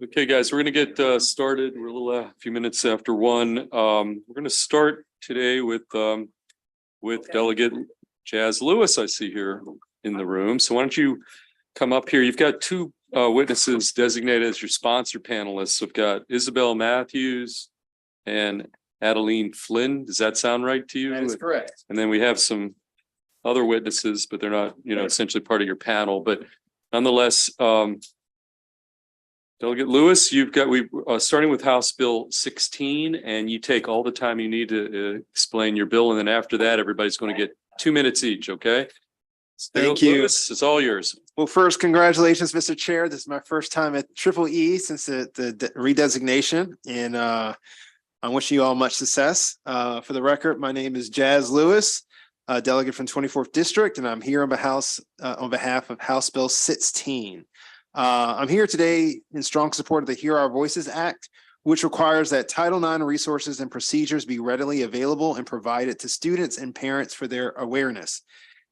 Okay, guys, we're going to get started. We're a few minutes after 1. We're going to start today with Delegate Jazz Lewis. I see here in the room. So why don't you come up here? You've got 2 witnesses designated as your sponsor panelists. We've got Isabel Matthews and Adeline Flynn. Does that sound right to you? That is correct. And then we have some other witnesses, but they're not, essentially part of your panel. But nonetheless, Delegate Lewis, we starting with House Bill 16, and you take all the time you need to explain your bill, and then after that, everybody's going to get 2 minutes each. Okay. Thank you. Lewis, it's all yours. Well, first, congratulations, Mr. Chair. This is my first time at EEE since the redesignation, and I'm wishing you all much success. For the record, my name is Jazz Lewis, delegate from 24th District, and I'm here on behalf of House Bill 16. I'm here today in strong support of the Hear Our Voices Act, which requires that Title IX resources and procedures be readily available and provided to students and parents for their awareness.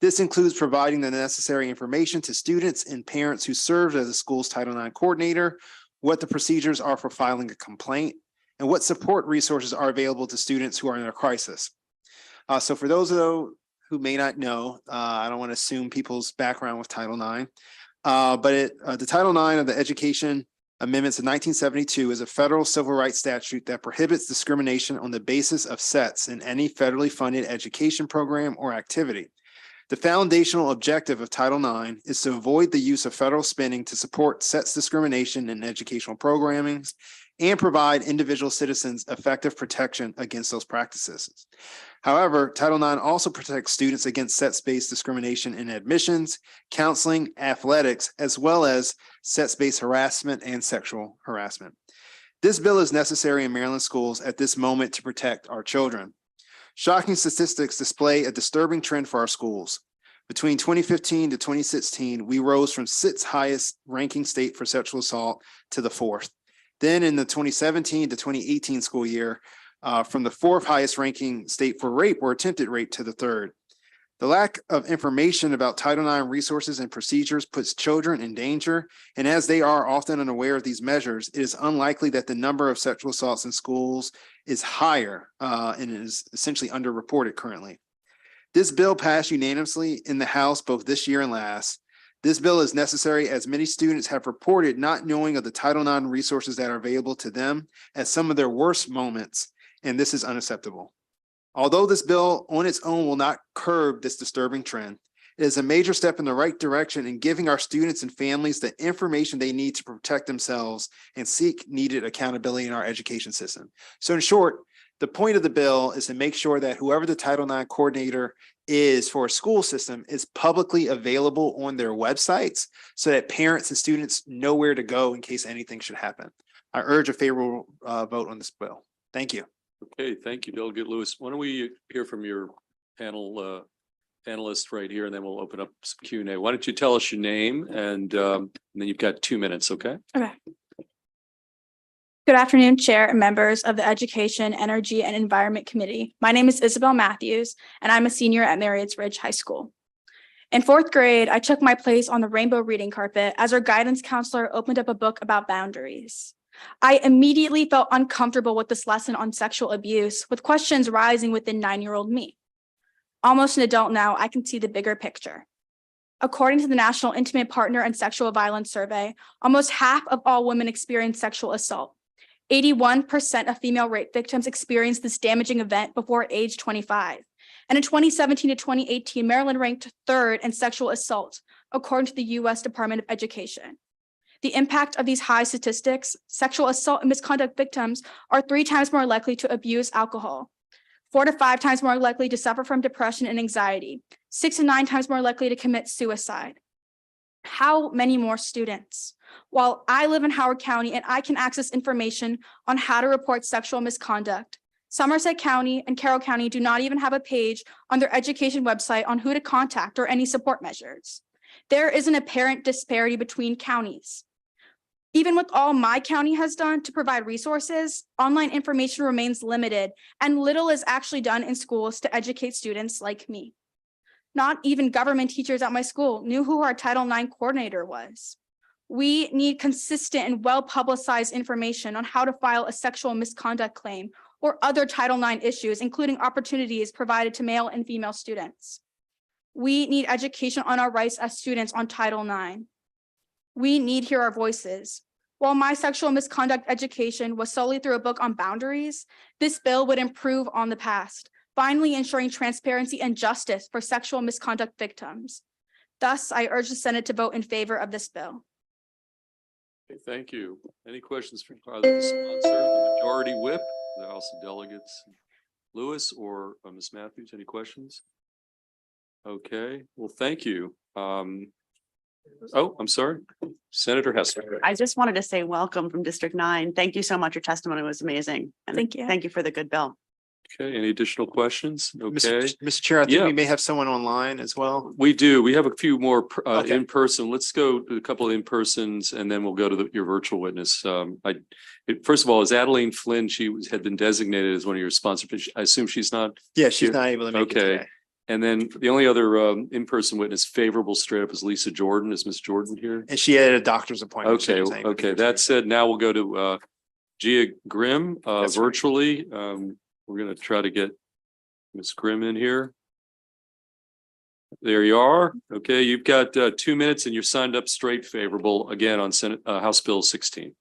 This includes providing the necessary information to students and parents who serve as the school's Title IX coordinator, what the procedures are for filing a complaint, and what support resources are available to students who are in a crisis. So for those who may not know, I don't want to assume people's background with Title IX. But the Title IX of the Education Amendments of 1972 is a federal civil rights statute that prohibits discrimination on the basis of sex in any federally funded education program or activity. The foundational objective of Title IX is to avoid the use of federal spending to support sex discrimination in educational programming and provide individual citizens effective protection against those practices. However, Title IX also protects students against sex-based discrimination in admissions, counseling, athletics, as well as sex-based harassment and sexual harassment. This bill is necessary in Maryland schools at this moment to protect our children. Shocking statistics display a disturbing trend for our schools. Between 2015 to 2016, we rose from 6th highest ranking state for sexual assault to the 4th. Then in the 2017 to 2018 school year, from the 4th highest ranking state for rape or attempted rape to the 3rd. The lack of information about Title IX resources and procedures puts children in danger, and as they are often unaware of these measures, it is unlikely that the number of sexual assaults in schools is higher and is essentially underreported currently. This bill passed unanimously in the House both this year and last. This bill is necessary as many students have reported not knowing of the Title IX resources that are available to them at some of their worst moments, and this is unacceptable. Although this bill on its own will not curb this disturbing trend, it is a major step in the right direction in giving our students and families the information they need to protect themselves and seek needed accountability in our education system. So in short, the point of the bill is to make sure that whoever the Title IX coordinator is for a school system is publicly available on their websites so that parents and students know where to go in case anything should happen. I urge a favorable vote on this bill. Thank you. Okay, thank you, Delegate Lewis. Why don't we hear from your panelist right here, and then we'll open up some Q&A. Why don't you tell us your name, and then you've got 2 minutes, okay? Okay. Good afternoon, Chair and members of the Education, Energy, and Environment Committee. My name is Isabel Matthews, and I'm a senior at Marriotts Ridge High School. In 4th grade, I took my place on the rainbow reading carpet as our guidance counselor opened up a book about boundaries. I immediately felt uncomfortable with this lesson on sexual abuse, with questions rising within 9-year-old me. Almost an adult now, I can see the bigger picture. According to the National Intimate Partner and Sexual Violence Survey, almost half of all women experience sexual assault. 81% of female rape victims experienced this damaging event before age 25. And in 2017 to 2018, Maryland ranked 3rd in sexual assault, according to the U.S. Department of Education. The impact of these high statistics: sexual assault and misconduct victims are 3 times more likely to abuse alcohol, 4 to 5 times more likely to suffer from depression and anxiety, 6 to 9 times more likely to commit suicide. How many more students? While I live in Howard County and I can access information on how to report sexual misconduct, Somerset County and Carroll County do not even have a page on their education website on who to contact or any support measures. There is an apparent disparity between counties. Even with all my county has done to provide resources, online information remains limited and little is actually done in schools to educate students like me. Not even government teachers at my school knew who our Title IX coordinator was. We need consistent and well-publicized information on how to file a sexual misconduct claim or other Title IX issues, including opportunities provided to male and female students. We need education on our rights as students on Title IX. We need to hear our voices. While my sexual misconduct education was solely through a book on boundaries, this bill would improve on the past, finally ensuring transparency and justice for sexual misconduct victims. Thus, I urge the Senate to vote in favor of this bill. Okay, thank you. Any questions from either the sponsor, the majority whip, the House of Delegates, Lewis or Ms. Matthews? Any questions? Okay, well, thank you. Oh, I'm sorry, Senator Hester. I just wanted to say welcome from District 9. Thank you so much. Your testimony was amazing. And Thank you. Thank you for the good bill. Okay, any additional questions? Okay, Mr. Chair, I think Yeah. we may have someone online as well. we do. We have a few more Okay. in person. Let's go to a couple of in persons and then we'll go to your virtual witness. First of all, is Adeline Flynn? Had been designated as one of your sponsors. I assume she's not. Yeah, she's Here. not able to make it Okay. today. And then the only other in-person witness favorable straight up is Lisa Jordan. Is Miss Jordan here? And she had a doctor's appointment. so Okay, she's not able to okay. make it That today. said, now we'll go to Gia Grimm That's right. virtually. We're going to try to get Miss Grimm in here. There you are. Okay, you've got 2 minutes and you're signed up straight favorable again on Senate House Bill 16.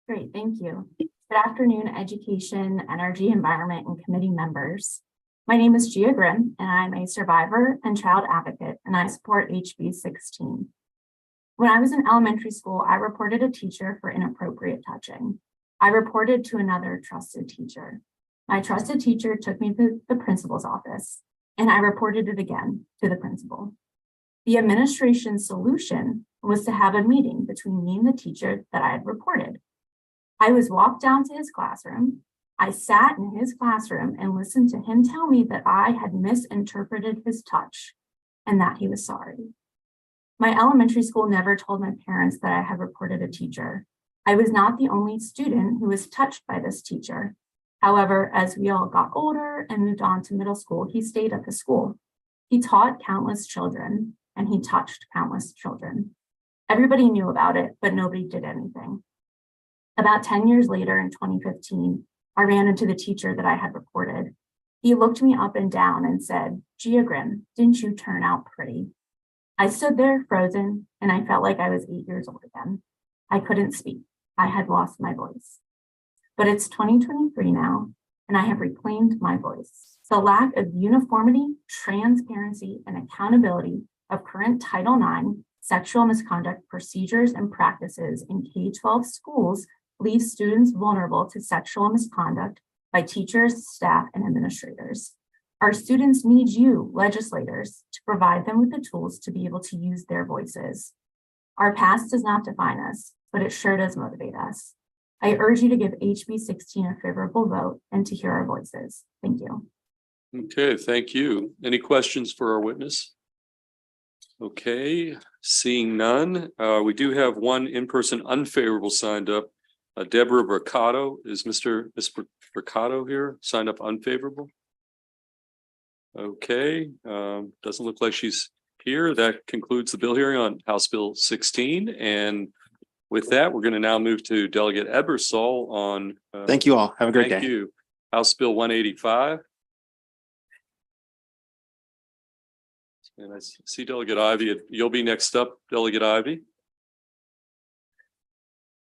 Great, thank you. Good afternoon, Education, Energy, Environment, and Committee members. My name is Gia Grimm, and I'm a survivor and child advocate, and I support HB 16. When I was in elementary school, I reported a teacher for inappropriate touching. I reported to another trusted teacher. My trusted teacher took me to the principal's office, and I reported it again to the principal. The administration's solution was to have a meeting between me and the teacher that I had reported. I was walked down to his classroom. I sat in his classroom and listened to him tell me that I had misinterpreted his touch and that he was sorry. My elementary school never told my parents that I had reported a teacher. I was not the only student who was touched by this teacher. However, as we all got older and moved on to middle school, he stayed at the school. He taught countless children and he touched countless children. Everybody knew about it, but nobody did anything. About 10 years later in 2015, I ran into the teacher that I had reported. He looked me up and down and said, "Gia Grimm, didn't you turn out pretty?" I stood there frozen and I felt like I was 8 years old again. I couldn't speak. I had lost my voice. But it's 2023 now, and I have reclaimed my voice. The lack of uniformity, transparency, and accountability of current Title IX sexual misconduct procedures and practices in K-12 schools leaves students vulnerable to sexual misconduct by teachers, staff, and administrators. Our students need you, legislators, to provide them with the tools to be able to use their voices. Our past does not define us, but it sure does motivate us. I urge you to give HB 16 a favorable vote and to hear our voices. Thank you. Okay, thank you. Any questions for our witness? Okay, seeing none. We do have one in-person unfavorable signed up. Deborah Mercado. Is Ms. Mercado here signed up unfavorable? Okay, doesn't look like she's here. That concludes the bill hearing on House Bill 16. And with that, we're going to now move to Delegate Ebersol on. Thank you all. Have a great day. Thank you. House Bill 185. And I see Delegate Ivy. You'll be next up, Delegate Ivy.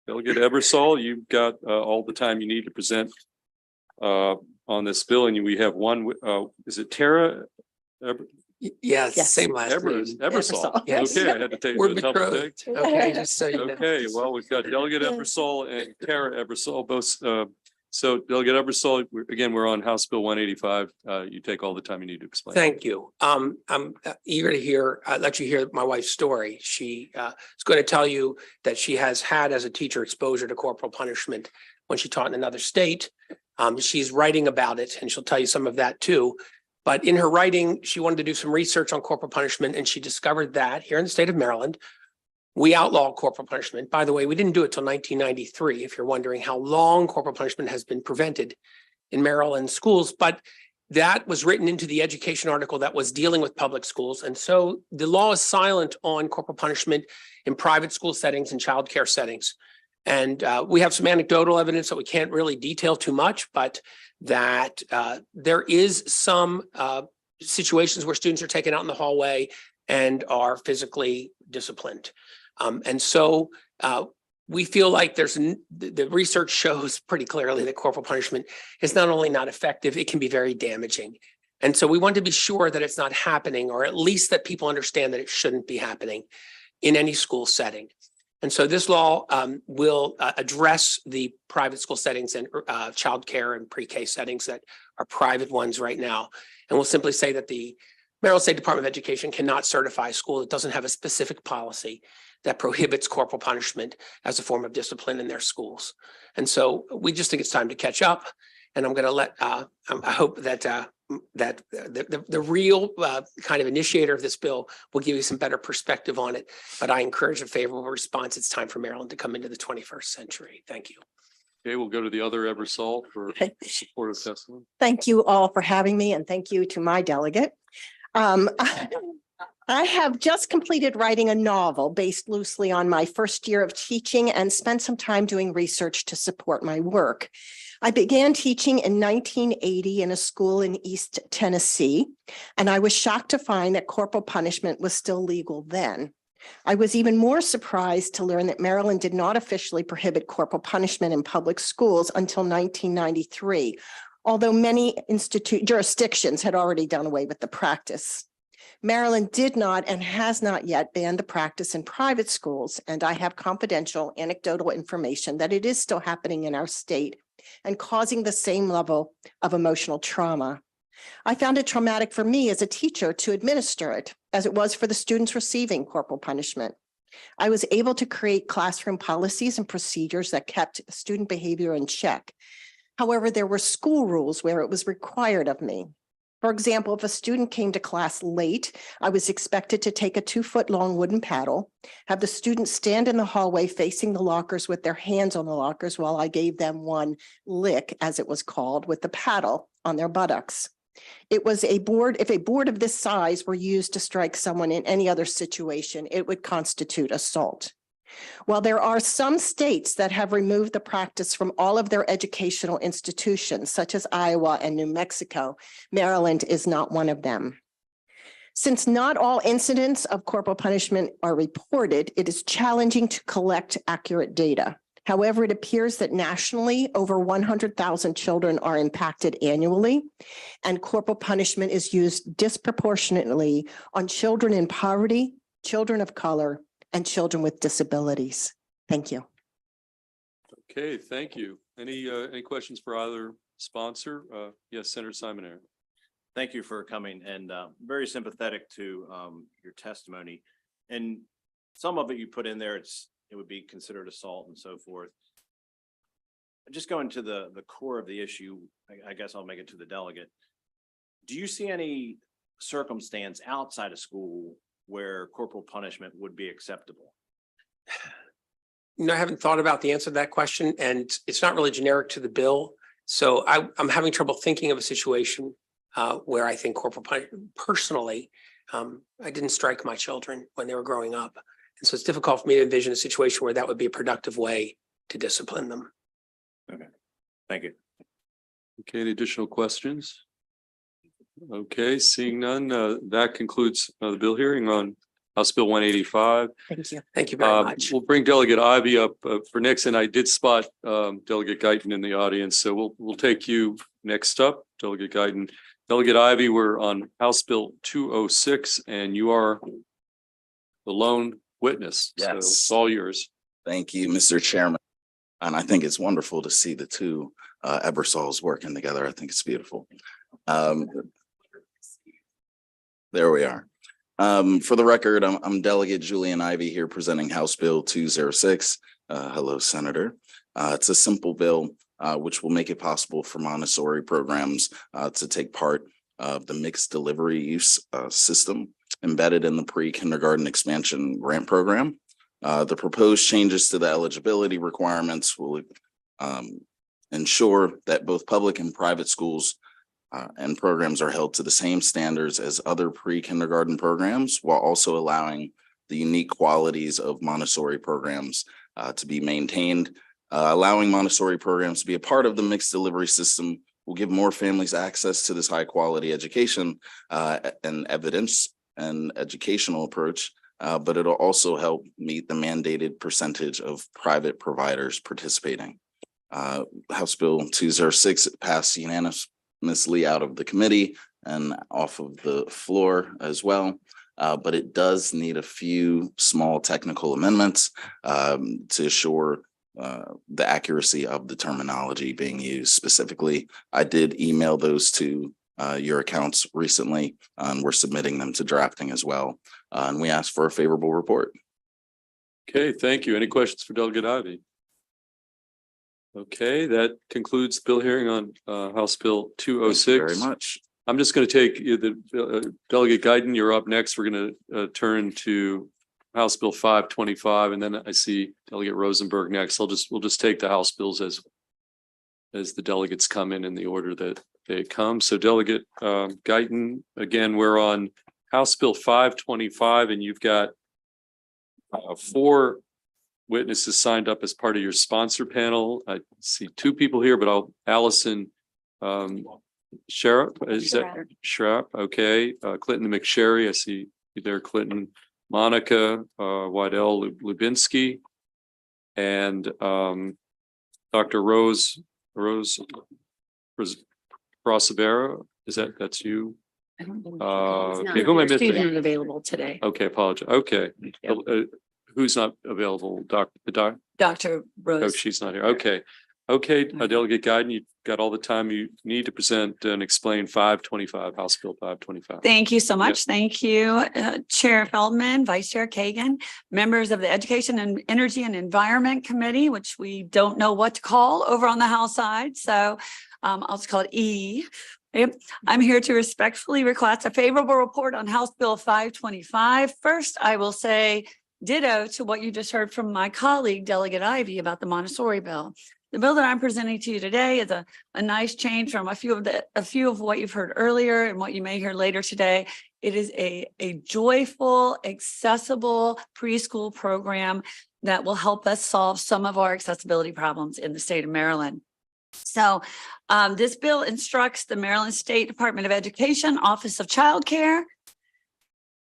Delegate Ebersol, you've got all the time you need to present on this bill, and we have one. Is it Tara? Yes, Yes. same last name. Ebersol. Yes. Okay, I had to take We're the double take. betrothed. Okay, just so you know. Okay, well, we've got Delegate Ebersol and Tara Ebersol both. So Delegate Ebersol, again, we're on House Bill 185. You take all the time you need to explain. Thank you. I'm eager to hear, let you hear my wife's story. She is going to tell you that she has had as a teacher exposure to corporal punishment when she taught in another state. She's writing about it and she'll tell you some of that too. But in her writing, she wanted to do some research on corporal punishment and she discovered that here in the state of Maryland, we outlaw corporal punishment. By the way, we didn't do it till 1993, if you're wondering how long corporal punishment has been prevented in Maryland schools. But That was written into the education article that was dealing with public schools. And so the law is silent on corporal punishment in private school settings and childcare settings. And we have some anecdotal evidence that we can't really detail too much, but that there is some situations where students are taken out in the hallway and are physically disciplined. And so we feel like the research shows pretty clearly that corporal punishment is not only not effective, it can be very damaging. And so we want to be sure that it's not happening, or at least that people understand that it shouldn't be happening in any school setting. And so this law will address the private school settings and childcare and pre-K settings that are private ones right now. And we'll simply say that the Maryland State Department of Education cannot certify a school that doesn't have a specific policy that prohibits corporal punishment as a form of discipline in their schools. And so we just think it's time to catch up. And I'm going to let, I hope that the real kind of initiator of this bill will give you some better perspective on it. But I encourage a favorable response. It's time for Maryland to come into the 21st century. Thank you. Okay, we'll go to the other Eversol for supportive testimony. Thank you all for having me, and thank you to my delegate. I have just completed writing a novel based loosely on my first year of teaching and spent some time doing research to support my work. I began teaching in 1980 in a school in East Tennessee, and I was shocked to find that corporal punishment was still legal then. I was even more surprised to learn that Maryland did not officially prohibit corporal punishment in public schools until 1993, although many jurisdictions had already done away with the practice. Maryland did not and has not yet banned the practice in private schools, and I have confidential anecdotal information that it is still happening in our state and causing the same level of emotional trauma. I found it traumatic for me as a teacher to administer it, as it was for the students receiving corporal punishment. I was able to create classroom policies and procedures that kept student behavior in check. However, there were school rules where it was required of me. For example, if a student came to class late, I was expected to take a 2-foot-long wooden paddle, have the students stand in the hallway facing the lockers with their hands on the lockers while I gave them one lick, as it was called, with the paddle on their buttocks. It was a board. If a board of this size were used to strike someone in any other situation, it would constitute assault. While there are some states that have removed the practice from all of their educational institutions, such as Iowa and New Mexico, Maryland is not one of them. Since not all incidents of corporal punishment are reported, it is challenging to collect accurate data. However, it appears that nationally, over 100,000 children are impacted annually, and corporal punishment is used disproportionately on children in poverty, children of color, and children with disabilities. Thank you. Okay, thank you. Any questions for either sponsor? Yes, Senator Simoner. Thank you for coming, and very sympathetic to your testimony. And some of it you put in there, it would be considered assault and so forth. Just going to the core of the issue, I guess I'll make it to the delegate. Do you see any circumstance outside of school where corporal punishment would be acceptable? No, I haven't thought about the answer to that question, and it's not really generic to the bill. So I'm having trouble thinking of a situation where I think corporal punishment, personally, I didn't strike my children when they were growing up. And so it's difficult for me to envision a situation where that would be a productive way to discipline them. Okay, thank you. Okay, any additional questions? Okay, seeing none, that concludes the bill hearing on House Bill 185. Thank you. Thank you very much. We'll bring Delegate Ivy up for next, and I did spot Delegate Guyton in the audience, so we'll take you next up, Delegate Guyton. Delegate Ivy, we're on House Bill 206, and you are the lone witness. So Yes. it's all yours. Thank you, Mr. Chairman. And I think it's wonderful to see the two Eversols working together. I think it's beautiful. There we are. For the record, I'm Delegate Julian Ivy here presenting House Bill 206. Hello, Senator. It's a simple bill which will make it possible for Montessori programs to take part of the mixed delivery use system embedded in the pre-kindergarten expansion grant program. The proposed changes to the eligibility requirements will ensure that both public and private schools And programs are held to the same standards as other pre-kindergarten programs, while also allowing the unique qualities of Montessori programs to be maintained. Allowing Montessori programs to be a part of the mixed delivery system will give more families access to this high quality education and evidence and educational approach, but it'll also help meet the mandated percentage of private providers participating. House Bill 206 passed unanimously out of the committee and off of the floor as well. But it does need a few small technical amendments to assure the accuracy of the terminology being used specifically. I did email those to your accounts recently, and we're submitting them to drafting as well. And we ask for a favorable report. Okay, thank you. Any questions for Delegate Ivy? Okay, that concludes the bill hearing on House Bill 206. Thank you very much. I'm just going to take the Delegate Guyton, you're up next. We're going to turn to House Bill 525, and then I see Delegate Rosenberg next. We'll just take the House bills as the delegates come in the order that they come. So Delegate Guyton, again, we're on House Bill 525, and you've got 4 witnesses signed up as part of your sponsor panel. I see 2 people here, but Allison Sheriff, is that Sheriff? Okay. Clinton McSherry, I see you there, Clinton. Monica Waddell Lubinsky, and Dr. Rose Prosevera. That's you? Okay, who am I missing? She's not available today. Okay, apologize. Okay. Who's not available? Dr. Rose. Oh, she's not here. Okay. Okay, Delegate Guyton, you've got all the time you need to present and explain 525, House Bill 525. Thank you so much. Thank you, Chair Feldman, Vice Chair Kagan, members of the Education and Energy and Environment Committee, which we don't know what to call over on the House side. So I'll just call it E. I'm here to respectfully request a favorable report on House Bill 525. First, I will say ditto to what you just heard from my colleague, Delegate Ivy, about the Montessori bill. The bill that I'm presenting to you today is a nice change from a few of what you've heard earlier and what you may hear later today. It is a joyful, accessible preschool program that will help us solve some of our accessibility problems in the state of Maryland. So this bill instructs the Maryland State Department of Education, Office of Child Care,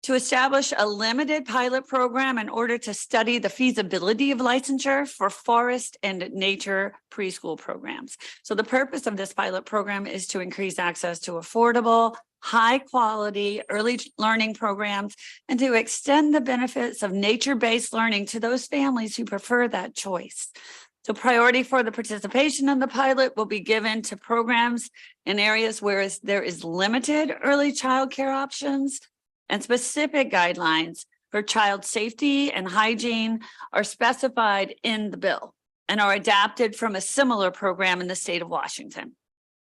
to establish a limited pilot program in order to study the feasibility of licensure for forest and nature preschool programs. So the purpose of this pilot program is to increase access to affordable, high quality early learning programs and to extend the benefits of nature-based learning to those families who prefer that choice. So priority for the participation in the pilot will be given to programs in areas where there is limited early child care options, and specific guidelines for child safety and hygiene are specified in the bill and are adapted from a similar program in the state of Washington.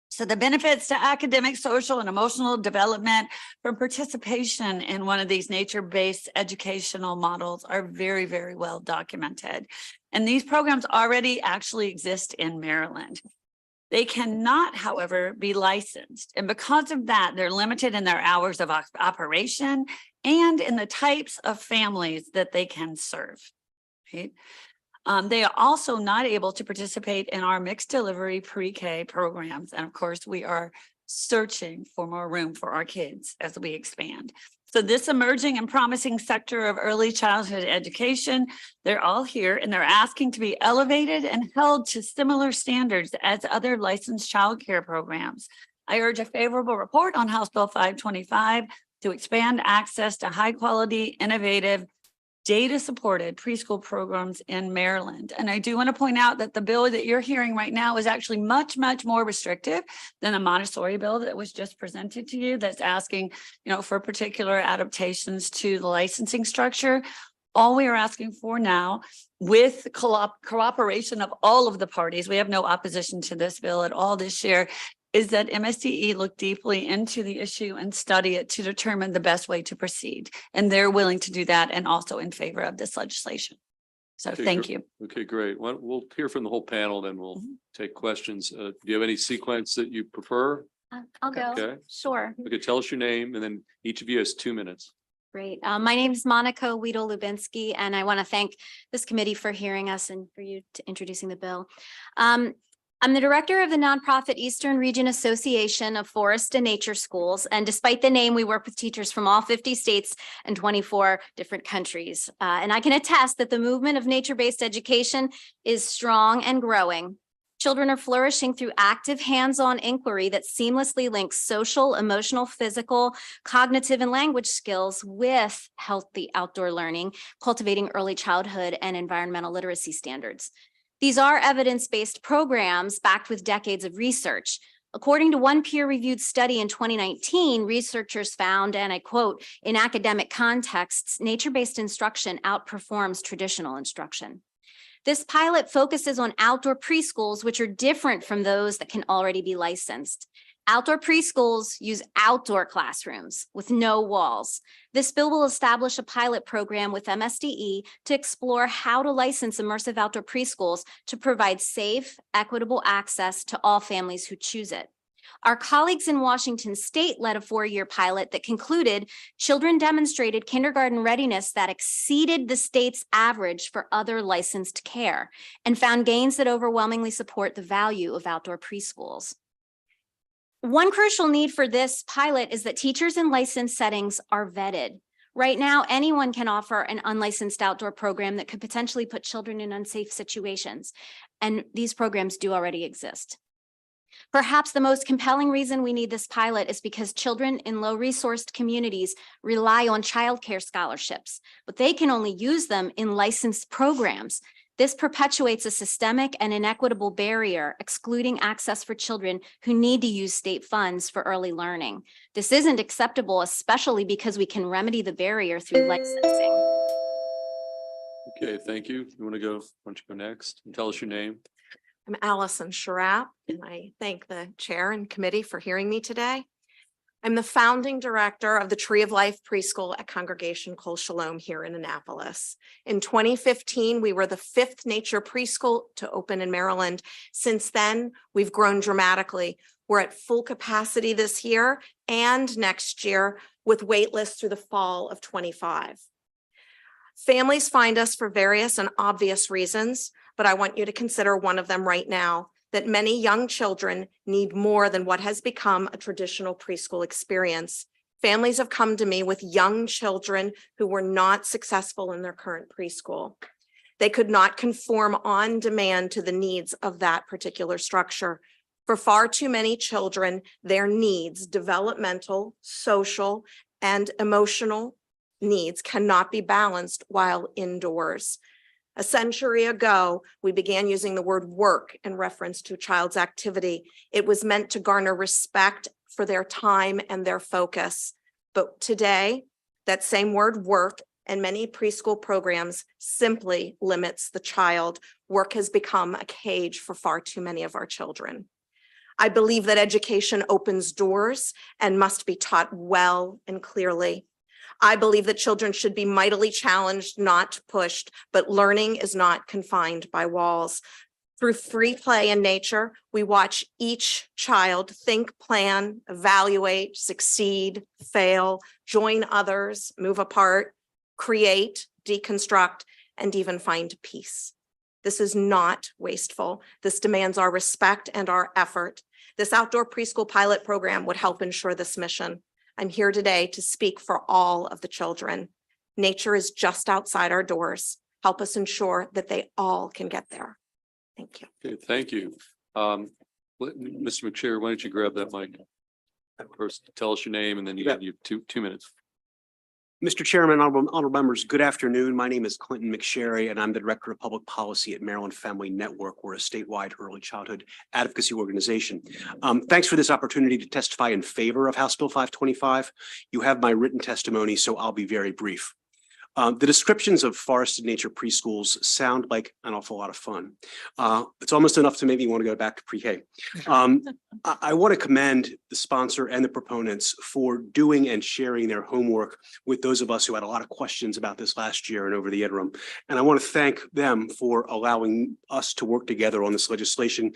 So the benefits to academic, social, and emotional development from participation in one of these nature-based educational models are very, very well documented. And these programs already actually exist in Maryland. They cannot, however, be licensed. And because of that, they're limited in their hours of operation and in the types of families that they can serve. Right? They are also not able to participate in our mixed delivery pre-K programs. And of course, we are searching for more room for our kids as we expand. So this emerging and promising sector of early childhood education, they're all here and they're asking to be elevated and held to similar standards as other licensed childcare programs. I urge a favorable report on House Bill 525 to expand access to high quality, innovative, data-supported preschool programs in Maryland. And I do want to point out that the bill that you're hearing right now is actually much, much more restrictive than the Montessori bill that was just presented to you that's asking, for particular adaptations to the licensing structure. All we are asking for now, with cooperation of all of the parties, we have no opposition to this bill at all this year, is that MSDE look deeply into the issue and study it to determine the best way to proceed. And they're willing to do that and also in favor of this legislation. So Okay, thank you. Okay, great. We'll hear from the whole panel, then we'll take questions. Do you have any sequence that you prefer? I'll go. Okay. Sure. Okay, tell us your name and then each of you has 2 minutes. Great. My name is Monica Weedle-Lubinsky, and I want to thank this committee for hearing us and for you to introducing the bill. I'm the director of the nonprofit Eastern Region Association of Forest and Nature Schools. And despite the name, we work with teachers from all 50 states and 24 different countries. And I can attest that the movement of nature-based education is strong and growing. Children are flourishing through active hands-on inquiry that seamlessly links social, emotional, physical, cognitive, and language skills with healthy outdoor learning, cultivating early childhood and environmental literacy standards. These are evidence-based programs backed with decades of research. According to one peer-reviewed study in 2019, researchers found, and I quote, "In academic contexts, nature-based instruction outperforms traditional instruction." This pilot focuses on outdoor preschools, which are different from those that can already be licensed. Outdoor preschools use outdoor classrooms with no walls. This bill will establish a pilot program with MSDE to explore how to license immersive outdoor preschools to provide safe, equitable access to all families who choose it. Our colleagues in Washington State led a 4-year pilot that concluded children demonstrated kindergarten readiness that exceeded the state's average for other licensed care and found gains that overwhelmingly support the value of outdoor preschools. One crucial need for this pilot is that teachers in licensed settings are vetted. Right now, anyone can offer an unlicensed outdoor program that could potentially put children in unsafe situations, and these programs do already exist. Perhaps the most compelling reason we need this pilot is because children in low-resourced communities rely on childcare scholarships, but they can only use them in licensed programs. This perpetuates a systemic and inequitable barrier, excluding access for children who need to use state funds for early learning. This isn't acceptable, especially because we can remedy the barrier through licensing. Okay, thank you. You want to go, why don't you go next and tell us your name? I'm Allison Sharap, and I thank the chair and committee for hearing me today. I'm the founding director of the Tree of Life Preschool at Congregation Kol Shalom here in Annapolis. In 2015, we were the 5th nature preschool to open in Maryland. Since then, we've grown dramatically. We're at full capacity this year and next year with wait lists through the fall of 25. Families find us for various and obvious reasons, but I want you to consider one of them right now, that many young children need more than what has become a traditional preschool experience. Families have come to me with young children who were not successful in their current preschool. They could not conform on demand to the needs of that particular structure. For far too many children, their needs, developmental, social, and emotional needs cannot be balanced while indoors. A century ago, we began using the word work in reference to a child's activity. It was meant to garner respect for their time and their focus. But today, that same word work and many preschool programs simply limits the child. Work has become a cage for far too many of our children. I believe that education opens doors and must be taught well and clearly. I believe that children should be mightily challenged, not pushed, but learning is not confined by walls. Through free play in nature, we watch each child think, plan, evaluate, succeed, fail, join others, move apart, create, deconstruct, and even find peace. This is not wasteful. This demands our respect and our effort. This outdoor preschool pilot program would help ensure this mission. I'm here today to speak for all of the children. Nature is just outside our doors. Help us ensure that they all can get there. Thank you. Okay, thank you. Mr. McSherry, why don't you grab that mic? First, tell us your name and then you have your two minutes. Mr. Chairman, honorable members, good afternoon. My name is Clinton McSherry, and I'm the Director of Public Policy at Maryland Family Network. We're a statewide early childhood advocacy organization. Thanks for this opportunity to testify in favor of House Bill 525. You have my written testimony, so I'll be very brief. The descriptions of forested nature preschools sound like an awful lot of fun. It's almost enough to make me want to go back to pre-K. I want to commend the sponsor and the proponents for doing and sharing their homework with those of us who had a lot of questions about this last year and over the interim. And I want to thank them for allowing us to work together on this legislation.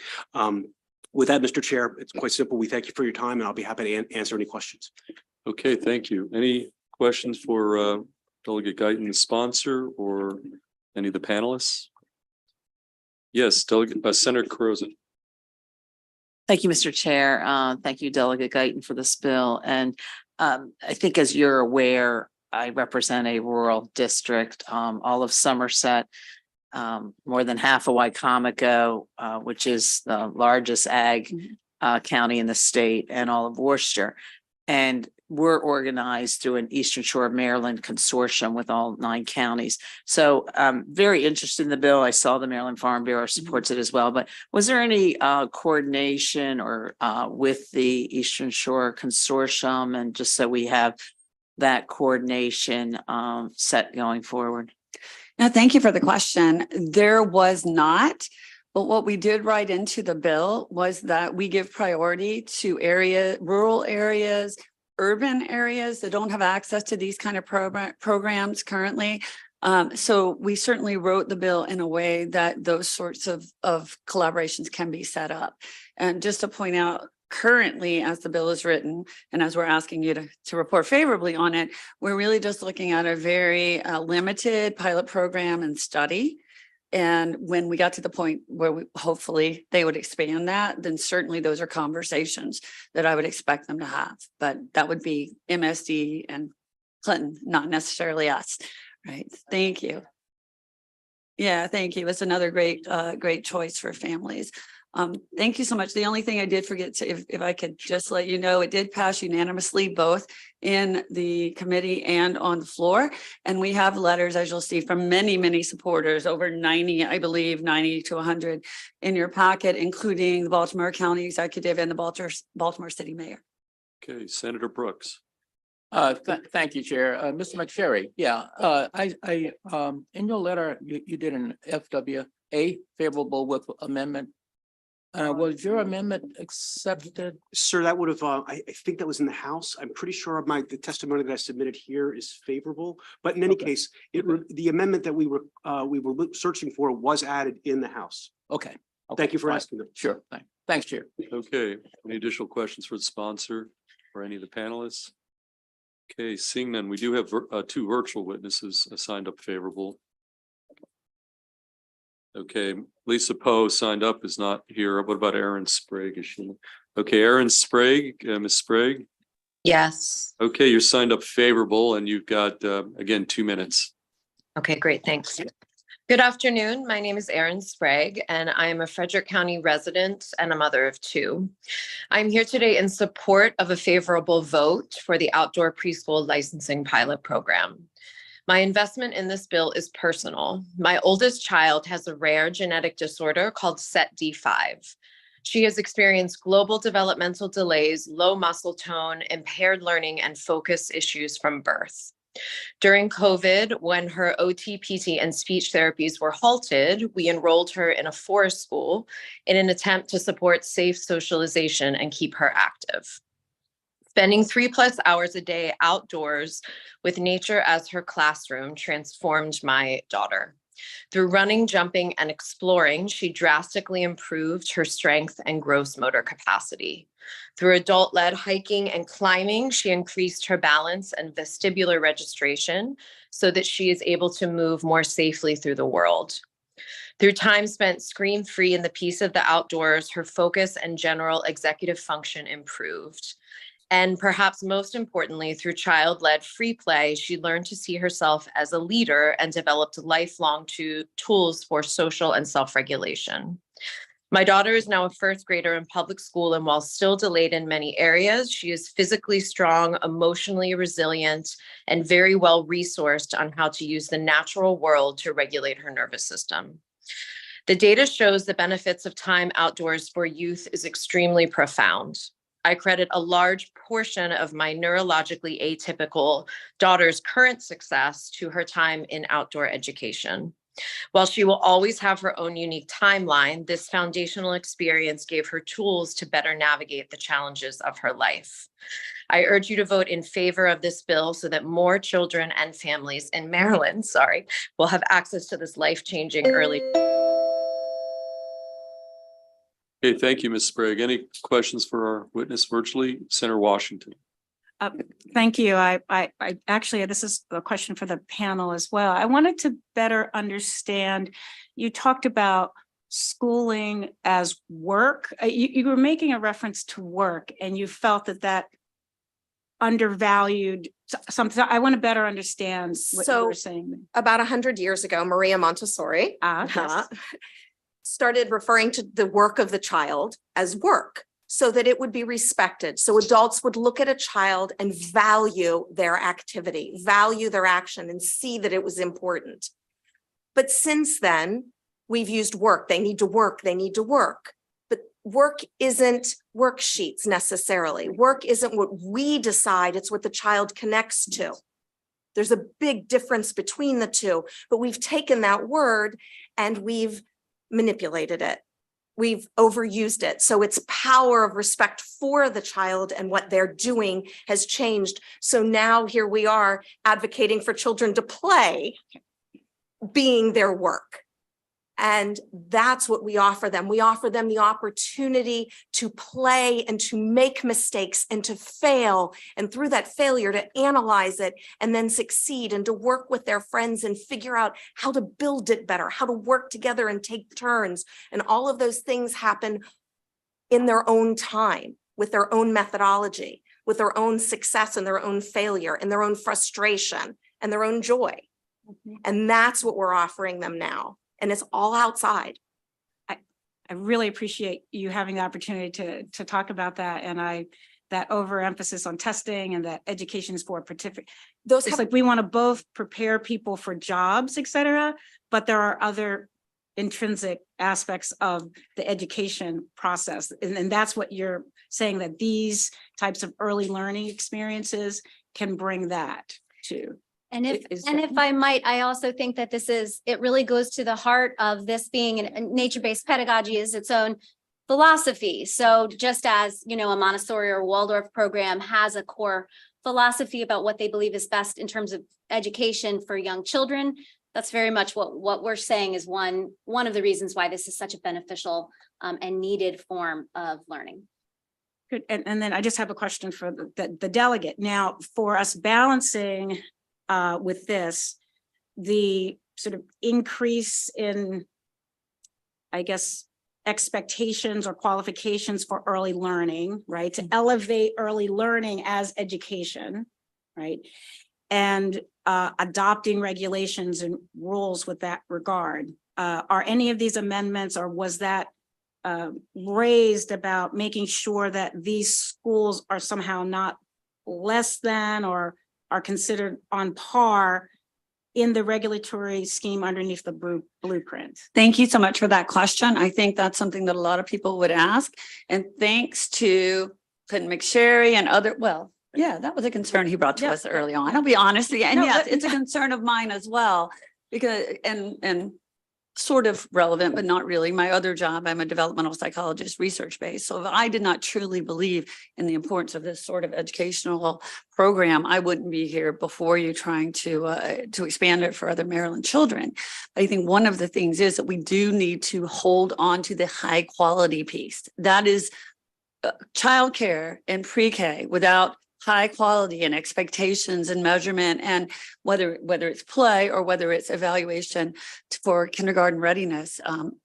With that, Mr. Chair, it's quite simple. We thank you for your time and I'll be happy to answer any questions. Okay, thank you. Any questions for Delegate Guyton, the sponsor, or any of the panelists? Yes, Delegate Senator Carozza. Thank you, Mr. Chair. Thank you, Delegate Guyton, for this bill. And I think as you're aware, I represent a rural district, all of Somerset, more than half of Wycomico, which is the largest ag county in the state, and all of Worcester. And we're organized through an Eastern Shore of Maryland consortium with all 9 counties. So I'm very interested in the bill. I saw the Maryland Farm Bureau supports it as well. But was there any coordination or with the Eastern Shore consortium, and just so we have that coordination set going forward? No, thank you for the question. There was not. But what we did write into the bill was that we give priority to rural areas, urban areas that don't have access to these kind of programs currently. So we certainly wrote the bill in a way that those sorts of collaborations can be set up. And just to point out, currently, as the bill is written, and as we're asking you to report favorably on it, we're really just looking at a very limited pilot program and study. And when we got to the point where hopefully they would expand that, then certainly those are conversations that I would expect them to have. But that would be MSD and Clinton, not necessarily us. Right. Thank you. Yeah, thank you. It's another great choice for families. Thank you so much. The only thing I did forget to, if I could just let you know, it did pass unanimously, both in the committee and on the floor. And we have letters, as you'll see, from many, many supporters, over 90, I believe 90 to 100 in your packet, including the Baltimore County Executive and the Baltimore City Mayor. Okay, Senator Brooks. Thank you, Chair. Mr. McSherry, yeah, I in your letter, you did an FWA favorable with amendment. Was your amendment accepted? Sir, that would have, I think that was in the House. I'm pretty sure the testimony that I submitted here is favorable. But in any case, the amendment that we were searching for was added in the House. Okay. Thank you for asking them. Sure. Thanks, Chair. Okay, any additional questions for the sponsor or any of the panelists? Okay, seeing none, we do have 2 virtual witnesses signed up favorable. Okay, Lisa Poe signed up, is not here. What about Erin Sprague? Is she? Okay, Erin Sprague, Ms. Sprague. Yes. Okay, you're signed up favorable and you've got, again, 2 minutes. Okay, great. Thanks. Good afternoon. My name is Erin Sprague, and I am a Frederick County resident and a mother of 2. I'm here today in support of a favorable vote for the outdoor preschool licensing pilot program. My investment in this bill is personal. My oldest child has a rare genetic disorder called SETD5. She has experienced global developmental delays, low muscle tone, impaired learning, and focus issues from birth. During COVID, when her OT, PT, and speech therapies were halted, we enrolled her in a forest school in an attempt to support safe socialization and keep her active. Spending 3+ hours a day outdoors with nature as her classroom transformed my daughter. Through running, jumping, and exploring, she drastically improved her strength and gross motor capacity. Through adult-led hiking and climbing, she increased her balance and vestibular registration so that she is able to move more safely through the world. Through time spent screen-free in the peace of the outdoors, her focus and general executive function improved. And perhaps most importantly, through child-led free play, she learned to see herself as a leader and developed lifelong tools for social and self-regulation. My daughter is now a 1st grader in public school, and while still delayed in many areas, she is physically strong, emotionally resilient, and very well resourced on how to use the natural world to regulate her nervous system. The data shows the benefits of time outdoors for youth is extremely profound. I credit a large portion of my neurologically atypical daughter's current success to her time in outdoor education. While she will always have her own unique timeline, this foundational experience gave her tools to better navigate the challenges of her life. I urge you to vote in favor of this bill so that more children and families in Maryland, will have access to this life-changing early. Okay, thank you, Ms. Sprague. Any questions for our witness virtually? Senator Washington. Thank you. I actually, this is a question for the panel as well. I wanted to better understand, you talked about schooling as work. You were making a reference to work and you felt that undervalued something. I want to better understand what you were saying. About 100 years ago, Maria Montessori Yes. started referring to the work of the child as work, so that it would be respected. So adults would look at a child and value their activity, value their action, and see that it was important. But since then, we've used work. They need to work. They need to work. But work isn't worksheets necessarily. Work isn't what we decide. It's what the child connects to. There's a big difference between the two, but we've taken that word and we've manipulated it. We've overused it. So its power of respect for the child and what they're doing has changed. So now here we are advocating for children to play being their work. And that's what we offer them. We offer them the opportunity to play and to make mistakes and to fail. And through that failure, to analyze it and then succeed and to work with their friends and figure out how to build it better, how to work together and take turns. And all of those things happen in their own time, with their own methodology, with their own success and their own failure and their own frustration and their own joy. And that's what we're offering them now. And it's all outside. I really appreciate you having the opportunity to talk about that. And that overemphasis on testing and that education is for particular. It's like we want to both prepare people for jobs, et cetera, but there are other intrinsic aspects of the education process. And that's what you're saying, that these types of early learning experiences can bring that to. And if I might, I also think that it really goes to the heart of this being a nature-based pedagogy is its own philosophy. So just as, a Montessori or Waldorf program has a core philosophy about what they believe is best in terms of education for young children, that's very much what we're saying is one of the reasons why this is such a beneficial and needed form of learning. Good. And then I just have a question for the delegate. Now, for us balancing with this, the sort of increase in, I guess, expectations or qualifications for early learning, right? To elevate early learning as education, right? And adopting regulations and rules with that regard. Are any of these amendments, or was that raised about making sure that these schools are somehow not less than or are considered on par in the regulatory scheme underneath the blueprint? Thank you so much for that question. I think that's something that a lot of people would ask. And thanks to Clinton McSherry and that was a concern he brought to us early on. I'll be honest. And yes, it's a concern of mine as well, because, and sort of relevant, but not really. My other job, I'm a developmental psychologist, research-based. So if I did not truly believe in the importance of this sort of educational program, I wouldn't be here before you trying to expand it for other Maryland children. I think one of the things is that we do need to hold on to the high quality piece. That is childcare and pre-K without high quality and expectations and measurement, and whether it's play or whether it's evaluation for kindergarten readiness,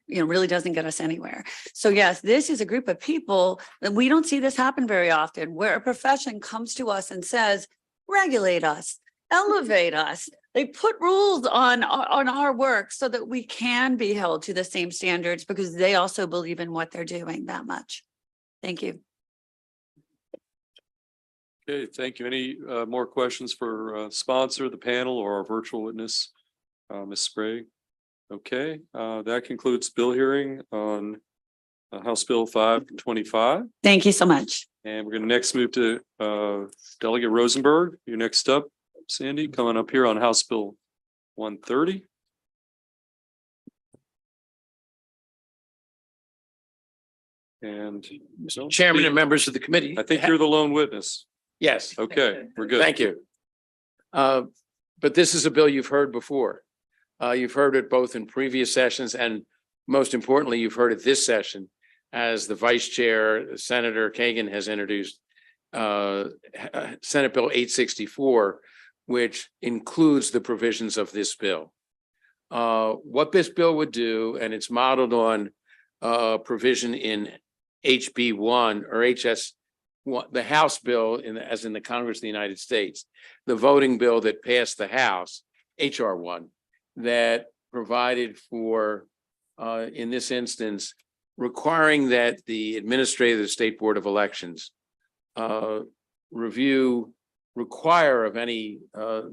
really doesn't get us anywhere. So yes, this is a group of people that we don't see this happen very often, where a profession comes to us and says, regulate us, elevate us. They put rules on our work so that we can be held to the same standards, because they also believe in what they're doing that much. Thank you. Okay, thank you. Any more questions for sponsor, the panel, or our virtual witness, Ms. Sprague? Okay, that concludes bill hearing on House Bill 525. Thank you so much. And we're going to next move to Delegate Rosenberg. You're next up, Sandy, coming up here on House Bill 130. And Chairman and members of the committee. I think you're the lone witness. Yes. Okay, we're good. Thank you. But this is a bill you've heard before. You've heard it both in previous sessions, and most importantly, you've heard it this session. as the vice chair, Senator Kagan has introduced Senate Bill 864, which includes the provisions of this bill. What this bill would do, and it's modeled on provision in HB 1 or HS, the House bill as in the Congress of the United States, the voting bill that passed the House, HR 1, that provided for, in this instance, requiring that the administrator of the State Board of Elections require of any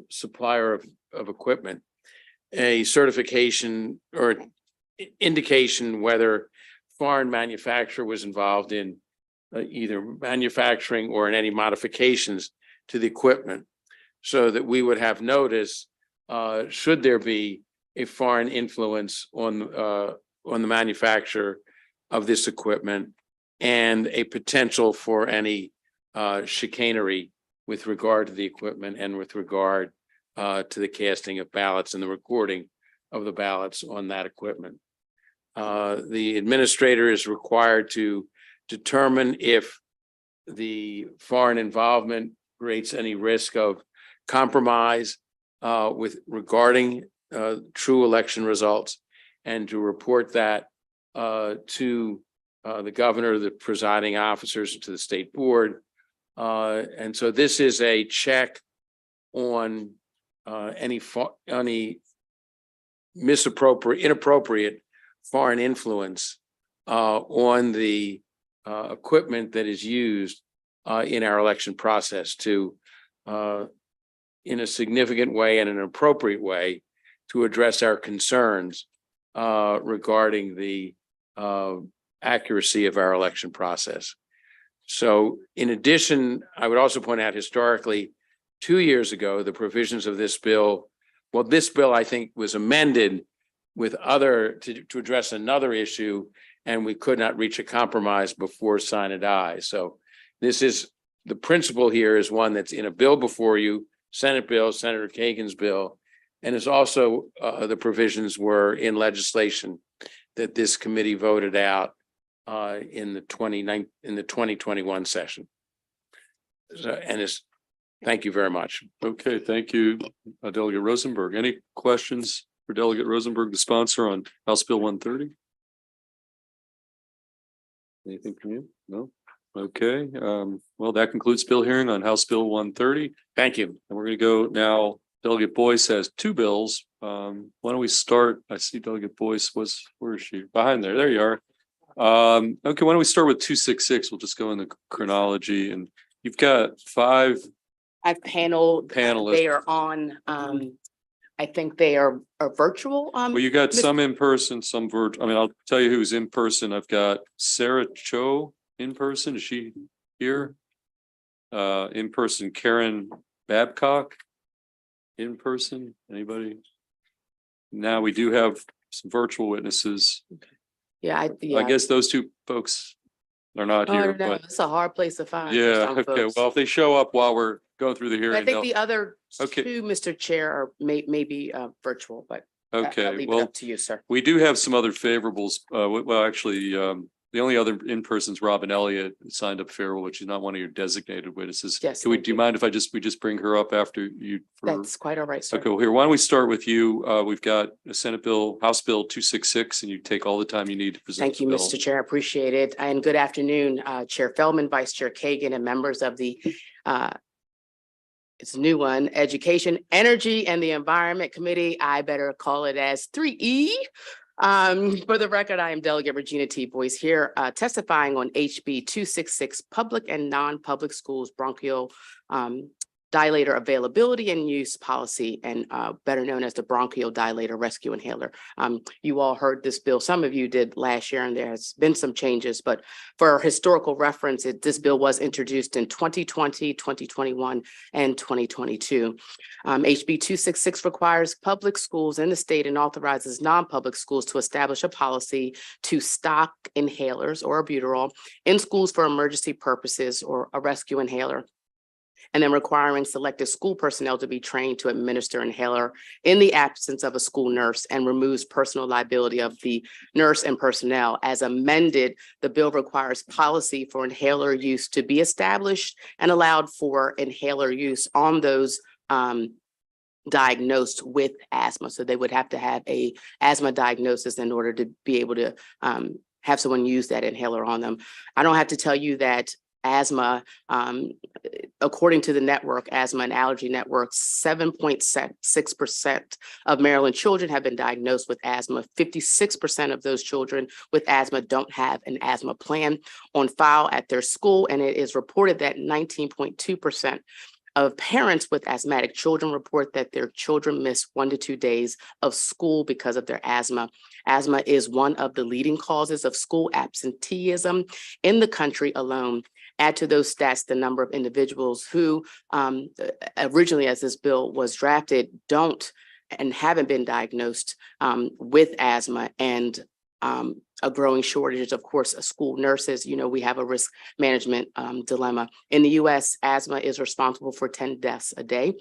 supplier of equipment a certification or indication whether foreign manufacturer was involved in either manufacturing or in any modifications to the equipment, so that we would have notice should there be a foreign influence on the manufacturer of this equipment and a potential for any chicanery with regard to the equipment and with regard to the casting of ballots and the recording of the ballots on that equipment. The administrator is required to determine if the foreign involvement creates any risk of compromise with regarding true election results, and to report that to the governor, the presiding officers, to the state board. And so this is a check on any inappropriate foreign influence on the equipment that is used in our election process to, in a significant way and an appropriate way, to address our concerns regarding the accuracy of our election process. So in addition, I would also point out historically, 2 years ago, the provisions of this bill, well, this bill, I think, was amended with to address another issue, and we could not reach a compromise before sign and die. So this is, the principle here is one that's in a bill before you, Senate bill, Senator Kagan's bill, and is also the provisions were in legislation that this committee voted out in the 2021 session. So, and thank you very much. Okay, thank you, Delegate Rosenberg. Any questions for Delegate Rosenberg, the sponsor, on House Bill 130? Anything from you? No? Okay, well, that concludes bill hearing on House Bill 130. Thank you. And we're going to go now. Delegate Boyce has two bills. Why don't we start? I see Delegate Boyce where is she? Behind there. There you are. Okay, why don't we start with 266? We'll just go in the chronology, and you've got five. I've panelists. They are on, I think they are virtual. Well, you got some in person, some virtual. I mean, I'll tell you who's in person. I've got Sarah Cho in person. Is she here? In person, Karen Babcock in person. Anybody? Now we do have some virtual witnesses. Yeah, I guess those two folks are not here, but it's a hard place to find. yeah. Okay. Well, if they show up while we're going through the hearing, I think the other Okay. two, Mr. Chair, are maybe virtual, but I'll okay. leave it Well, up to you, sir. we do have some other favorables. Well, actually, the only other in-person's Robin Elliott signed up favorable, which is not one of your designated witnesses. Yes, Do thank you mind if we just bring her up after you? That's quite all right, sir. Okay, well, here, why don't we start with you? We've got a Senate Bill, House Bill 266, and you take all the time you need to present. Thank you, the bill. Mr. Chair. I appreciate it. And good afternoon, Chair Feldman, Vice Chair Kagan, and members of the it's a new one, Education, Energy, and the Environment Committee. I better call it as 3E. For the record, I am Delegate Regina T. Boyce here testifying on HB 266, Public and Non-Public Schools Bronchial Dilator Availability and Use Policy, and better known as the Bronchial Dilator Rescue Inhaler. You all heard this bill, some of you did last year, and there has been some changes, but for historical reference, this bill was introduced in 2020, 2021, and 2022. HB 266 requires public schools in the state and authorizes non-public schools to establish a policy to stock inhalers or albuterol in schools for emergency purposes or a rescue inhaler, and then requiring selected school personnel to be trained to administer inhaler in the absence of a school nurse, and removes personal liability of the nurse and personnel. As amended, the bill requires policy for inhaler use to be established and allowed for inhaler use on those diagnosed with asthma. So they would have to have a asthma diagnosis in order to be able to have someone use that inhaler on them. I don't have to tell you that asthma, according to the network, Asthma and Allergy Network, 7.6% of Maryland children have been diagnosed with asthma. 56% of those children with asthma don't have an asthma plan on file at their school. And it is reported that 19.2% of parents with asthmatic children report that their children miss 1 to 2 days of school because of their asthma. Asthma is one of the leading causes of school absenteeism in the country alone. Add to those stats the number of individuals who originally, as this bill was drafted, don't and haven't been diagnosed with asthma, and a growing shortage, of course, of school nurses. You know, we have a risk management dilemma. In the US, asthma is responsible for 10 deaths a day.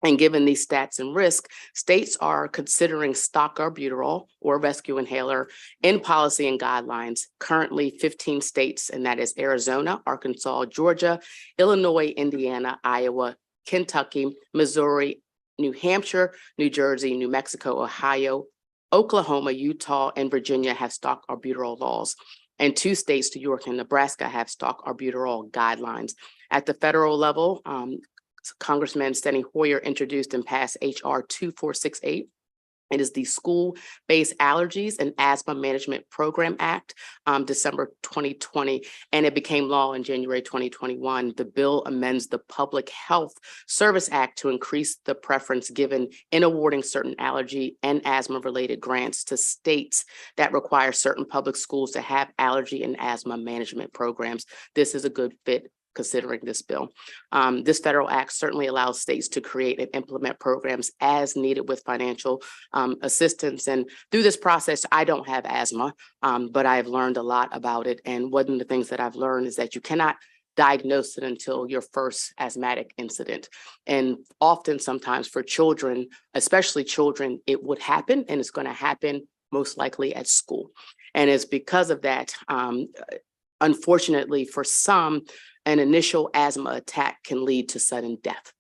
And given these stats and risk, states are considering stock albuterol or rescue inhaler in policy and guidelines. Currently 15 states, and that is Arizona, Arkansas, Georgia, Illinois, Indiana, Iowa, Kentucky, Missouri, New Hampshire, New Jersey, New Mexico, Ohio, Oklahoma, Utah, and Virginia have stock albuterol laws. And 2 states, New York and Nebraska, have stock albuterol guidelines. At the federal level, Congressman Steny Hoyer introduced and passed HR 2468. It is the School-Based Allergies and Asthma Management Program Act, December 2020, and it became law in January 2021. The bill amends the Public Health Service Act to increase the preference given in awarding certain allergy and asthma-related grants to states that require certain public schools to have allergy and asthma management programs. This is a good fit considering this bill. This federal act certainly allows states to create and implement programs as needed with financial assistance. And through this process, I don't have asthma, but I've learned a lot about it. And one of the things that I've learned is that you cannot diagnose it until your first asthmatic incident. And often, sometimes for children, especially children, it would happen, and it's going to happen most likely at school. And it's because of that, unfortunately, for some, an initial asthma attack can lead to sudden death.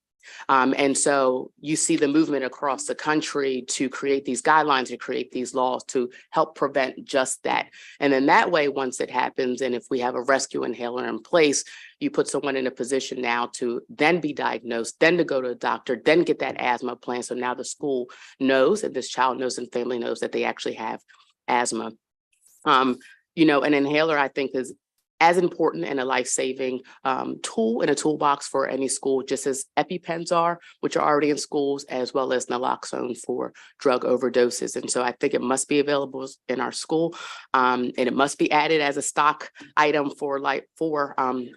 And so you see the movement across the country to create these guidelines, to create these laws to help prevent just that. And then that way, once it happens, and if we have a rescue inhaler in place, you put someone in a position now to then be diagnosed, then to go to a doctor, then get that asthma plan. So now the school knows, and this child knows, and family knows that they actually have asthma. You know, an inhaler, I think, is as important and a life-saving tool in a toolbox for any school, just as EpiPens are, which are already in schools, as well as naloxone for drug overdoses. And so I think it must be available in our school, and it must be added as a stock item for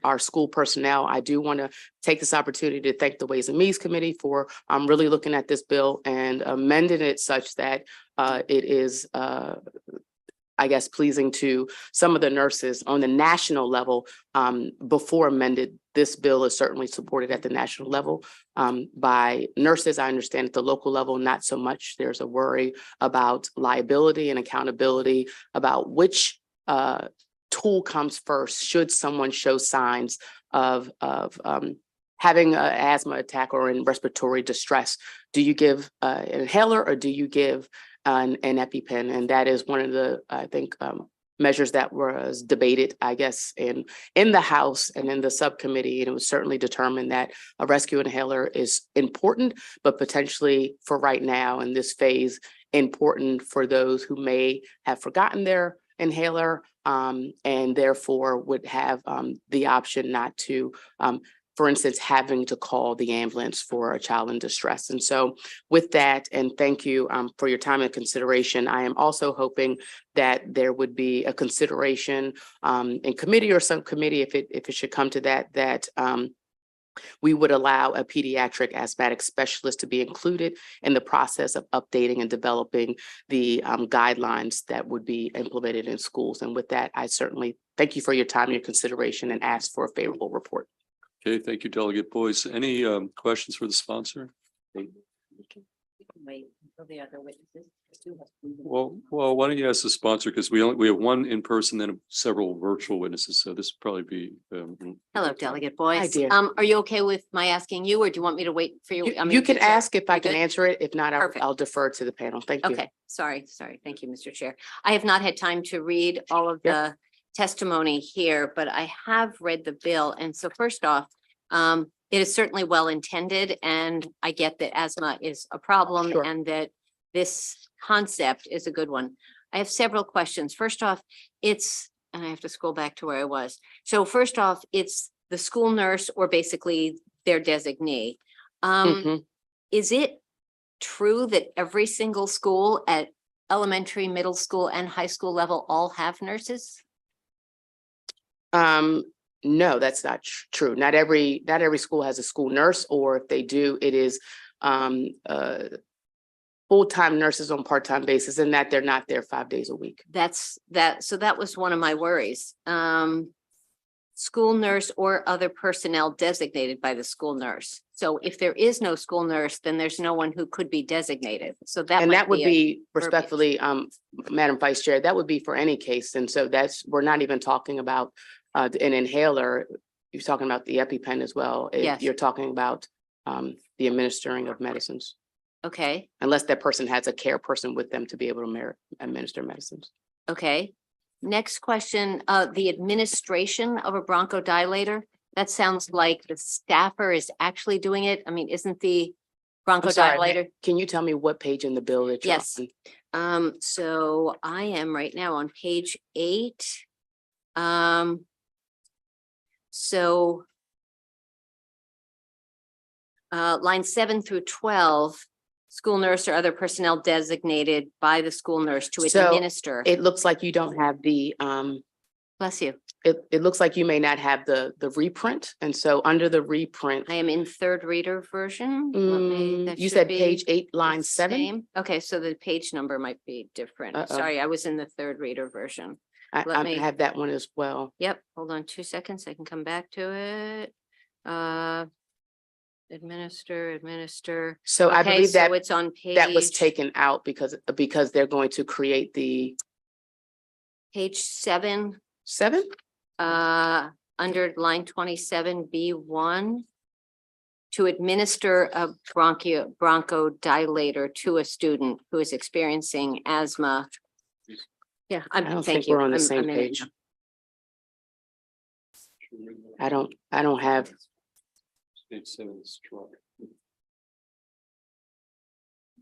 our school personnel. I do want to take this opportunity to thank the Ways and Means Committee for really looking at this bill and amending it such that it is I guess, pleasing to some of the nurses on the national level. Before amended, this bill is certainly supported at the national level by nurses. I understand at the local level, not so much. There's a worry about liability and accountability about which tool comes first should someone show signs of having an asthma attack or in respiratory distress. Do you give an inhaler or do you give an EpiPen? And that is one of the, I think, measures that was debated, I guess, in the House and in the subcommittee. And it was certainly determined that a rescue inhaler is important, but potentially for right now in this phase, important for those who may have forgotten their inhaler and therefore would have the option not to, for instance, having to call the ambulance for a child in distress. And so with that, and thank you for your time and consideration, I am also hoping that there would be a consideration in committee or subcommittee, if it should come to that we would allow a pediatric asthmatic specialist to be included in the process of updating and developing the guidelines that would be implemented in schools. And with that, I certainly thank you for your time and your consideration and ask for a favorable report. Okay, thank you, Delegate Boyce. Any questions for the sponsor? Wait until the other witnesses. Well, why don't you ask the sponsor, because we have one in person, then several virtual witnesses, so this would probably be. Hello, Delegate Boyce. dear. Are you okay with my asking you, or do you want me to wait for you? I mean, You can to check? ask if I You can good? answer it. If not, Perfect. I'll defer to the panel. Thank you. Okay, sorry. Thank you, Mr. Chair. I have not had time to read all of the testimony here, but I have read the bill. And so first off, it is certainly well intended, and I get that asthma is a problem Sure. and that this concept is a good one. I have several questions. First off, and I have to scroll back to where I was. So first off, it's the school nurse or basically their designee. Mhm. Is it true that every single school at elementary, middle school and high school level all have nurses? No, that's not true. Not every school has a school nurse, or if they do, it is full-time nurses on part-time basis, and that they're not there 5 days a week. So that was one of my worries. School nurse or other personnel designated by the school nurse. So if there is no school nurse, then there's no one who could be designated. So that And might that would a be respectfully, Madam Vice Chair, that would be for any case. And so we're not even talking about an inhaler. You're talking about the EpiPen as well. Yes. You're talking about the administering of medicines, Okay, unless that person has a care person with them to be able to administer medicines. okay. Next question, the administration of a bronchodilator. That sounds like the staffer is actually doing it. I mean, isn't the I'm sorry, bronchodilator? can you tell me what page in the bill that you're Yes. on? So I am right now on page 8. So line 7 through 12, school nurse or other personnel designated by the school nurse to So administer. it looks like you don't have the, Bless you. it looks like you may not have the reprint. And so under the reprint, I am in third reader version. That you should said be page 8, line the 7. same. Okay, so the page number might be different. Uh-oh. Sorry, I was in the third reader version. I Let me- have that one as well. Yep, hold on 2 seconds. I can come back to it. Administer. So I Okay, believe so that it's on that was page- taken out because they're going to create the Page 7, 7. under line 27B1. To administer a bronchodilator to a student who is experiencing asthma. Yeah, I don't thank think you. we're on the I'm same in it page. now. I don't have, Page 7 is strong.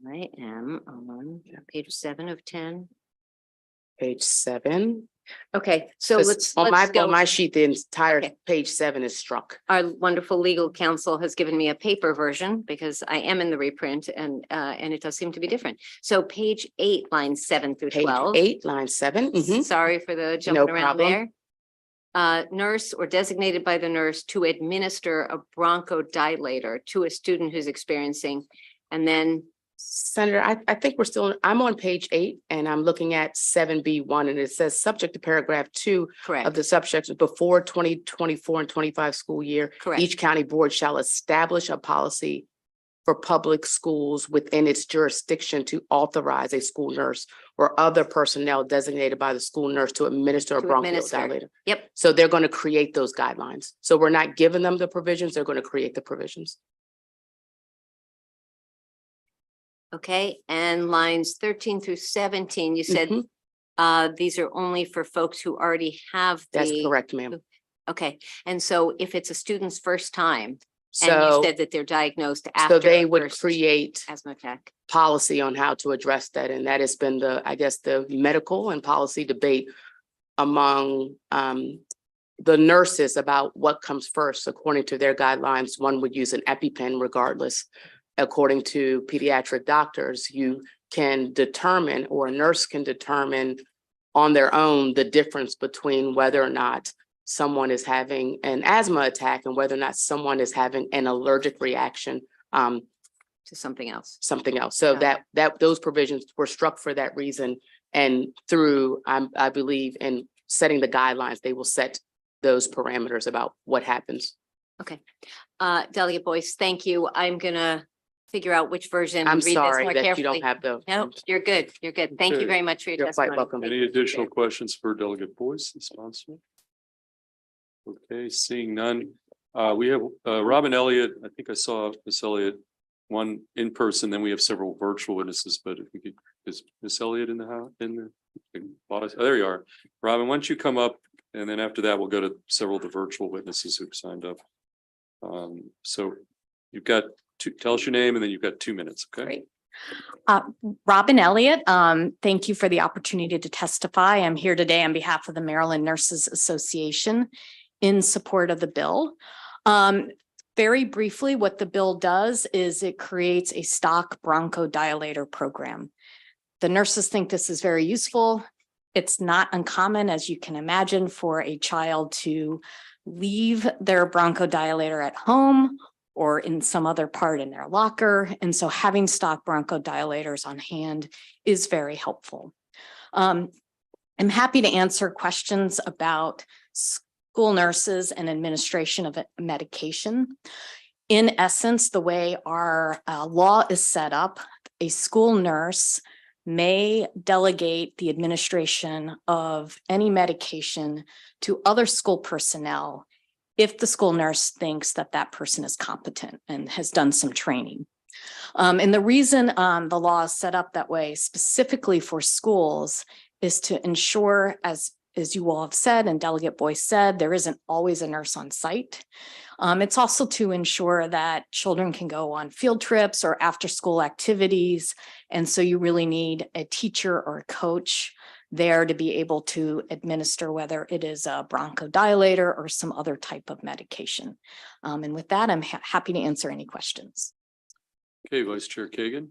I am on page 7 of 10. page 7. Okay, so 'Cause let's on go. my sheet, the entire Okay. page 7 is struck. Our wonderful legal counsel has given me a paper version because I am in the reprint and it does seem to be different. So page 8, lines 7 through Page 12. 8, line 7. Mhm. Sorry for the jumping around problem. there. Nurse or designated by the nurse to administer a bronchodilator to a student who's experiencing, and then Senator, I think I'm on page 8 and I'm looking at 7B1 and it says subject to paragraph 2 correct, of the subsection before 2024 and 25 school year. correct. Each county board shall establish a policy for public schools within its jurisdiction to authorize a school nurse or other personnel designated by the school nurse to administer a To administer. bronchodilator. Yep, So they're going to create those guidelines. So we're not giving them the provisions, they're going to create the provisions. okay, and lines 13 through 17, you said Mhm. these are only for folks who already have That's the. correct, ma'am. Okay, and so if it's a student's first time, and So, you said that they're diagnosed after. so they a would first create asthma attack. policy on how to address that. And that has been I guess, the medical and policy debate among the nurses about what comes first. According to their guidelines, one would use an EpiPen regardless. According to pediatric doctors, you can determine, or a nurse can determine on their own, the difference between whether or not someone is having an asthma attack and whether or not someone is having an allergic reaction to something else. So Yeah. those provisions were struck for that reason. And through, I believe, in setting the guidelines, they will set those parameters about what happens. Okay. Delegate Boyce, thank you. I'm gonna figure out which version. I'm read this sorry more that you carefully. don't have the. No, you're good. You're good. Thank you Okay. very much for your You're quite testimony. welcome. Any additional questions for Delegate Boyce, the sponsor? Okay, seeing none. We have Robin Elliott. I think I saw Miss Elliott one in person, then we have several virtual witnesses, but if we could, is Miss Elliott in the house, oh, there you are. Robin, why don't you come up, and then after that, we'll go to several of the virtual witnesses who've signed up. So you've got tell us your name, and then you've got 2 minutes, okay? Great. Robin Elliott, thank you for the opportunity to testify. I'm here today on behalf of the Maryland Nurses Association in support of the bill. Very briefly, what the bill does is it creates a stock bronchodilator program. The nurses think this is very useful. It's not uncommon, as you can imagine, for a child to leave their bronchodilator at home or in some other part in their locker. And so having stock bronchodilators on hand is very helpful. I'm happy to answer questions about school nurses and administration of medication. In essence, the way our law is set up, a school nurse may delegate the administration of any medication to other school personnel if the school nurse thinks that that person is competent and has done some training. And the reason the law is set up that way specifically for schools is to ensure, as you all have said and Delegate Boyce said, there isn't always a nurse on site. It's also to ensure that children can go on field trips or after school activities. And so you really need a teacher or a coach there to be able to administer whether it is a bronchodilator or some other type of medication. And with that, I'm happy to answer any questions. Okay, Vice Chair Kagan,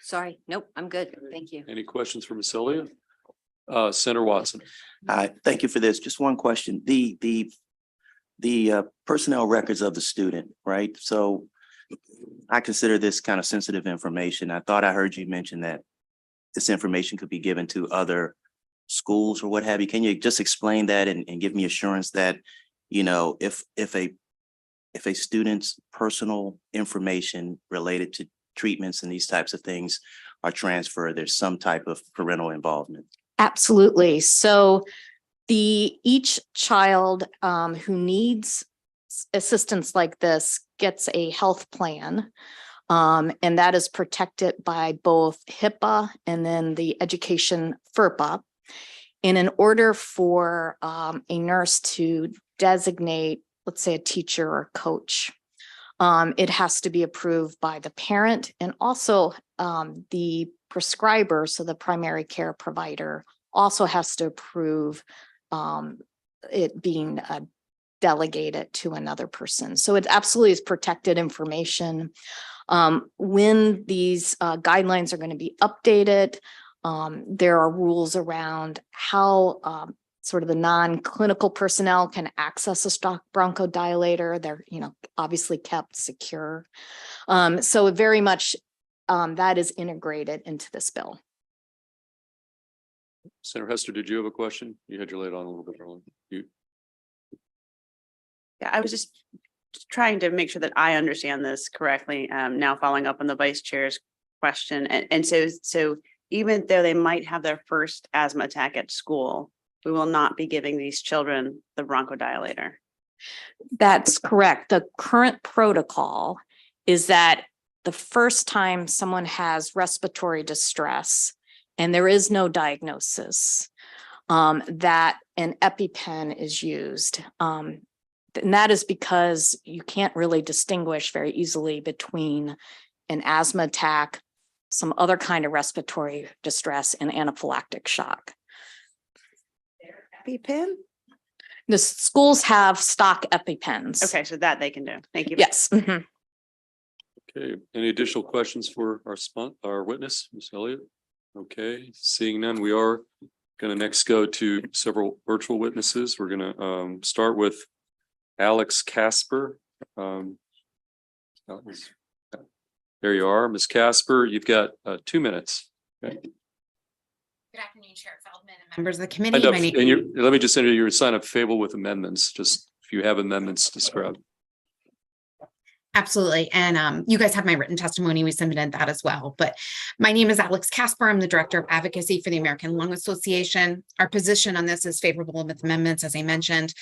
Sorry. Nope, I'm good. Thank you. any questions for Miss Elliott? Senator Watson. Thank you for this. Just one question. The personnel records of the student, right? So I consider this kind of sensitive information. I thought I heard you mention that this information could be given to other schools or what have you. Can you just explain that and give me assurance that, you know, if a student's personal information related to treatments and these types of things are transferred, there's some type of parental involvement? Absolutely. So each child who needs assistance like this gets a health plan. And that is protected by both HIPAA and then the education FERPA. And in order for a nurse to designate, let's say, a teacher or coach, it has to be approved by the parent and also the prescriber, so the primary care provider, also has to approve it being delegated to another person. So it absolutely is protected information. When these guidelines are going to be updated, there are rules around how sort of the non-clinical personnel can access a stock bronchodilator. They're, obviously kept secure. So very much that is integrated into this bill. Senator Hester, did you have a question? You had your light on a little bit early. Yeah, I was just trying to make sure that I understand this correctly. Now following up on the vice chair's question. And so even though they might have their first asthma attack at school, we will not be giving these children the bronchodilator. That's correct. The current protocol is that the first time someone has respiratory distress and there is no diagnosis, that an EpiPen is used. And that is because you can't really distinguish very easily between an asthma attack, some other kind of respiratory distress, and anaphylactic shock. EpiPen? The schools have stock EpiPens. Okay, so that they can do. Thank you. Yes. Mhm. Okay, any additional questions for our witness, Ms. Elliott? Okay, seeing none, we are going to next go to several virtual witnesses. We're going to start with Alex Casper. There you are, Ms. Casper. You've got 2 minutes. Okay. Good afternoon, Chair Feldman and members of the committee. Let me just enter your sign up fable with amendments. Just if you have amendments, describe. Absolutely. And you guys have my written testimony. We submitted that as well. But my name is Alex Casper. I'm the Director of Advocacy for the American Lung Association. Our position on this is favorable with amendments, as I mentioned.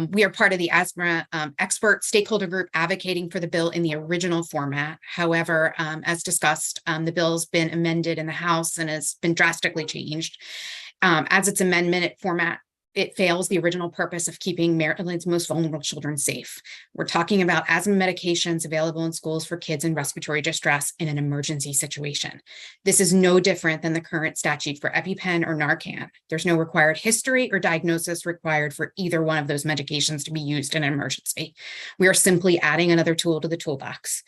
We are part of the asthma expert stakeholder group advocating for the bill in the original format. However, as discussed, the bill's been amended in the House and has been drastically changed. As its amendment format, it fails the original purpose of keeping Maryland's most vulnerable children safe. We're talking about asthma medications available in schools for kids in respiratory distress in an emergency situation. This is no different than the current statute for EpiPen or Narcan. There's no required history or diagnosis required for either one of those medications to be used in an emergency. We are simply adding another tool to the toolbox.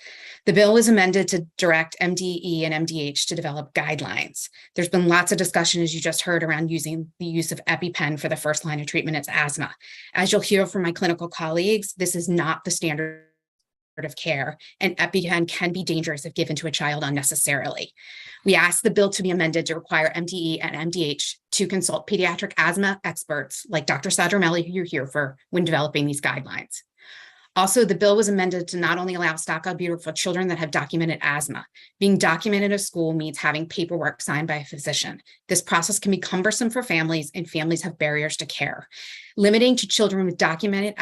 The bill was amended to direct MDE and MDH to develop guidelines. There's been lots of discussion, as you just heard, around using the use of EpiPen for the first line of treatment. It's asthma. As you'll hear from my clinical colleagues, this is not the standard of care, and EpiPen can be dangerous if given to a child unnecessarily. We asked the bill to be amended to require MDE and MDH to consult pediatric asthma experts like Dr. Sadramelli, who you're here for, when developing these guidelines. Also, the bill was amended to not only allow stock albuterol for children that have documented asthma. Being documented at school means having paperwork signed by a physician. This process can be cumbersome for families, and families have barriers to care. Limiting to children with documented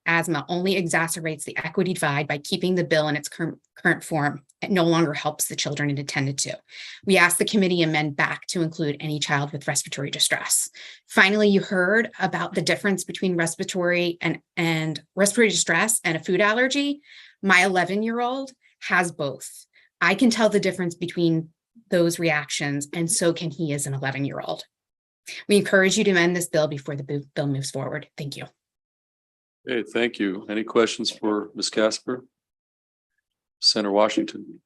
asthma only exacerbates the equity divide by keeping the bill in its current form. It no longer helps the children it intended to. We asked the committee amend back to include any child with respiratory distress. Finally, you heard about the difference between respiratory and respiratory distress and a food allergy. My 11-year-old has both. I can tell the difference between those reactions, and so can he as an 11-year-old. We encourage you to amend this bill before the bill moves forward. Thank you. Okay, thank you. Any questions for Ms. Casper? Senator Washington.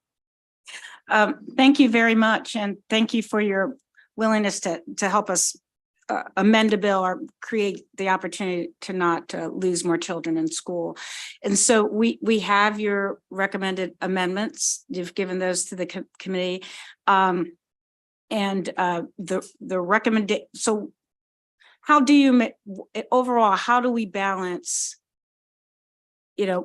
Thank you very much. And thank you for your willingness to help us amend a bill or create the opportunity to not lose more children in school. And so we have your recommended amendments. You've given those to the committee. The recommendation. So how do you overall, how do we balance,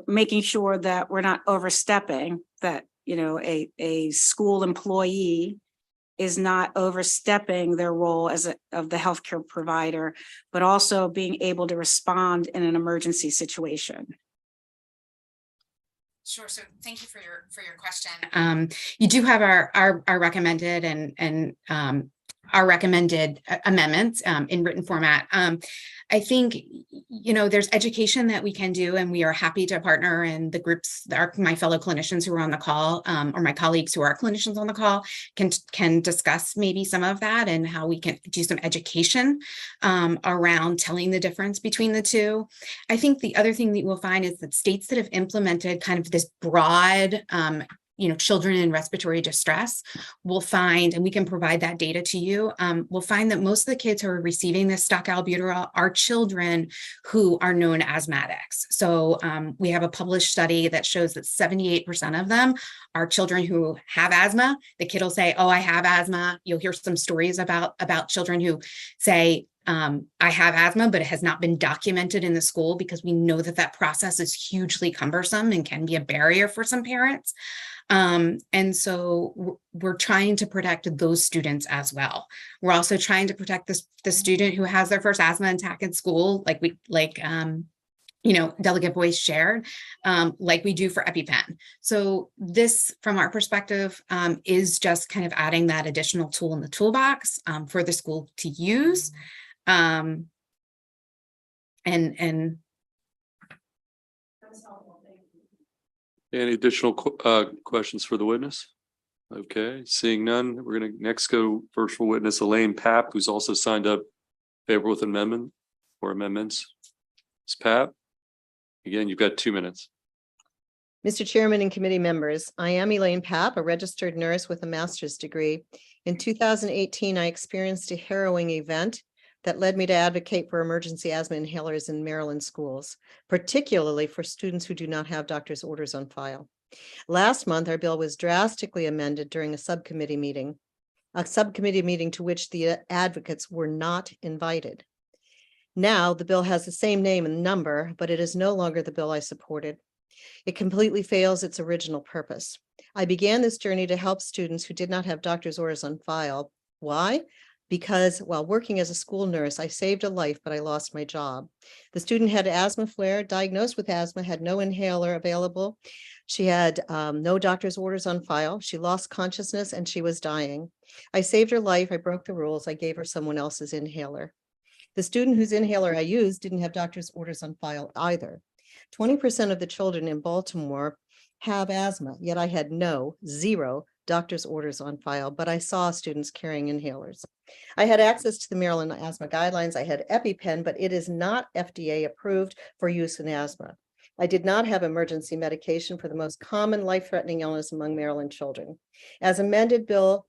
making sure that we're not overstepping, that, a school employee is not overstepping their role as of the healthcare provider, but also being able to respond in an emergency situation? Sure. So thank you for your question. You do have our recommended and our recommended amendments in written format. I think, there's education that we can do, and we are happy to partner, and the groups, my fellow clinicians who are on the call, or my colleagues who are clinicians on the call can discuss maybe some of that and how we can do some education around telling the difference between the two. I think the other thing that we'll find is that states that have implemented kind of this broad children in respiratory distress will find, and we can provide that data to you, we'll find that most of the kids who are receiving this stock albuterol are children who are known asthmatics. So we have a published study that shows that 78% of them are children who have asthma. The kid will say, oh, I have asthma. You'll hear some stories about children who say, I have asthma, but it has not been documented in the school, because we know that process is hugely cumbersome and can be a barrier for some parents. And so we're trying to protect those students as well. We're also trying to protect the student who has their first asthma attack in school, Delegate Boyce shared, like we do for EpiPen. So this, from our perspective, is just kind of adding that additional tool in the toolbox for the school to use. And any additional questions for the witness? Okay, seeing none, we're going to next go virtual witness Elaine Papp, who's also signed up favorable with amendment or amendments. Ms. Papp, again, you've got 2 minutes. Mr. Chairman and committee members, I am Elaine Papp, a registered nurse with a master's degree. In 2018, I experienced a harrowing event that led me to advocate for emergency asthma inhalers in Maryland schools, particularly for students who do not have doctor's orders on file. Last month, our bill was drastically amended during a subcommittee meeting to which the advocates were not invited. Now, the bill has the same name and number, but it is no longer the bill I supported. It completely fails its original purpose. I began this journey to help students who did not have doctor's orders on file. Why? Because while working as a school nurse, I saved a life, but I lost my job. The student had asthma flare, diagnosed with asthma, had no inhaler available. She had no doctor's orders on file. She lost consciousness and she was dying. I saved her life. I broke the rules. I gave her someone else's inhaler. The student whose inhaler I used didn't have doctor's orders on file either. 20% of the children in Baltimore have asthma, yet I had zero doctor's orders on file, but I saw students carrying inhalers. I had access to the Maryland asthma guidelines. I had EpiPen, but it is not FDA approved for use in asthma. I did not have emergency medication for the most common life-threatening illness among Maryland children. As amended, bill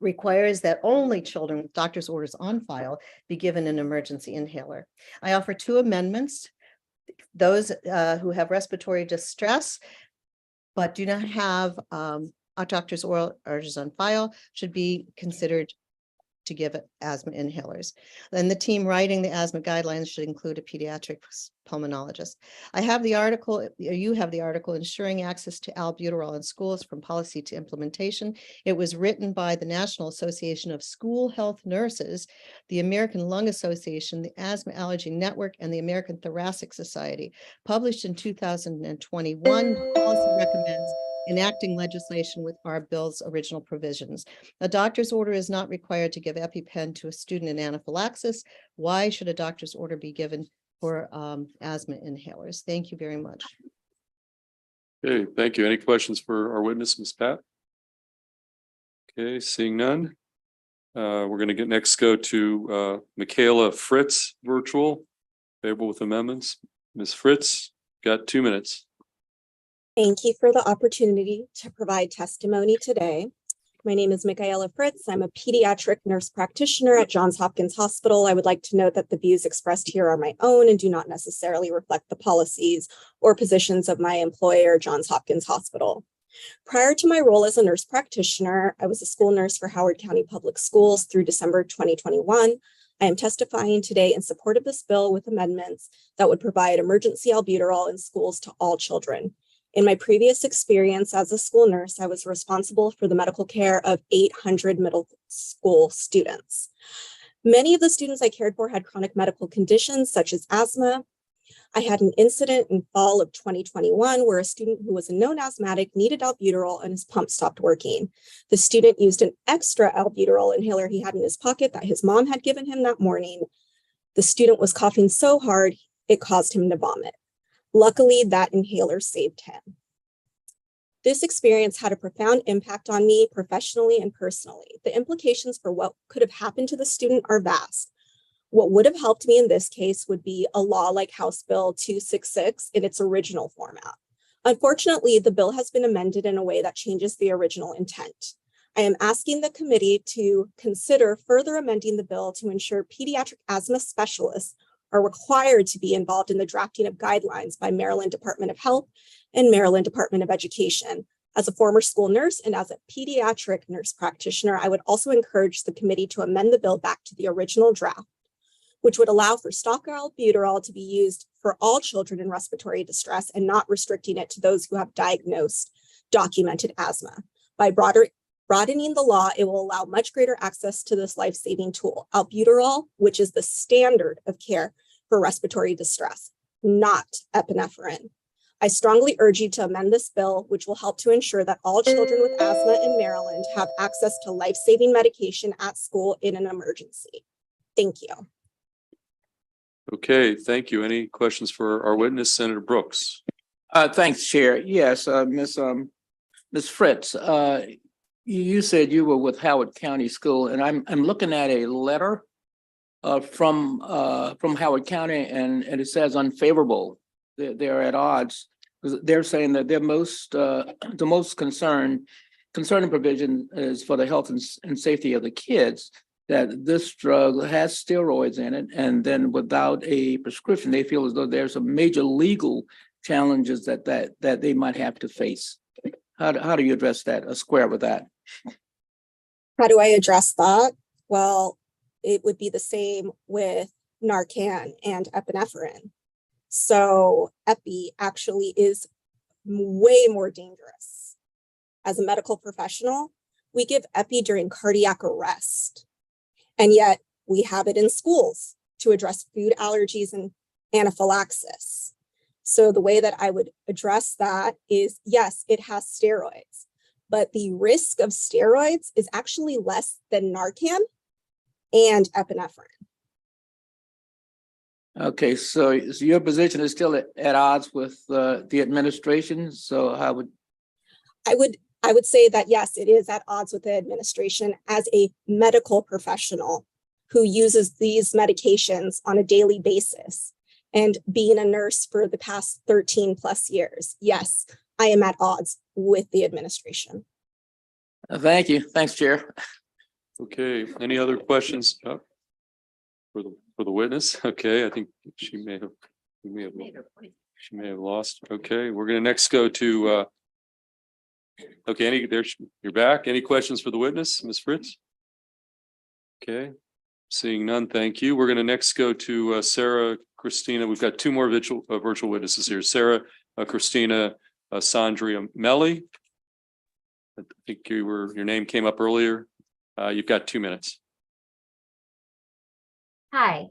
requires that only children with doctor's orders on file be given an emergency inhaler. I offer 2 amendments. Those who have respiratory distress but do not have a doctor's orders on file should be considered to give asthma inhalers. Then the team writing the asthma guidelines should include a pediatric pulmonologist. I have the article, you have the article, Ensuring Access to Albuterol in Schools from Policy to Implementation. It was written by the National Association of School Health Nurses, the American Lung Association, the Asthma Allergy Network, and the American Thoracic Society. Published in 2021, the policy recommends enacting legislation with our bill's original provisions. A doctor's order is not required to give EpiPen to a student in anaphylaxis. Why should a doctor's order be given for asthma inhalers? Thank you very much. Okay, thank you. Any questions for our witness, Ms. Pat? Okay, seeing none. We're going to go to Michaela Fritz, virtual, favorable with amendments. Ms. Fritz, got 2 minutes. Thank you for the opportunity to provide testimony today. My name is Michaela Fritz. I'm a pediatric nurse practitioner at Johns Hopkins Hospital. I would like to note that the views expressed here are my own and do not necessarily reflect the policies or positions of my employer, Johns Hopkins Hospital. Prior to my role as a nurse practitioner, I was a school nurse for Howard County Public Schools through December 2021. I am testifying today in support of this bill with amendments that would provide emergency albuterol in schools to all children. In my previous experience as a school nurse, I was responsible for the medical care of 800 middle school students. Many of the students I cared for had chronic medical conditions such as asthma. I had an incident in fall of 2021 where a student who was a known asthmatic needed albuterol and his pump stopped working. The student used an extra albuterol inhaler he had in his pocket that his mom had given him that morning. The student was coughing so hard, it caused him to vomit. Luckily, that inhaler saved him. This experience had a profound impact on me professionally and personally. The implications for what could have happened to the student are vast. What would have helped me in this case would be a law like House Bill 266 in its original format. Unfortunately, the bill has been amended in a way that changes the original intent. I am asking the committee to consider further amending the bill to ensure pediatric asthma specialists are required to be involved in the drafting of guidelines by Maryland Department of Health and Maryland Department of Education. As a former school nurse and as a pediatric nurse practitioner, I would also encourage the committee to amend the bill back to the original draft, which would allow for stock albuterol to be used for all children in respiratory distress and not restricting it to those who have diagnosed documented asthma. By broadening the law, it will allow much greater access to this life-saving tool, albuterol, which is the standard of care for respiratory distress, not epinephrine. I strongly urge you to amend this bill, which will help to ensure that all children with asthma in Maryland have access to life-saving medication at school in an emergency. Thank you. Okay, thank you. Any questions for our witness, Senator Brooks? Thanks, Chair. Yes, Ms. Fritz, you said you were with Howard County School, and I'm looking at a letter from Howard County, and it says unfavorable. They're at odds. They're saying that the most concerning provision is for the health and safety of the kids, that this drug has steroids in it, and then without a prescription, they feel as though there's some major legal challenges that they might have to face. How do you address that, or square with that? How do I address that? Well, it would be the same with Narcan and epinephrine. So epi actually is way more dangerous. As a medical professional, we give epi during cardiac arrest. And yet we have it in schools to address food allergies and anaphylaxis. So the way that I would address that is, yes, it has steroids, but the risk of steroids is actually less than Narcan and epinephrine. Okay, so your position is still at odds with the administration. So how would? I would say that, yes, it is at odds with the administration as a medical professional who uses these medications on a daily basis. And being a nurse for the past 13 plus years, yes, I am at odds with the administration. Thank you. Thanks, Chair. Okay, any other questions for the witness? Okay, I think she may have lost. Okay, we're gonna next go to okay, you're back. Any questions for the witness, Ms. Fritz? Okay, seeing none, thank you. We're gonna next go to Sarah Christina. We've got two more virtual witnesses here. Sarah Christina Sandria Melli. I think your name came up earlier. You've got 2 minutes. Hi,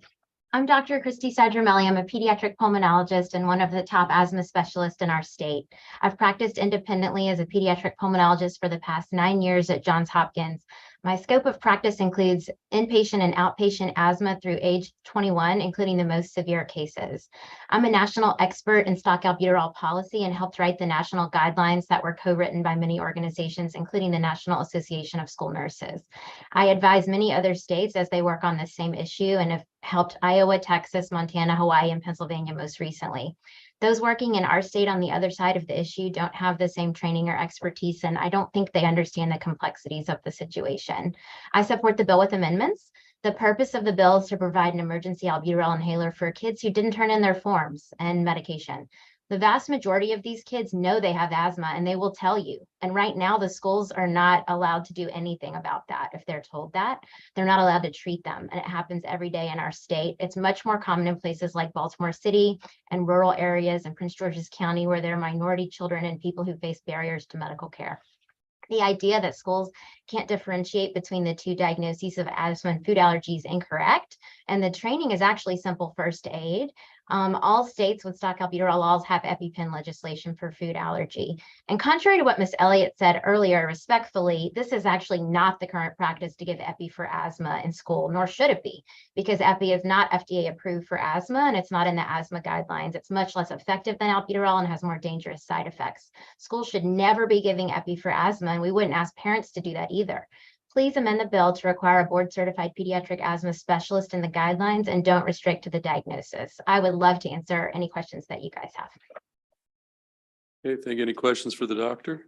I'm Dr. Christy Sadramelli. I'm a pediatric pulmonologist and one of the top asthma specialists in our state. I've practiced independently as a pediatric pulmonologist for the past 9 years at Johns Hopkins. My scope of practice includes inpatient and outpatient asthma through age 21, including the most severe cases. I'm a national expert in stock albuterol policy and helped write the national guidelines that were co-written by many organizations, including the National Association of School Nurses. I advise many other states as they work on this same issue and have helped Iowa, Texas, Montana, Hawaii, and Pennsylvania most recently. Those working in our state on the other side of the issue don't have the same training or expertise, and I don't think they understand the complexities of the situation. I support the bill with amendments. The purpose of the bill is to provide an emergency albuterol inhaler for kids who didn't turn in their forms and medication. The vast majority of these kids know they have asthma and they will tell you. And right now the schools are not allowed to do anything about that. If they're told that, they're not allowed to treat them. And it happens every day in our state. It's much more common in places like Baltimore City and rural areas in Prince George's County where there are minority children and people who face barriers to medical care. The idea that schools can't differentiate between the two diagnoses of asthma and food allergy is incorrect. And the training is actually simple first aid. All states with stock albuterol laws have EpiPen legislation for food allergy. And contrary to what Ms. Elliott said earlier, respectfully, this is actually not the current practice to give Epi for asthma in school, nor should it be, because Epi is not FDA approved for asthma and it's not in the asthma guidelines. It's much less effective than albuterol and has more dangerous side effects. Schools should never be giving Epi for asthma, and we wouldn't ask parents to do that either. Please amend the bill to require a board-certified pediatric asthma specialist in the guidelines and don't restrict to the diagnosis. I would love to answer any questions that you guys have. Okay, thank you. Any questions for the doctor?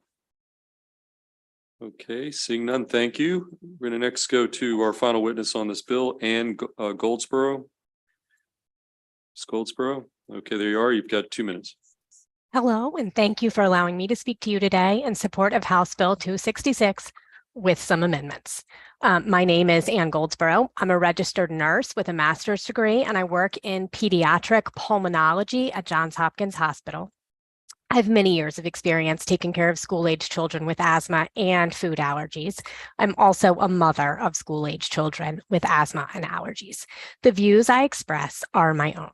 Okay, seeing none, thank you. We're going to next go to our final witness on this bill, Ann Goldsboro. Ms. Goldsboro, okay, there you are. You've got 2 minutes. Hello, and thank you for allowing me to speak to you today in support of House Bill 266 with some amendments. My name is Ann Goldsboro. I'm a registered nurse with a master's degree, and I work in pediatric pulmonology at Johns Hopkins Hospital. I have many years of experience taking care of school-age children with asthma and food allergies. I'm also a mother of school-age children with asthma and allergies. The views I express are my own.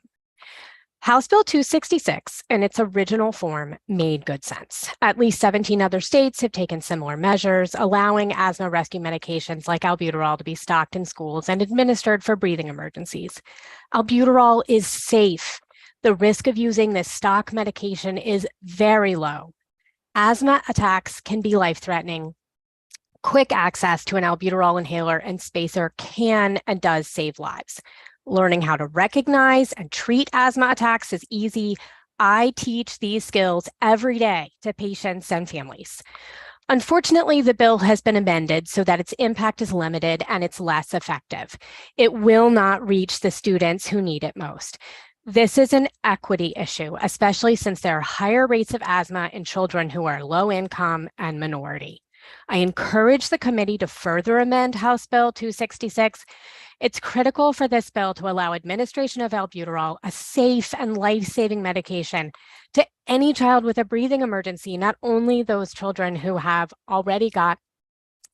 House Bill 266 in its original form made good sense. At least 17 other states have taken similar measures, allowing asthma rescue medications like albuterol to be stocked in schools and administered for breathing emergencies. Albuterol is safe. The risk of using this stock medication is very low. Asthma attacks can be life-threatening. Quick access to an albuterol inhaler and spacer can and does save lives. Learning how to recognize and treat asthma attacks is easy. I teach these skills every day to patients and families. Unfortunately, the bill has been amended so that its impact is limited and it's less effective. It will not reach the students who need it most. This is an equity issue, especially since there are higher rates of asthma in children who are low income and minority. I encourage the committee to further amend House Bill 266 It's critical for this bill to allow administration of albuterol, a safe and life-saving medication, to any child with a breathing emergency, not only those children who have already got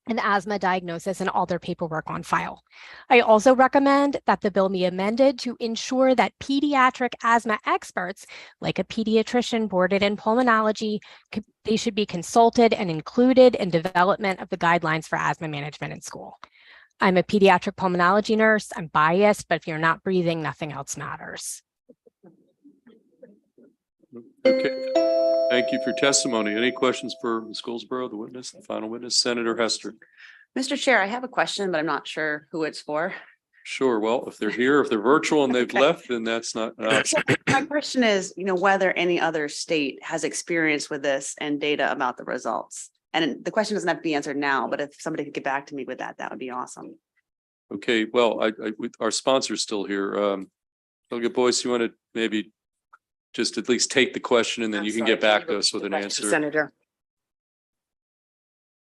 an asthma diagnosis and all their paperwork on file. I also recommend that the bill be amended to ensure that pediatric asthma experts, like a pediatrician boarded in pulmonology, they should be consulted and included in development of the guidelines for asthma management in school. I'm a pediatric pulmonology nurse. I'm biased, but if you're not breathing, nothing else matters. Okay, thank you for your testimony. Any questions for Ms. Goldsboro, the witness, the final witness, Senator Hester? Mr. Chair, I have a question, but I'm not sure who it's for. Sure. Well, if they're here, if they're virtual and they've Okay. left, then that's not an option. My question is, whether any other state has experience with this and data about the results. And the question doesn't have to be answered now, but if somebody could get back to me with that, that would be awesome. Okay, well, our sponsor's still here. Delegate Boyce, you want to maybe just at least take the question and then you can get back to us with an answer. Senator.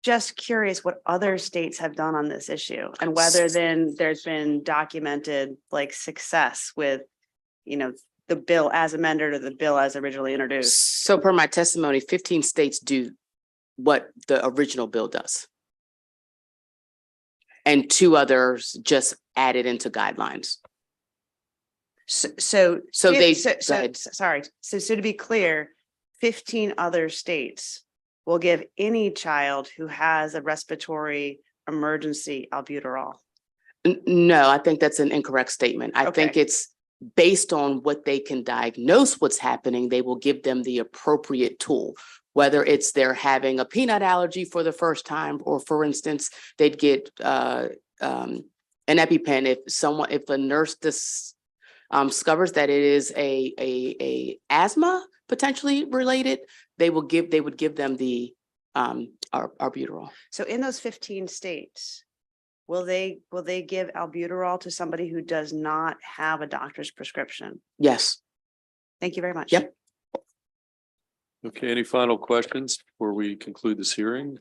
Just curious what other states have done on this issue and whether then there's been documented like success with, the bill as amended or the bill as originally introduced. So per my testimony, 15 states do what the original bill does. And 2 others just added into guidelines. So go ahead. sorry. So to be clear, 15 other states will give any child who has a respiratory emergency albuterol. No, I think that's an incorrect statement. I think Okay. it's based on what they can diagnose what's happening, they will give them the appropriate tool. Whether it's they're having a peanut allergy for the first time, or for instance, they'd get an EpiPen if a nurse discovers that it is a asthma potentially related, they would give them the albuterol. So in those 15 states, will they give albuterol to somebody who does not have a doctor's prescription? Yes. Thank you very much. Yep. Okay, any final questions before we conclude this hearing?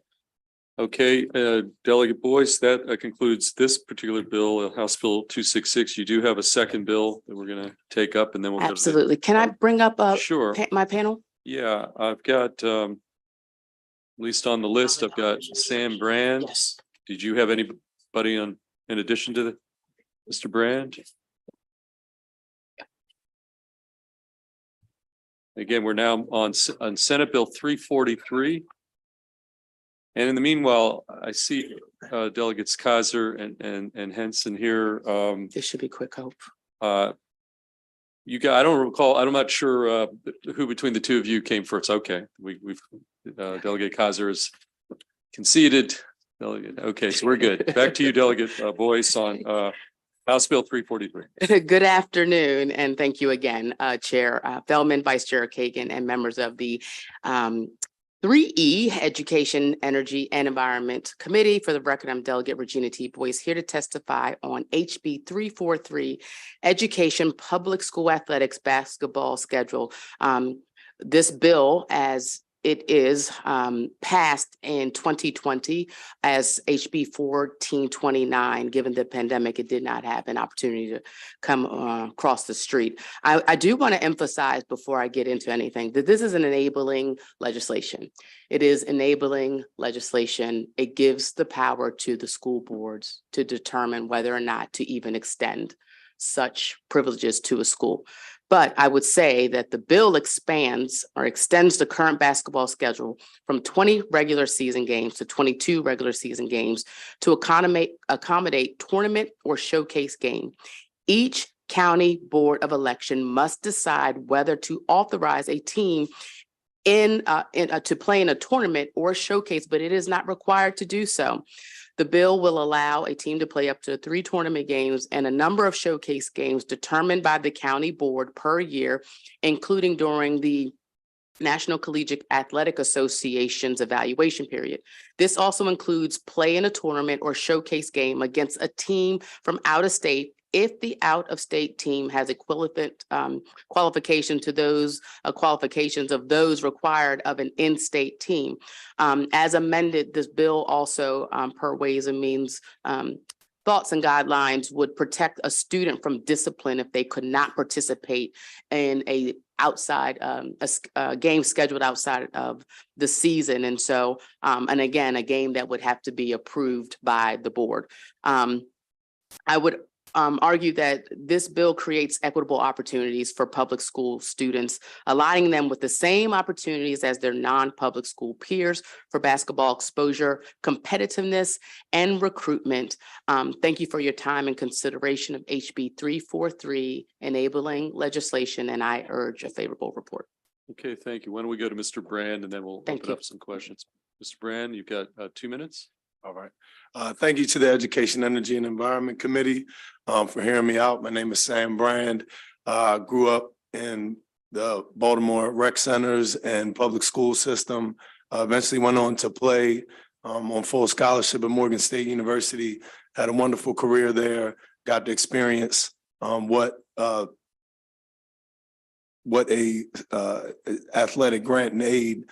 Okay, Delegate Boyce, that concludes this particular bill, House Bill 266. You do have a second bill that we're going to take up and then we'll go to the- Absolutely. Can I bring up Sure. my panel? Yeah, I've got, at least on the list, I've got Sam Brand. Yes. Did you have anybody in addition to Mr. Brand? Again, we're now on Senate Bill 343. And in the meanwhile, I see Delegates Kaiser and Henson here. This should be quick, hope. You guys, I don't recall, I'm not sure who between the two of you came first. Okay, we've Delegate Kaiser is conceded. Delegate, okay, so we're good. Back to you, Delegate Boyce, on House Bill 343. Good afternoon, and thank you again, Chair Feldman, Vice Chair Kagan, and members of the 3E Education, Energy, and Environment Committee. For the record, I'm Delegate Regina T. Boyce, here to testify on HB 343, Education Public School Athletics Basketball Schedule. This bill, as it is passed in 2020 as HB 1429. Given the pandemic, it did not have an opportunity to come across the street. I do want to emphasize before I get into anything that this is an enabling legislation. It is enabling legislation. It gives the power to the school boards to determine whether or not to even extend such privileges to a school. But I would say that the bill expands or extends the current basketball schedule from 20 regular season games to 22 regular season games to accommodate tournament or showcase game. Each county board of election must decide whether to authorize a team to play in a tournament or showcase, but it is not required to do so. The bill will allow a team to play up to 3 tournament games and a number of showcase games determined by the county board per year, including during the National Collegiate Athletic Association's evaluation period. This also includes play in a tournament or showcase game against a team from out of state if the out-of-state team has equivalent qualification to those qualifications of those required of an in-state team. As amended, this bill also, per Ways and Means thoughts and guidelines would protect a student from discipline if they could not participate in a game scheduled outside of the season. And so, and again, a game that would have to be approved by the board. I would argue that this bill creates equitable opportunities for public school students, aligning them with the same opportunities as their non-public school peers for basketball exposure, competitiveness, and recruitment. Thank you for your time and consideration of HB 343, enabling legislation, and I urge a favorable report. Okay, thank you. Why don't we go to Mr. Brand and then we'll Thank open you. up some questions. Mr. Brand, you've got 2 minutes. All right. Thank you to the Education, Energy, and Environment Committee for hearing me out. My name is Sam Brand. Grew up in the Baltimore rec centers and public school system. Eventually went on to play on full scholarship at Morgan State University. Had a wonderful career there. Got to experience what a athletic grant and aid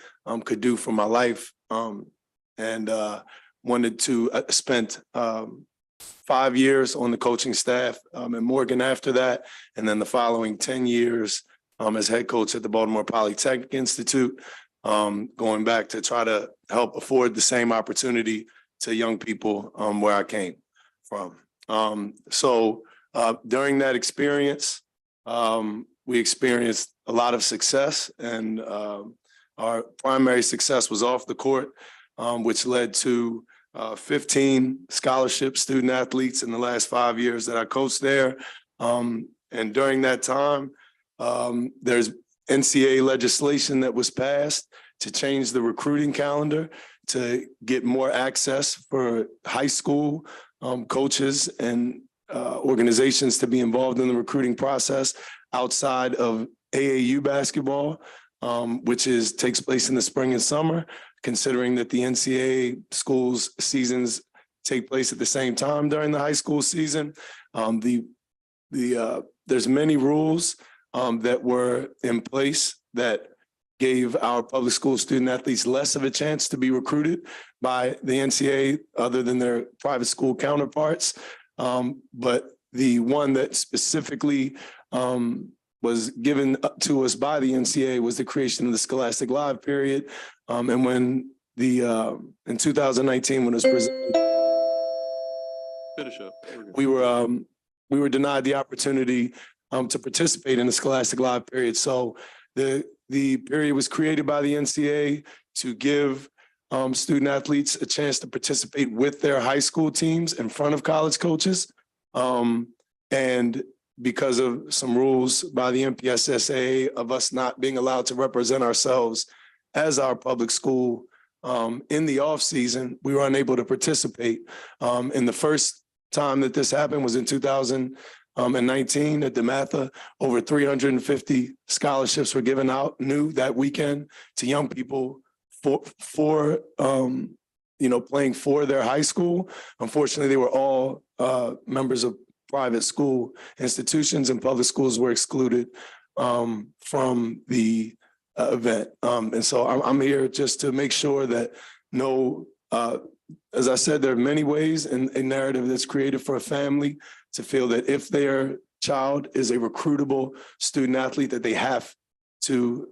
could do for my life. And wanted to spent 5 years on the coaching staff at Morgan after that, and then the following 10 years as head coach at the Baltimore Polytechnic Institute, going back to try to help afford the same opportunity to young people where I came from. So during that experience, we experienced a lot of success, and our primary success was off the court, which led to 15 scholarship student athletes in the last 5 years that I coached there. And during that time, there's NCAA legislation that was passed to change the recruiting calendar to get more access for high school coaches and organizations to be involved in the recruiting process outside of AAU basketball, which takes place in the spring and summer, considering that the NCAA schools seasons take place at the same time during the high school season. There's many rules that were in place that gave our public school student athletes less of a chance to be recruited by the NCAA other than their private school counterparts. But the one that specifically was given to us by the NCAA was the creation of the Scholastic Live period. And when in 2019, when it was presented, Finish up. we were denied the opportunity to participate in the Scholastic Live period. So the period was created by the NCAA to give student athletes a chance to participate with their high school teams in front of college coaches. And because of some rules by the MPSSA of us not being allowed to represent ourselves as our public school in the off season, we were unable to participate. And the first time that this happened was in 2019 at DeMatha. Over 350 scholarships were given out new that weekend to young people for playing for their high school. Unfortunately, they were all members of private school institutions, and public schools were excluded from the event. And so I'm here just to make sure that as I said, there are many ways in a narrative that's created for a family to feel that if their child is a recruitable student athlete, that they have to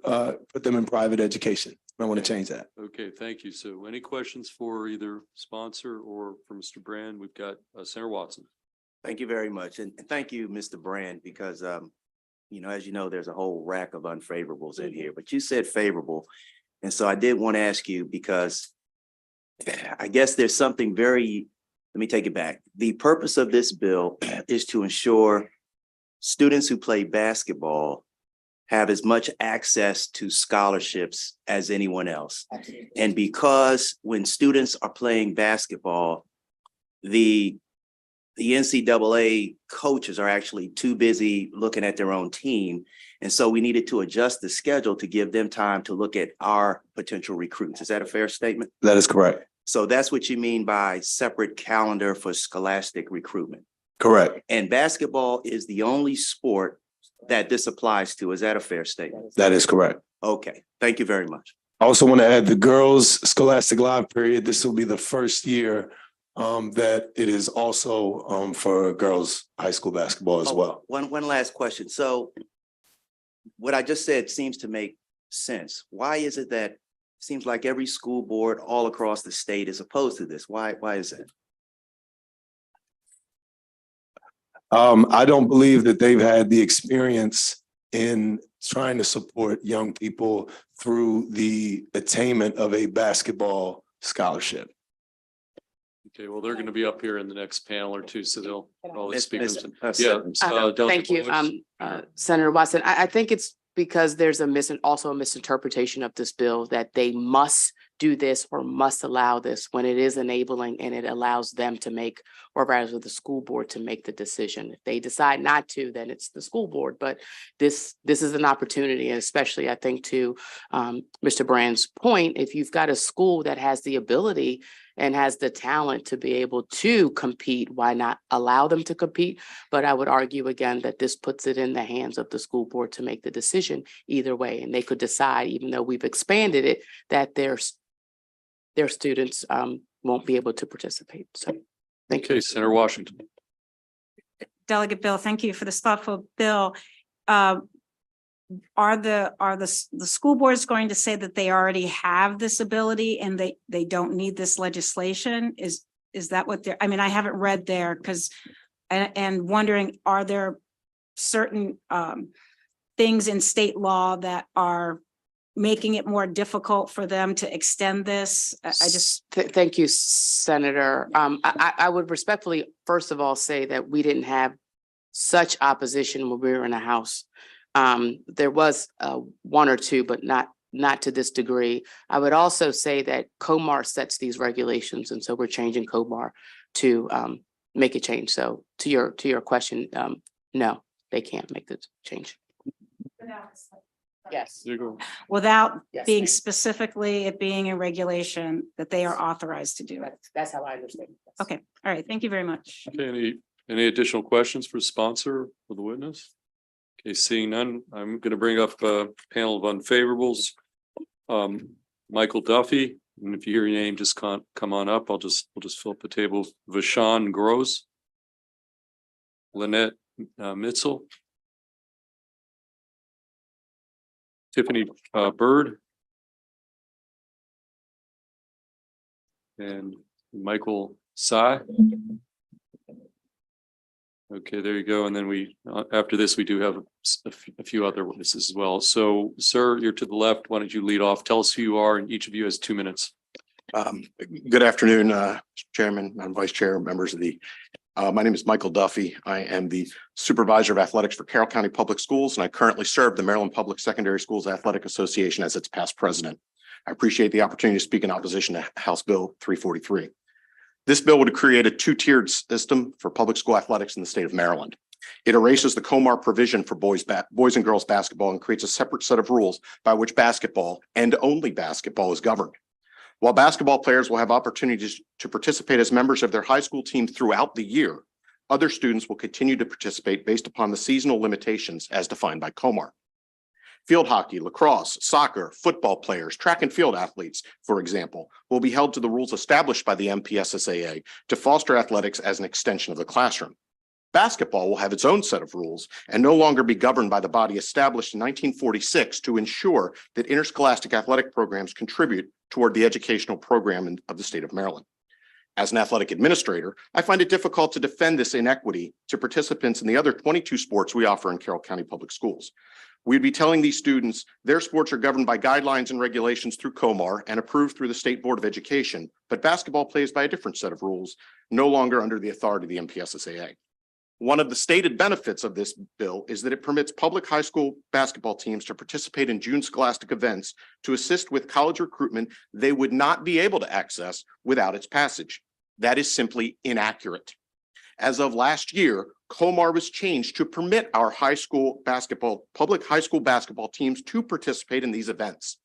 put them in private education. I want to change that. Okay, thank you. So any questions for either sponsor or for Mr. Brand? We've got Senator Watson. Thank you very much. And thank you, Mr. Brand, because, as you know, there's a whole rack of unfavorables in here, but you said favorable. And so I did want to ask you, because I guess there's something let me take it back. The purpose of this bill is to ensure students who play basketball have as much access to scholarships as anyone else. And because when students are playing basketball, the NCAA coaches are actually too busy looking at their own team. And so we needed to adjust the schedule to give them time to look at our potential recruits. Is that a fair statement? That is correct. So that's what you mean by separate calendar for scholastic recruitment. Correct. And basketball is the only sport that this applies to. Is that a fair statement? That is correct. Okay. Thank you very much. I also want to add the girls' Scholastic Live period. This will be the first year that it is also for girls' high school basketball as Oh, well. One last question. So what I just said seems to make sense. Why is it that seems like every school board all across the state is opposed to this? Why is that? I don't believe that they've had the experience in trying to support young people through the attainment of a basketball scholarship. Okay, well, they're going to be up here in the next panel or two, so they'll probably speak. Thank you, Senator Watson. I think it's because there's also a misinterpretation of this bill that they must do this or must allow this when it is enabling and it allows them to make, or rather the school board to make the decision. If they decide not to, then it's the school board. But this is an opportunity, and especially I think to Mr. Brand's point, if you've got a school that has the ability and has the talent to be able to compete, why not allow them to compete? But I would argue again that this puts it in the hands of the school board to make the decision either way. And they could decide, even though we've expanded it, that their students won't be able to participate. So thank you. Okay, Senator Washington. Delegate Bill, thank you for this thoughtful bill. Are the school boards going to say that they already have this ability and they don't need this legislation? Is that what they're, I mean, I haven't read there because, and wondering, are there certain things in state law that are making it more difficult for them to extend this? I just. Thank you, Senator. I would respectfully, first of all, say that we didn't have such opposition when we were in the House. There was one or two, but not to this degree. I would also say that COMAR sets these regulations, and so we're changing COMAR to make a change. So to your question, no, they can't make the change. Yes. Without Yes, being ma'am. specifically it being a regulation that they are authorized to do it. That's how I understand it. Okay, all right, thank you very much. Okay, any additional questions for sponsor or the witness? Okay, seeing none, I'm going to bring up a panel of unfavorables. Michael Duffy, and if you hear your name, just come on up. We'll just fill up the table. Vashon Gross, Lynette Mitzel, Tiffany Bird, and Michael Sy. Okay, there you go. And then we, after this, we do have a few other witnesses as well. So, sir, you're to the left. Why don't you lead off? Tell us who you are, and each of you has 2 minutes. Good afternoon, Chairman and Vice Chair, members of the, my name is Michael Duffy. I am the Supervisor of Athletics for Carroll County Public Schools, and I currently serve the Maryland Public Secondary Schools Athletic Association as its past president. I appreciate the opportunity to speak in opposition to House Bill 343. This bill would create a two-tiered system for public school athletics in the state of Maryland. It erases the COMAR provision for boys and girls basketball and creates a separate set of rules by which basketball and only basketball is governed. While basketball players will have opportunities to participate as members of their high school team throughout the year, other students will continue to participate based upon the seasonal limitations as defined by COMAR. Field hockey, lacrosse, soccer, football players, track and field athletes, for example, will be held to the rules established by the MPSSAA to foster athletics as an extension of the classroom. Basketball will have its own set of rules and no longer be governed by the body established in 1946 to ensure that interscholastic athletic programs contribute toward the educational program of the state of Maryland. As an athletic administrator, I find it difficult to defend this inequity to participants in the other 22 sports we offer in Carroll County Public Schools. We'd be telling these students their sports are governed by guidelines and regulations through COMAR and approved through the State Board of Education, but basketball plays by a different set of rules, no longer under the authority of the MPSSAA. One of the stated benefits of this bill is that it permits public high school basketball teams to participate in June scholastic events to assist with college recruitment they would not be able to access without its passage. That is simply inaccurate. As of last year, COMAR was changed to permit our public high school basketball teams to participate in these events.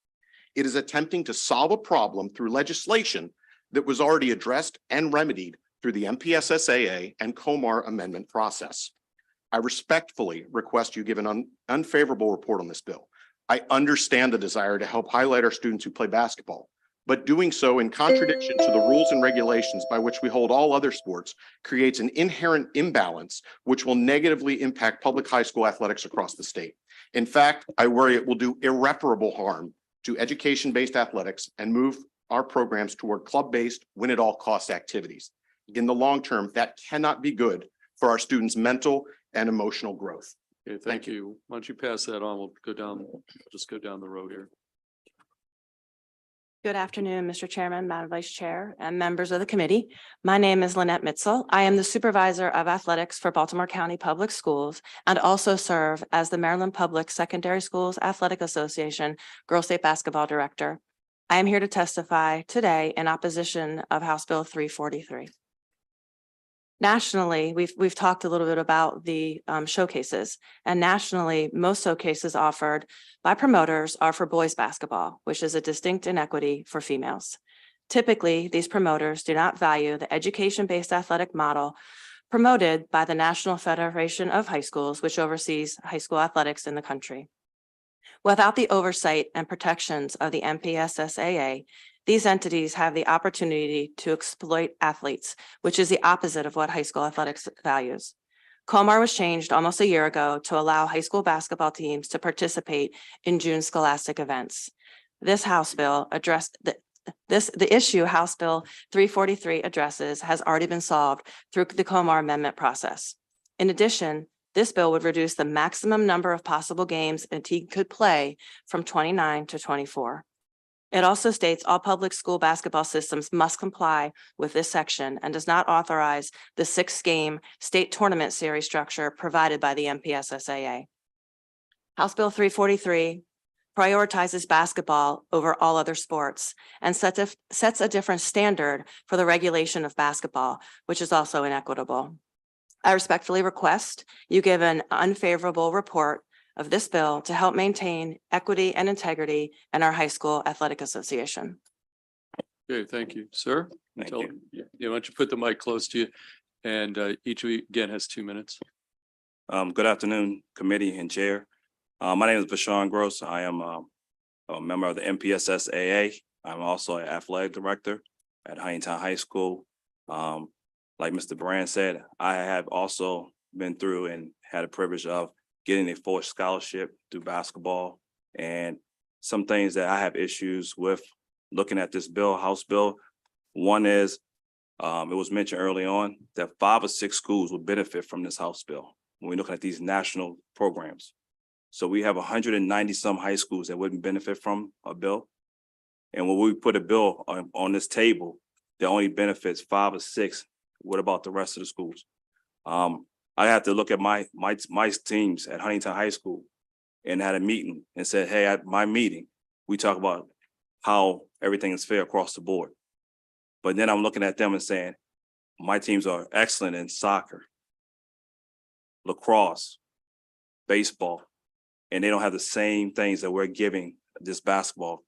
It is attempting to solve a problem through legislation that was already addressed and remedied through the MPSSAA and COMAR amendment process. I respectfully request you give an unfavorable report on this bill. I understand the desire to help highlight our students who play basketball, but doing so in contradiction to the rules and regulations by which we hold all other sports creates an inherent imbalance which will negatively impact public high school athletics across the state. In fact, I worry it will do irreparable harm to education-based athletics and move our programs toward club-based, win-at-all-cost activities. In the long term, that cannot be good for our students' mental and emotional growth. Okay, thank you. Why don't you pass that on? We'll just go down the road here. Good afternoon, Mr. Chairman, Madam Vice Chair, and members of the committee. My name is Lynette Mitzel. I am the Supervisor of Athletics for Baltimore County Public Schools and also serve as the Maryland Public Secondary Schools Athletic Association Girls State Basketball Director. I am here to testify today in opposition of House Bill 343. Nationally, we've talked a little bit about the showcases, and nationally, most showcases offered by promoters are for boys basketball, which is a distinct inequity for females. Typically, these promoters do not value the education-based athletic model promoted by the National Federation of High Schools, which oversees high school athletics in the country. Without the oversight and protections of the MPSSAA, these entities have the opportunity to exploit athletes, which is the opposite of what high school athletics values. COMAR was changed almost a year ago to allow high school basketball teams to participate in June scholastic events. This House bill addressed the issue House Bill 343 addresses has already been solved through the COMAR amendment process. In addition, this bill would reduce the maximum number of possible games a team could play from 29 to 24. It also states all public school basketball systems must comply with this section and does not authorize the 6-game state tournament series structure provided by the MPSSAA. House Bill 343 prioritizes basketball over all other sports and sets a different standard for the regulation of basketball, which is also inequitable. I respectfully request you give an unfavorable report of this bill to help maintain equity and integrity in our high school athletic association. Okay, thank you, sir. Thank Tell- you. Yeah, why don't you put the mic close to you? And each of you again has 2 minutes. Good afternoon, committee and chair. My name is Bashan Gross. I am a member of the MPSSAA. I'm also an athletic director at Huntington High School. Like Mr. Brand said, I have also been through and had a privilege of getting a full scholarship through basketball. And some things that I have issues with looking at this bill, House Bill. One is, it was mentioned early on that 5 or 6 schools will benefit from this House Bill when we're looking at these national programs. So we have 190 some high schools that wouldn't benefit from a bill. And when we put a bill on this table that only benefits 5 or 6, what about the rest of the schools? I have to look at my teams at Huntington High School and had a meeting and said, hey, at my meeting, we talk about how everything is fair across the board. But then I'm looking at them and saying, my teams are excellent in soccer, lacrosse, baseball, and they don't have the same things that we're giving this basketball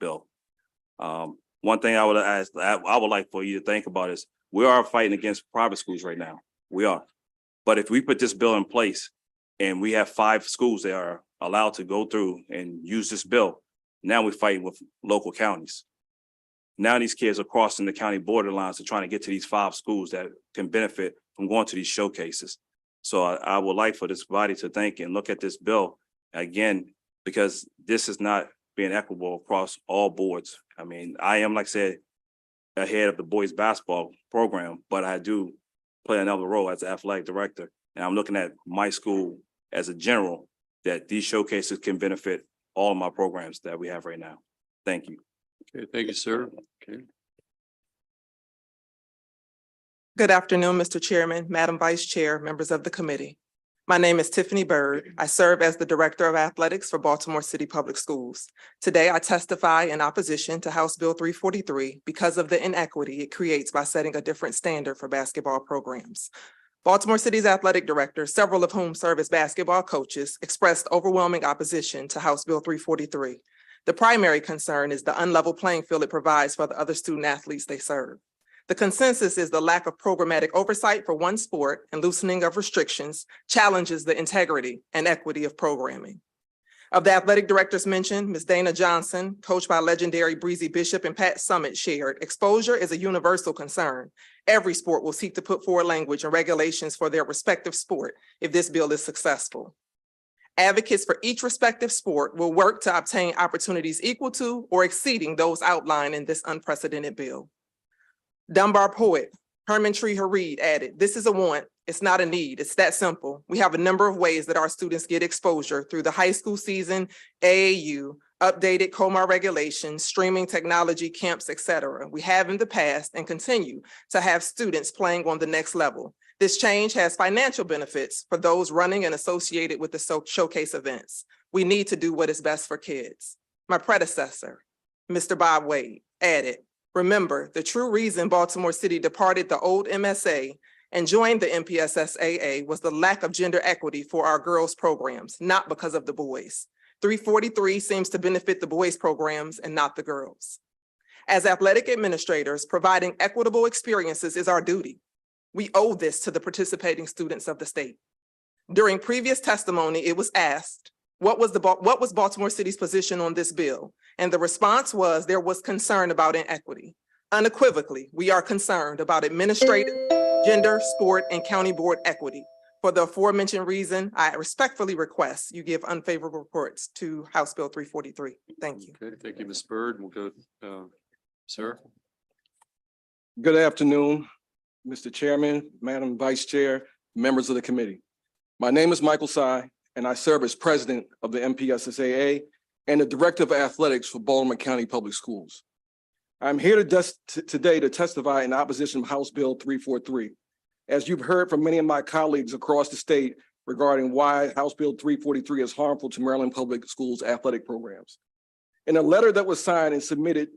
bill. One thing I would like for you to think about is we are fighting against private schools right now. We are. But if we put this bill in place and we have 5 schools that are allowed to go through and use this bill, now we're fighting with local counties. Now these kids are crossing the county borderlines to trying to get to these 5 schools that can benefit from going to these showcases. So I would like for this body to think and look at this bill again, because this is not being equitable across all boards. I mean, I am, like I said, ahead of the boys basketball program, but I do play another role as an athletic director. And I'm looking at my school as a general, that these showcases can benefit all of my programs that we have right now. Thank you. Okay, thank you, sir. Okay. Good afternoon, Mr. Chairman, Madam Vice Chair, members of the committee. My name is Tiffany Bird. I serve as the Director of Athletics for Baltimore City Public Schools. Today, I testify in opposition to House Bill 343 because of the inequity it creates by setting a different standard for basketball programs. Baltimore City's athletic directors, several of whom serve as basketball coaches, expressed overwhelming opposition to House Bill 343. The primary concern is the unlevel playing field it provides for the other student athletes they serve. The consensus is the lack of programmatic oversight for one sport and loosening of restrictions challenges the integrity and equity of programming. Of the athletic directors mentioned, Ms. Dana Johnson, coached by legendary Breezy Bishop, and Pat Summit, shared, exposure is a universal concern. Every sport will seek to put forward language and regulations for their respective sport if this bill is successful. Advocates for each respective sport will work to obtain opportunities equal to or exceeding those outlined in this unprecedented bill. Dunbar poet Herman Tree Hareed added, "This is a want, it's not a need, it's that simple. We have a number of ways that our students get exposure through the high school season, AAU, updated COMAR regulations, streaming technology, camps, etc. We have in the past and continue to have students playing on the next level. This change has financial benefits for those running and associated with the showcase events. We need to do what is best for kids." My predecessor, Mr. Bob Wade, added, "Remember, the true reason Baltimore City departed the old MSA and joined the MPSSAA was the lack of gender equity for our girls' programs, not because of the boys. 343 seems to benefit the boys' programs and not the girls. As athletic administrators, providing equitable experiences is our duty. We owe this to the participating students of the state. During previous testimony, it was asked, what was Baltimore City's position on this bill? And the response was there was concern about inequity. Unequivocally, we are concerned about administrative, gender, sport, and county board equity. For the aforementioned reason, I respectfully request you give unfavorable reports to House Bill 343. Thank you. Okay, thank you, Ms. Byrd. We'll go, sir. Good afternoon, Mr. Chairman, Madam Vice Chair, members of the committee. My name is Michael Sy, and I serve as president of the MPSSAA and the director of athletics for Baltimore County Public Schools. I'm here today to testify in opposition to House Bill 343. As you've heard from many of my colleagues across the state regarding why House Bill 343 is harmful to Maryland Public Schools athletic programs. In a letter that was signed and submitted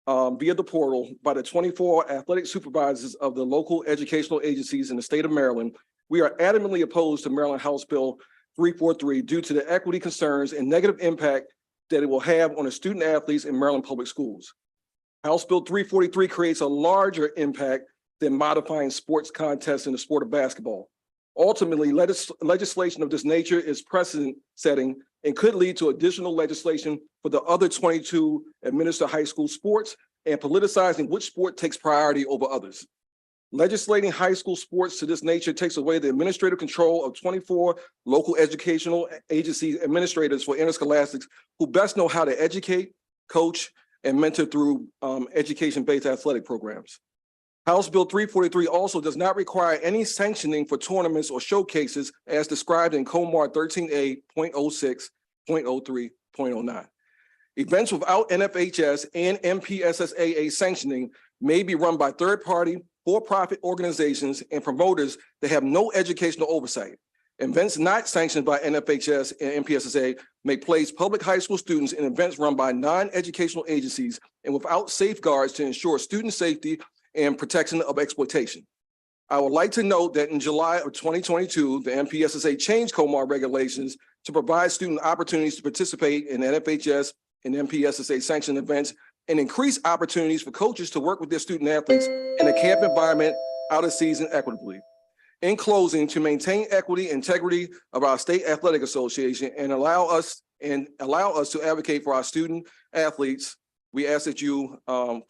via the portal by the 24 athletic supervisors of the local educational agencies in the state of Maryland, we are adamantly opposed to Maryland House Bill 343 due to the equity concerns and negative impact that it will have on the student athletes in Maryland Public Schools. House Bill 343 creates a larger impact than modifying sports contests in the sport of basketball. Ultimately, legislation of this nature is precedent setting and could lead to additional legislation for the other 22 administered high school sports and politicizing which sport takes priority over others. Legislating high school sports to this nature takes away the administrative control of 24 local educational agency administrators for interscholastics who best know how to educate, coach, and mentor through education-based athletic programs. House Bill 343 also does not require any sanctioning for tournaments or showcases as described in COMAR 13A.06.03.09. Events without NFHS and MPSSAA sanctioning may be run by third-party, for-profit organizations and promoters that have no educational oversight. Events not sanctioned by NFHS and MPSSAA may place public high school students in events run by non-educational agencies and without safeguards to ensure student safety and protection of exploitation. I would like to note that in July of 2022, the MPSSAA changed COMAR regulations to provide student opportunities to participate in NFHS and MPSSAA sanctioned events and increase opportunities for coaches to work with their student athletes in a camp environment out of season equitably. In closing, to maintain equity, integrity of our state athletic association and allow us to advocate for our student athletes, we ask that you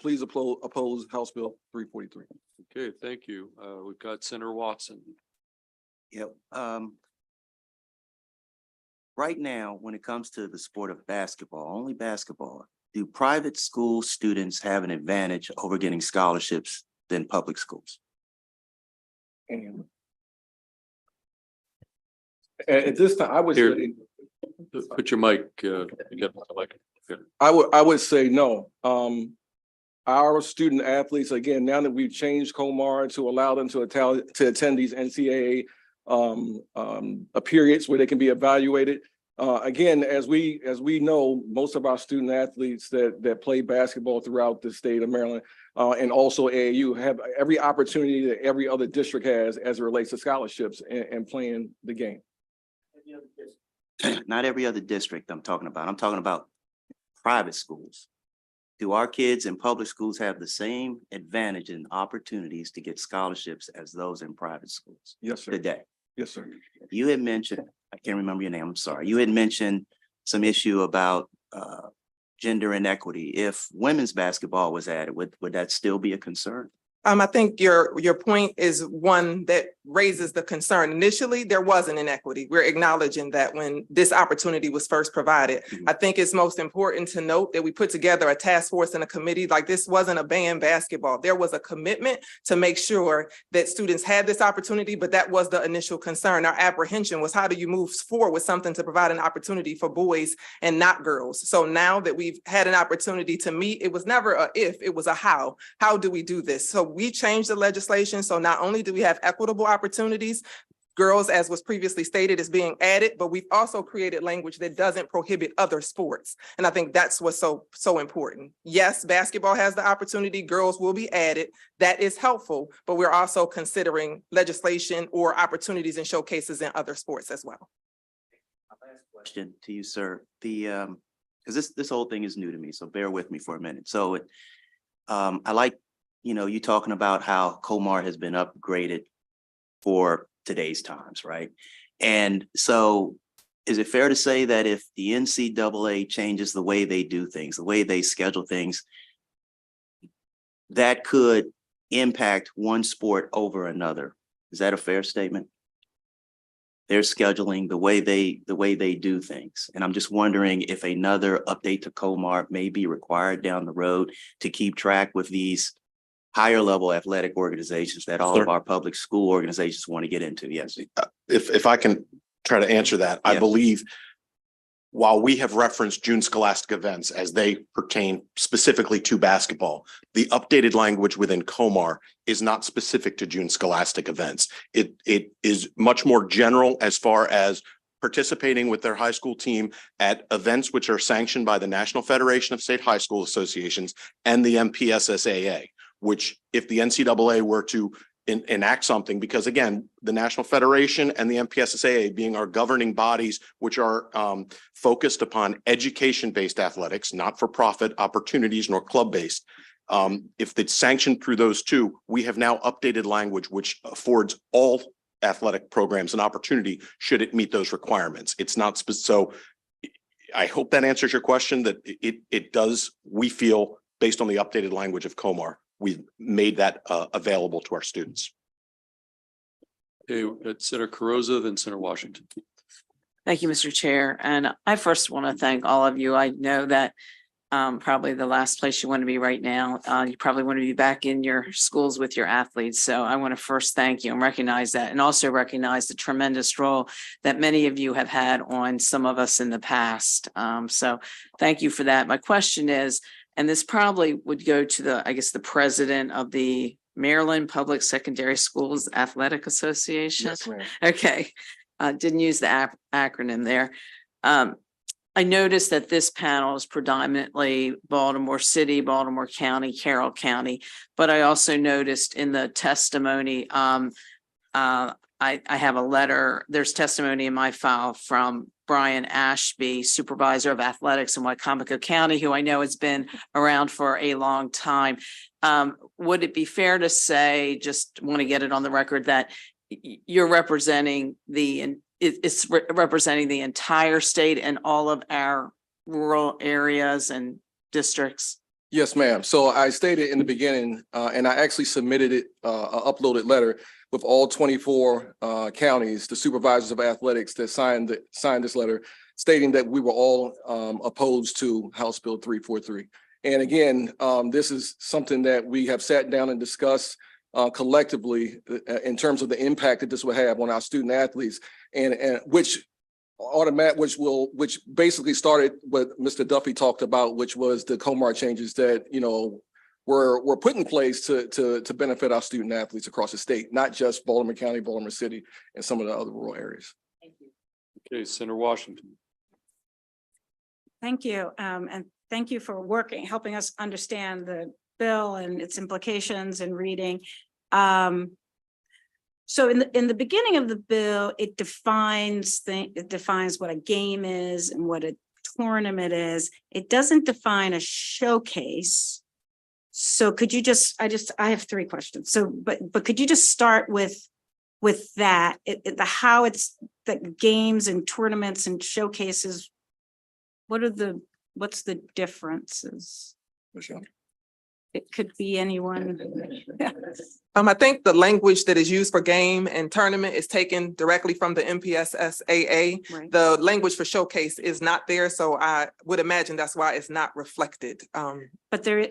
please oppose House Bill 343. Okay, thank you. We've got Senator Watson. Yep. Right now, when it comes to the sport of basketball, only basketball, do private school students have an advantage over getting scholarships than public schools? At this time, I would say, put your mic, get the mic. I would say no. Our student athletes, again, now that we've changed COMAR to allow them to attend these NCAA periods where they can be evaluated. Again, as we know, most of our student athletes that play basketball throughout the state of Maryland and also AAU have every opportunity that every other district has as it relates to scholarships and playing the game. Not every other district I'm talking about. I'm talking about private schools. Do our kids in public schools have the same advantage and opportunities to get scholarships as those in private schools? Yes, sir. Today? Yes, sir. You had mentioned, I can't remember your name, I'm sorry. You had mentioned some issue about gender inequity. If women's basketball was added, would that still be a concern? I think your point is one that raises the concern. Initially, there was an inequity. We're acknowledging that when this opportunity was first provided. I think it's most important to note that we put together a task force and a committee. Like, this wasn't a banned basketball. There was a commitment to make sure that students had this opportunity, but that was the initial concern. Our apprehension was, how do you move forward with something to provide an opportunity for boys and not girls? So now that we've had an opportunity to meet, it was never a if, it was a how. How do we do this? So we changed the legislation. So not only do we have equitable opportunities, girls, as was previously stated, is being added, but we've also created language that doesn't prohibit other sports. And I think that's what's so important. Yes, basketball has the opportunity, girls will be added. That is helpful, but we're also considering legislation or opportunities and showcases in other sports as well. Question to you, sir. The because this whole thing is new to me, so bear with me for a minute. So I like, you talking about how Comar has been upgraded for today's times, right? And so is it fair to say that if the NCAA changes the way they do things, the way they schedule things, that could impact one sport over another? Is that a fair statement? They're scheduling the way they do things. And I'm just wondering if another update to Comar may be required down the road to keep track with these higher level athletic organizations that all of our public school organizations want to get into. Yes. If I can try to answer that, I believe while we have referenced June scholastic events as they pertain specifically to basketball, the updated language within Comar is not specific to June scholastic events. It is much more general as far as participating with their high school team at events which are sanctioned by the National Federation of State High School Associations and the MPSSAA, which if the NCAA were to enact something, because again, the National Federation and the MPSSAA being our governing bodies, which are focused upon education-based athletics, not for profit opportunities nor club-based. If it's sanctioned through those two, we have now updated language which affords all athletic programs an opportunity should it meet those requirements. It's not so I hope that answers your question, that it does. We feel, based on the updated language of Comar, we've made that available to our students. Okay, Senator Carrozza, then Senator Washington. Thank you, Mr. Chair. And I first want to thank all of you. I know that probably the last place you want to be right now. You probably want to be back in your schools with your athletes. So I want to first thank you and recognize that, and also recognize the tremendous role that many of you have had on some of us in the past. So thank you for that. My question is, and this probably would go to the president of the Maryland Public Secondary Schools Athletic Association. Yes, ma'am. Okay. Didn't use the acronym there. I noticed that this panel is predominantly Baltimore City, Baltimore County, Carroll County, but I also noticed in the testimony, I have a letter, there's testimony in my file from Brian Ashby, Supervisor of Athletics in Wycomico County, who I know has been around for a long time. Would it be fair to say, just want to get it on the record, that you're representing representing the entire state and all of our rural areas and districts? Yes, ma'am. So I stated in the beginning, and I actually submitted it, uploaded letter with all 24 counties, the supervisors of athletics that signed this letter, stating that we were all opposed to House Bill 343. And again, this is something that we have sat down and discussed collectively in terms of the impact that this will have on our student athletes, and which basically started what Mr. Duffy talked about, which was the Comar changes that were put in place to benefit our student athletes across the state, not just Baltimore County, Baltimore City, and some of the other rural areas. Thank you. Okay, Senator Washington. Thank you. And thank you for helping us understand the bill and its implications and reading. So in the beginning of the bill, it defines what a game is and what a tournament is. It doesn't define a showcase. So could you I have three questions. So, but could you just start with that, how it's that games and tournaments and showcases, what's the differences? It could be anyone. I think the language that is used for game and tournament is taken directly from the MPSSAA. Right. The language for showcase is not there, so I would imagine that's why it's not reflected. But there,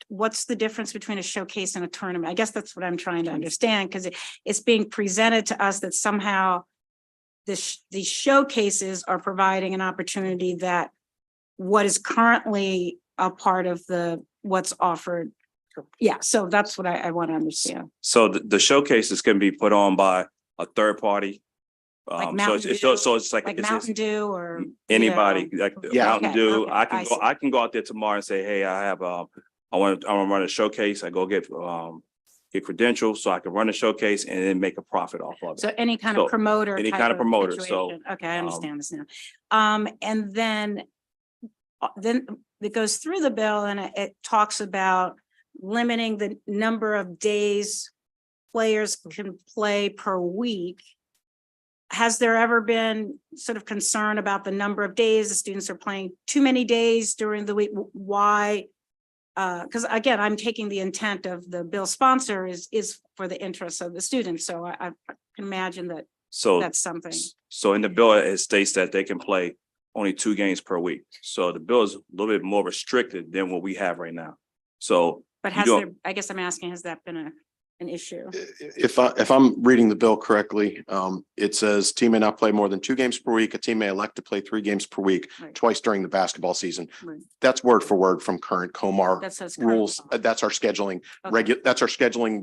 what's the difference between a showcase and a tournament? I guess that's what I'm trying to understand, because it's being presented to us that somehow these showcases are providing an opportunity that what is currently a part of what's offered. Yeah, so that's what I want to understand. So the showcases can be put on by a third party. Like So Mountain it's Dew, so it's like Like it's Mountain Dew or. anybody, you know. like Yeah. Mountain Okay, Dew. okay, I see. can go out there tomorrow and say, hey, I have I want to run a showcase. I go get credentials so I can run a showcase and then make a profit off of it. So any kind of So, promoter. any type kind of promoter, so, situation. Okay, I understand this now. And then it goes through the bill and it talks about limiting the number of days players can play per week. Has there ever been sort of concern about the number of days the students are playing too many days during the week? Why? Because again, I'm taking the intent of the bill sponsor is for the interests of the students. So I can imagine that that's something. So in the bill, it states that they can play only 2 games per week. So the bill is a little bit more restricted than what we have right now. So. But I guess I'm asking, has that been an issue? If I'm reading the bill correctly, it says team may not play more than 2 games per week. A team may elect to play 3 games per week, Right. twice during the basketball season. Right. That's word for word from current COMAR That says current rules. COMAR. That's our scheduling, Okay. that's our scheduling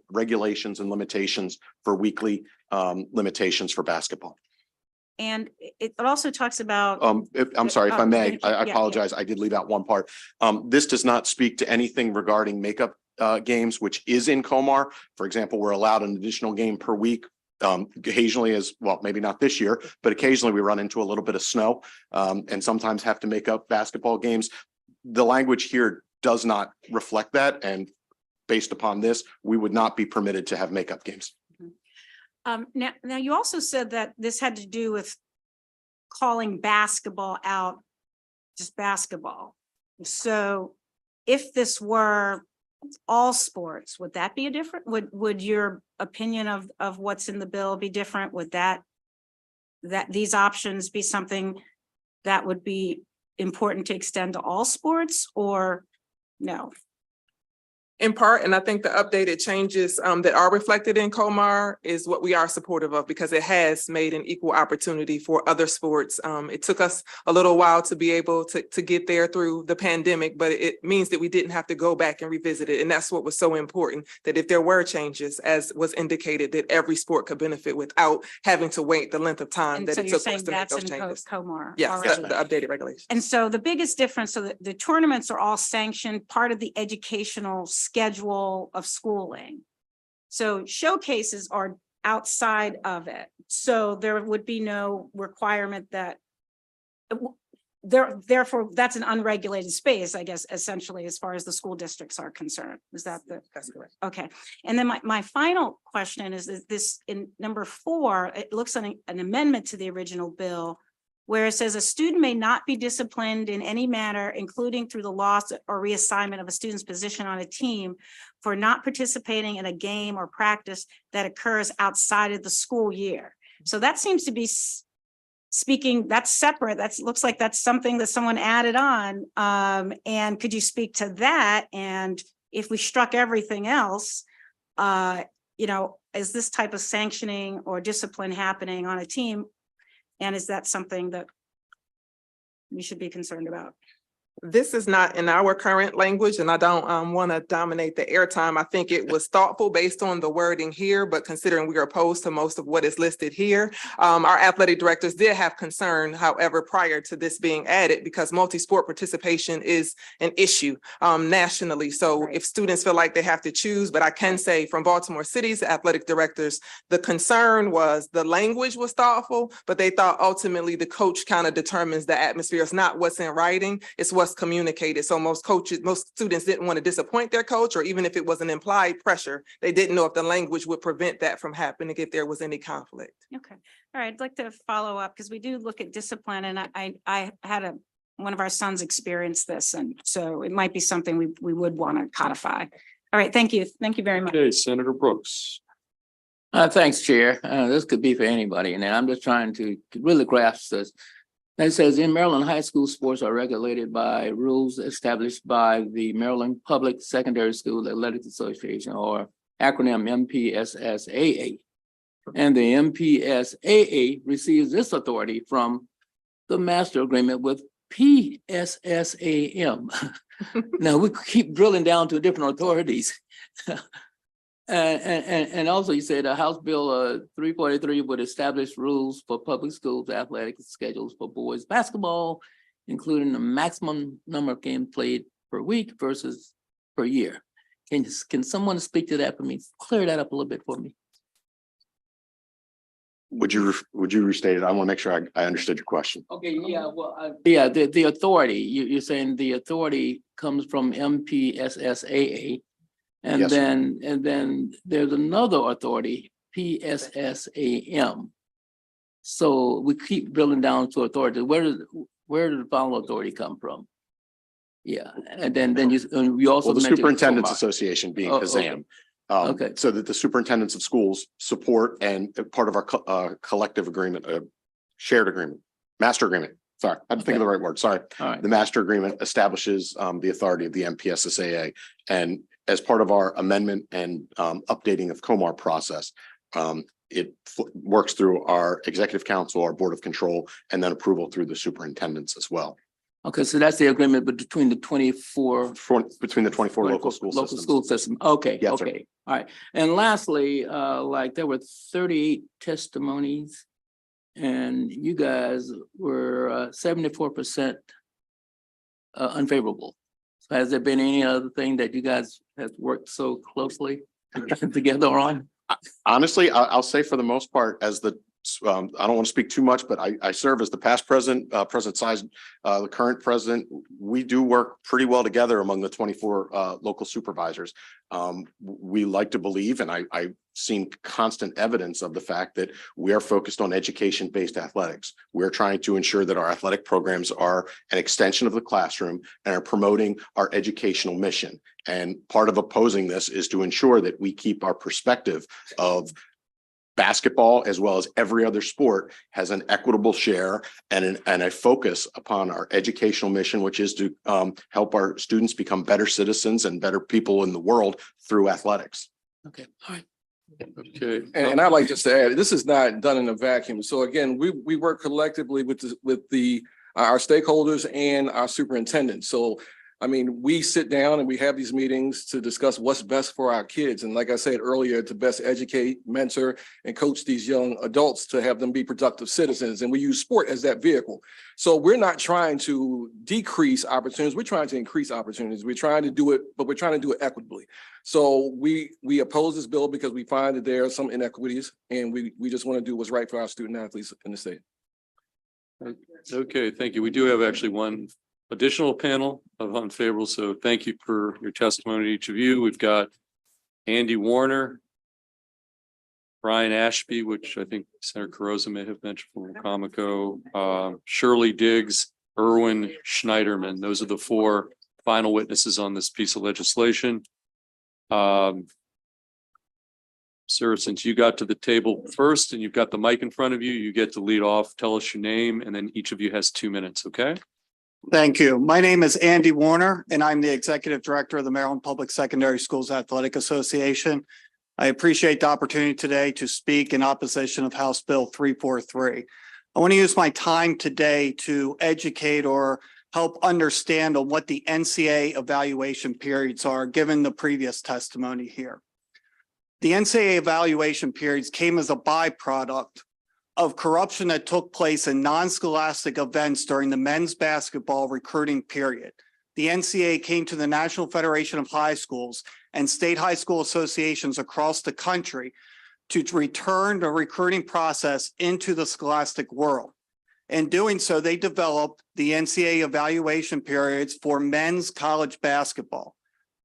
regulations and limitations for weekly limitations for basketball. And it also talks about. I'm sorry, if I may, finish it. I Yeah, apologize. I did leave out one part. This does not speak to anything regarding makeup games, which is in COMAR. For example, we're allowed an additional game per week. Occasionally maybe not this year, but occasionally we run into a little bit of snow and sometimes have to make up basketball games. The language here does not reflect that. And based upon this, we would not be permitted to have makeup games. Now you also said that this had to do with calling basketball out, just basketball. So if this were all sports, would that be a different, would your opinion of what's in the bill be different? Would that these options be something that would be important to extend to all sports or no? In part, and I think the updated changes that are reflected in COMAR is what we are supportive of because it has made an equal opportunity for other sports. It took us a little while to be able to get there through the pandemic, but it means that we didn't have to go back and revisit it. And that's what was so important, that if there were changes, as was indicated, that every sport could benefit without having to wait the length of time And that so it you're took us saying to make that's those in changes. COMAR Yes, that's already. the updated regulations. And so the biggest difference, so the tournaments are all sanctioned, part of the educational schedule of schooling. So showcases are outside of it. So there would be no requirement that therefore that's an unregulated space, I guess, essentially, as far as the school districts are concerned. Is that That's correct. okay? And then my final question is this in number 4, it looks like an amendment to the original bill where it says a student may not be disciplined in any manner, including through the loss or reassignment of a student's position on a team for not participating in a game or practice that occurs outside of the school year. So that seems to be speaking, that's separate. Looks like that's something that someone added on. And could you speak to that? And if we struck everything else, is this type of sanctioning or discipline happening on a team? And is that something that we should be concerned about? This is not in our current language, and I don't want to dominate the airtime. I think it was thoughtful based on the wording here, but considering we are opposed to most of what is listed here, our athletic directors did have concern, however, prior to this being added, because multi-sport participation is an issue nationally. So if students feel like they have to choose, but I can say from Baltimore City's athletic directors, the concern was the language was thoughtful, but they thought ultimately the coach kind of determines the atmosphere. It's not what's in writing, it's what's was communicated. So most students didn't want to disappoint their coach, or even if it was an implied pressure, they didn't know if the language would prevent that from happening if there was any conflict. Okay, all right, I'd like to follow up because we do look at discipline, and I had one of our sons experience this, and so it might be something we would want to codify. All right, thank you very much. Okay, Senator Brooks. Thanks, Chair. This could be for anybody, and I'm just trying to really grasp this. It says in Maryland, high school sports are regulated by rules established by the Maryland Public Secondary School Athletics Association, or acronym MPSSAA. And the MPSAA receives this authority from the master agreement with PSSAM. Now we keep drilling down to different authorities. And also you said House Bill 343 would establish rules for public schools athletic schedules for boys basketball, including the maximum number of games played per week versus per year. Can someone speak to that for me? Clear that up a little bit for me. Would you restate it? I want to make sure I understood your question. Okay, yeah, well, yeah, the authority, you're saying the authority comes from MPSSAA. And Yes, sir. then there's another authority, PSSAM. So we keep drilling down to authority. Where does the final authority come from? Yeah, and then you also Well, the mentioned Superintendent's COMAR. Association being Oh, okay. Kazam. Okay. So that the superintendents of schools support and part of our collective agreement, shared agreement, master agreement. Sorry, I didn't think of the right word. Sorry. All right. The master agreement establishes the authority of the MPSSAA. And as part of our amendment and updating of COMAR process, it works through our executive council, our board of control, and then approval through the superintendents as well. Okay, so that's the agreement between the 24 Between the 24 local school systems. school system. Okay, Yes, sir. okay, all right. And lastly, like there were 38 testimonies, and you guys were 74% unfavorable. So has there been any other thing that you guys have worked so closely together on? Honestly, I'll say for the most part, as the I don't want to speak too much, but I serve as the past president, President Size, the current president. We do work pretty well together among the 24 local supervisors. We like to believe, and I've seen constant evidence of the fact that we are focused on education-based athletics. We're trying to ensure that our athletic programs are an extension of the classroom and are promoting our educational mission. And part of opposing this is to ensure that we keep our perspective of basketball, as well as every other sport, has an equitable share and a focus upon our educational mission, which is to help our students become better citizens and better people in the world through athletics. Okay, all right. Okay. And I'd like just to add, this is not done in a vacuum. So again, we work collectively with our stakeholders and our superintendent. So I mean, we sit down and we have these meetings to discuss what's best for our kids. And like I said earlier, to best educate, mentor, and coach these young adults to have them be productive citizens. And we use sport as that vehicle. So we're not trying to decrease opportunities. We're trying to increase opportunities. We're trying to do it, but we're trying to do it equitably. So we oppose this bill because we find that there are some inequities, and we just want to do what's right for our student athletes in the state. Okay, thank you. We do have actually one additional panel of unfavorable. So thank you for your testimony, each of you. We've got Andy Warner, Brian Ashby, which I think Senator Carrozza may have mentioned from Comico, Shirley Diggs, Erwin Schneiderman. Those are the four final witnesses on this piece of legislation. Sir, since you got to the table first and you've got the mic in front of you, you get to lead off. Tell us your name, and then each of you has 2 minutes, okay? Thank you. My name is Andy Warner, and I'm the Executive Director of the Maryland Public Secondary Schools Athletic Association. I appreciate the opportunity today to speak in opposition of House Bill 343. I want to use my time today to educate or help understand on what the NCAA evaluation periods are, given the previous testimony here. The NCAA evaluation periods came as a byproduct of corruption that took place in non-scholastic events during the men's basketball recruiting period. The NCAA came to the National Federation of High Schools and state high school associations across the country to return the recruiting process into the scholastic world. In doing so, they developed the NCAA evaluation periods for men's college basketball.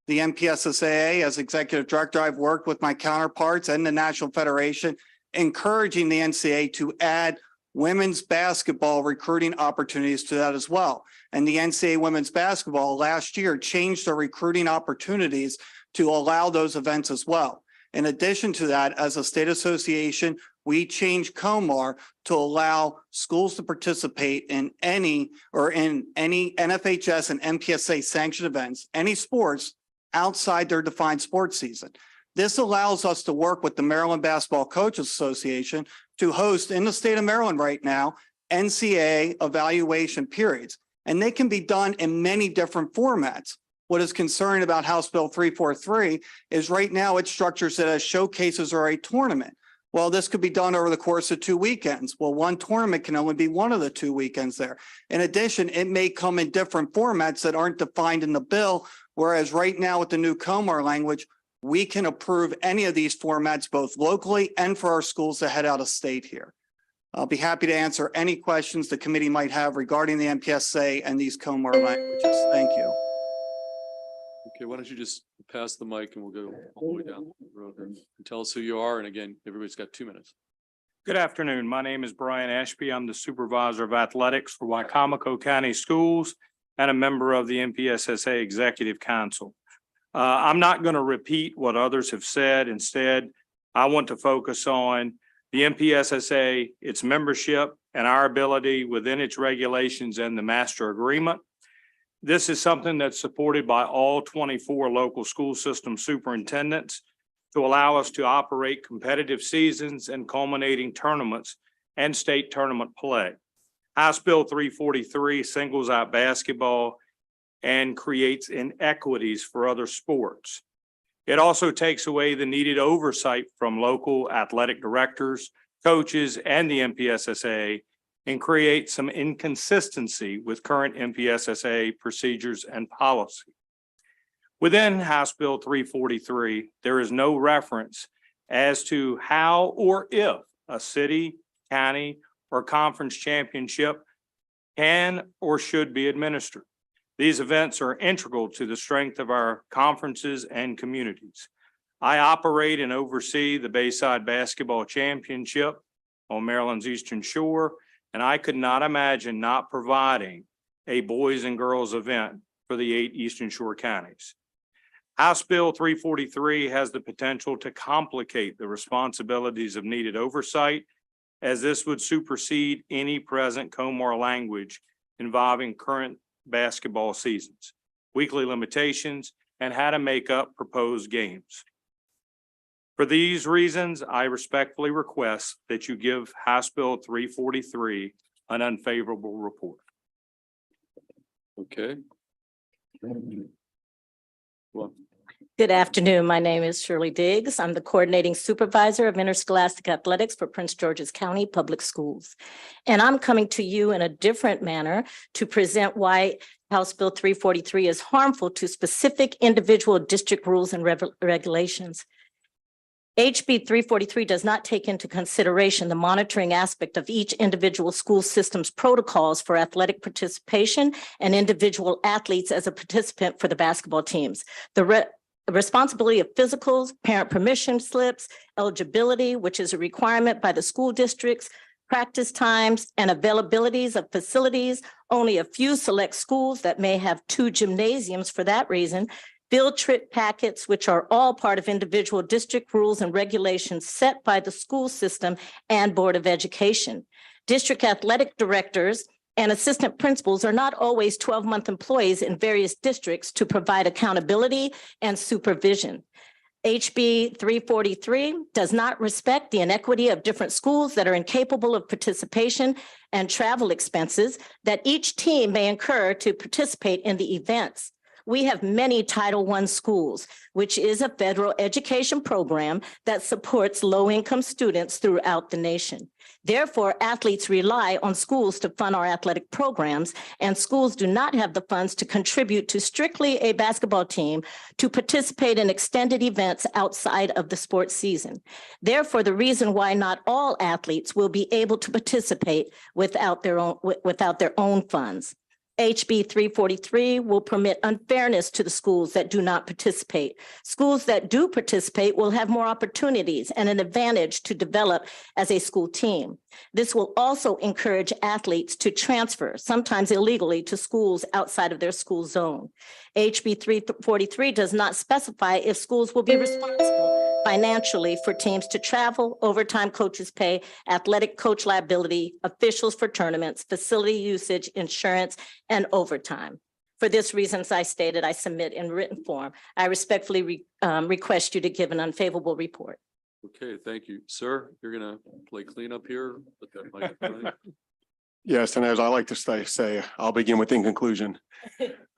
The MPSSAA, as executive director, I've worked with my counterparts and the National Federation, encouraging the NCAA to add women's basketball recruiting opportunities to that as well. And the NCAA women's basketball last year changed their recruiting opportunities to allow those events as well. In addition to that, as a state association, we changed COMAR to allow schools to participate in any NFHS and MPSA sanctioned events, any sports outside their defined sports season. This allows us to work with the Maryland Basketball Coaches Association to host in the state of Maryland right now, NCAA evaluation periods, and they can be done in many different formats. What is concerning about House Bill 343 is right now it structures it as showcases or a tournament. Well, this could be done over the course of 2 weekends. Well, one tournament can only be one of the 2 weekends there. In addition, it may come in different formats that aren't defined in the bill, whereas right now with the new COMAR language, we can approve any of these formats both locally and for our schools that head out of state here. I'll be happy to answer any questions the committee might have regarding the MPSA and these COMAR languages. Thank you. Okay, why don't you just pass the mic and we'll go all the way down the road and tell us who you are. And again, everybody's got 2 minutes. Good afternoon. My name is Brian Ashby. I'm the supervisor of athletics for Wycomico County Schools and a member of the MPSSA Executive Council. I'm not going to repeat what others have said. Instead, I want to focus on the MPSSA, its membership, and our ability within its regulations and the master agreement. This is something that's supported by all 24 local school system superintendents to allow us to operate competitive seasons and culminating tournaments and state tournament play. House Bill 343 singles out basketball and creates inequities for other sports. It also takes away the needed oversight from local athletic directors, coaches, and the MPSSA, and create some inconsistency with current MPSSA procedures and policy. Within House Bill 343, there is no reference as to how or if a city, county, or conference championship can or should be administered. These events are integral to the strength of our conferences and communities. I operate and oversee the Bayside Basketball Championship on Maryland's Eastern Shore, and I could not imagine not providing a boys and girls event for the 8 Eastern Shore counties. House Bill 343 has the potential to complicate the responsibilities of needed oversight, as this would supersede any present COMAR language involving current basketball seasons, weekly limitations, and how to make up proposed games. For these reasons, I respectfully request that you give House Bill 343 an unfavorable report. Okay. Well, good afternoon. My name is Shirley Diggs. I'm the coordinating supervisor of interscholastic athletics for Prince George's County Public Schools. And I'm coming to you in a different manner to present why House Bill 343 is harmful to specific individual district rules and regulations. HB 343 does not take into consideration the monitoring aspect of each individual school system's protocols for athletic participation and individual athletes as a participant for the basketball teams. The responsibility of physicals, parent permission slips, eligibility, which is a requirement by the school districts, practice times, and availabilities of facilities. Only a few select schools that may have 2 gymnasiums for that reason. Field trip packets, which are all part of individual district rules and regulations set by the school system and Board of Education. District athletic directors and assistant principals are not always 12-month employees in various districts to provide accountability and supervision. HB 343 does not respect the inequity of different schools that are incapable of participation and travel expenses that each team may incur to participate in the events. We have many Title I schools, which is a federal education program that supports low-income students throughout the nation. Therefore, athletes rely on schools to fund our athletic programs, and schools do not have the funds to contribute to strictly a basketball team to participate in extended events outside of the sports season. Therefore, the reason why not all athletes will be able to participate without their own funds. HB 343 will permit unfairness to the schools that do not participate. Schools that do participate will have more opportunities and an advantage to develop as a school team. This will also encourage athletes to transfer, sometimes illegally, to schools outside of their school zone. HB 343 does not specify if schools will be responsible financially for teams to travel, overtime coaches pay, athletic coach liability, officials for tournaments, facility usage, insurance, and overtime. For this reasons I stated, I submit in written form. I respectfully request you to give an unfavorable report. Okay, thank you, sir. You're gonna play cleanup here. Put that microphone in. Yes, and as I like to say, I'll begin with in conclusion.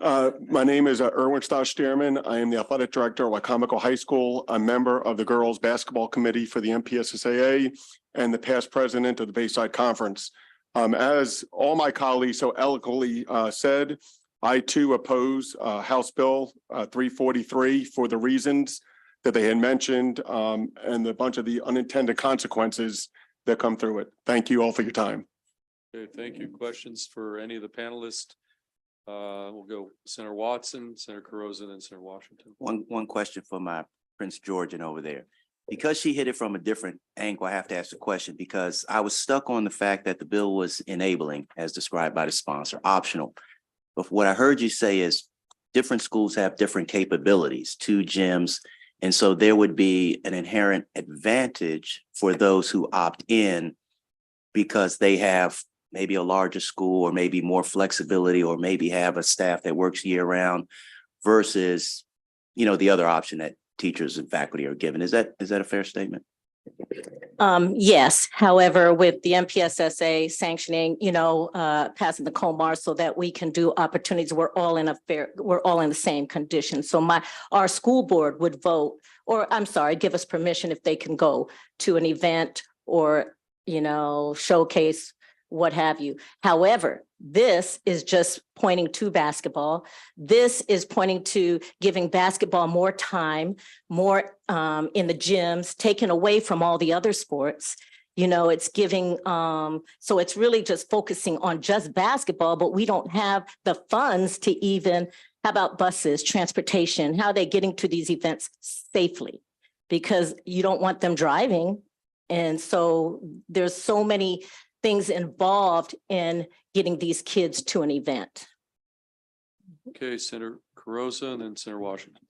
My name is Erwin Stosh-Stearman. I am the athletic director at Wycomico High School. I'm member of the girls basketball committee for the MPSSAA and the past president of the Bayside Conference. As all my colleagues so eloquently said, I too oppose House Bill 343 for the reasons that they had mentioned and a bunch of the unintended consequences that come through it. Thank you all for your time. Okay, thank you. Questions for any of the panelists? We'll go Senator Watson, Senator Carozza, then Senator Washington. One question for my Prince Georgian over there. Because she hit it from a different angle, I have to ask the question because I was stuck on the fact that the bill was enabling as described by the sponsor, optional. But what I heard you say is different schools have different capabilities, 2 gyms. And so there would be an inherent advantage for those who opt in because they have maybe a larger school or maybe more flexibility or maybe have a staff that works year round versus, the other option that teachers and faculty are given. Is that a fair statement? Yes, however, with the MPSSA sanctioning, passing the COMAR so that we can do opportunities, we're all in the same condition. So our school board would vote, or I'm sorry, give us permission if they can go to an event or, showcase, what have you. However, this is just pointing to basketball. This is pointing to giving basketball more time, more in the gyms, taken away from all the other sports. It's giving, so it's really just focusing on just basketball, but we don't have the funds to even, how about buses, transportation? How are they getting to these events safely? Because you don't want them driving. And so there's so many things involved in getting these kids to an event. Okay, Senator Carozza and then Senator Washington.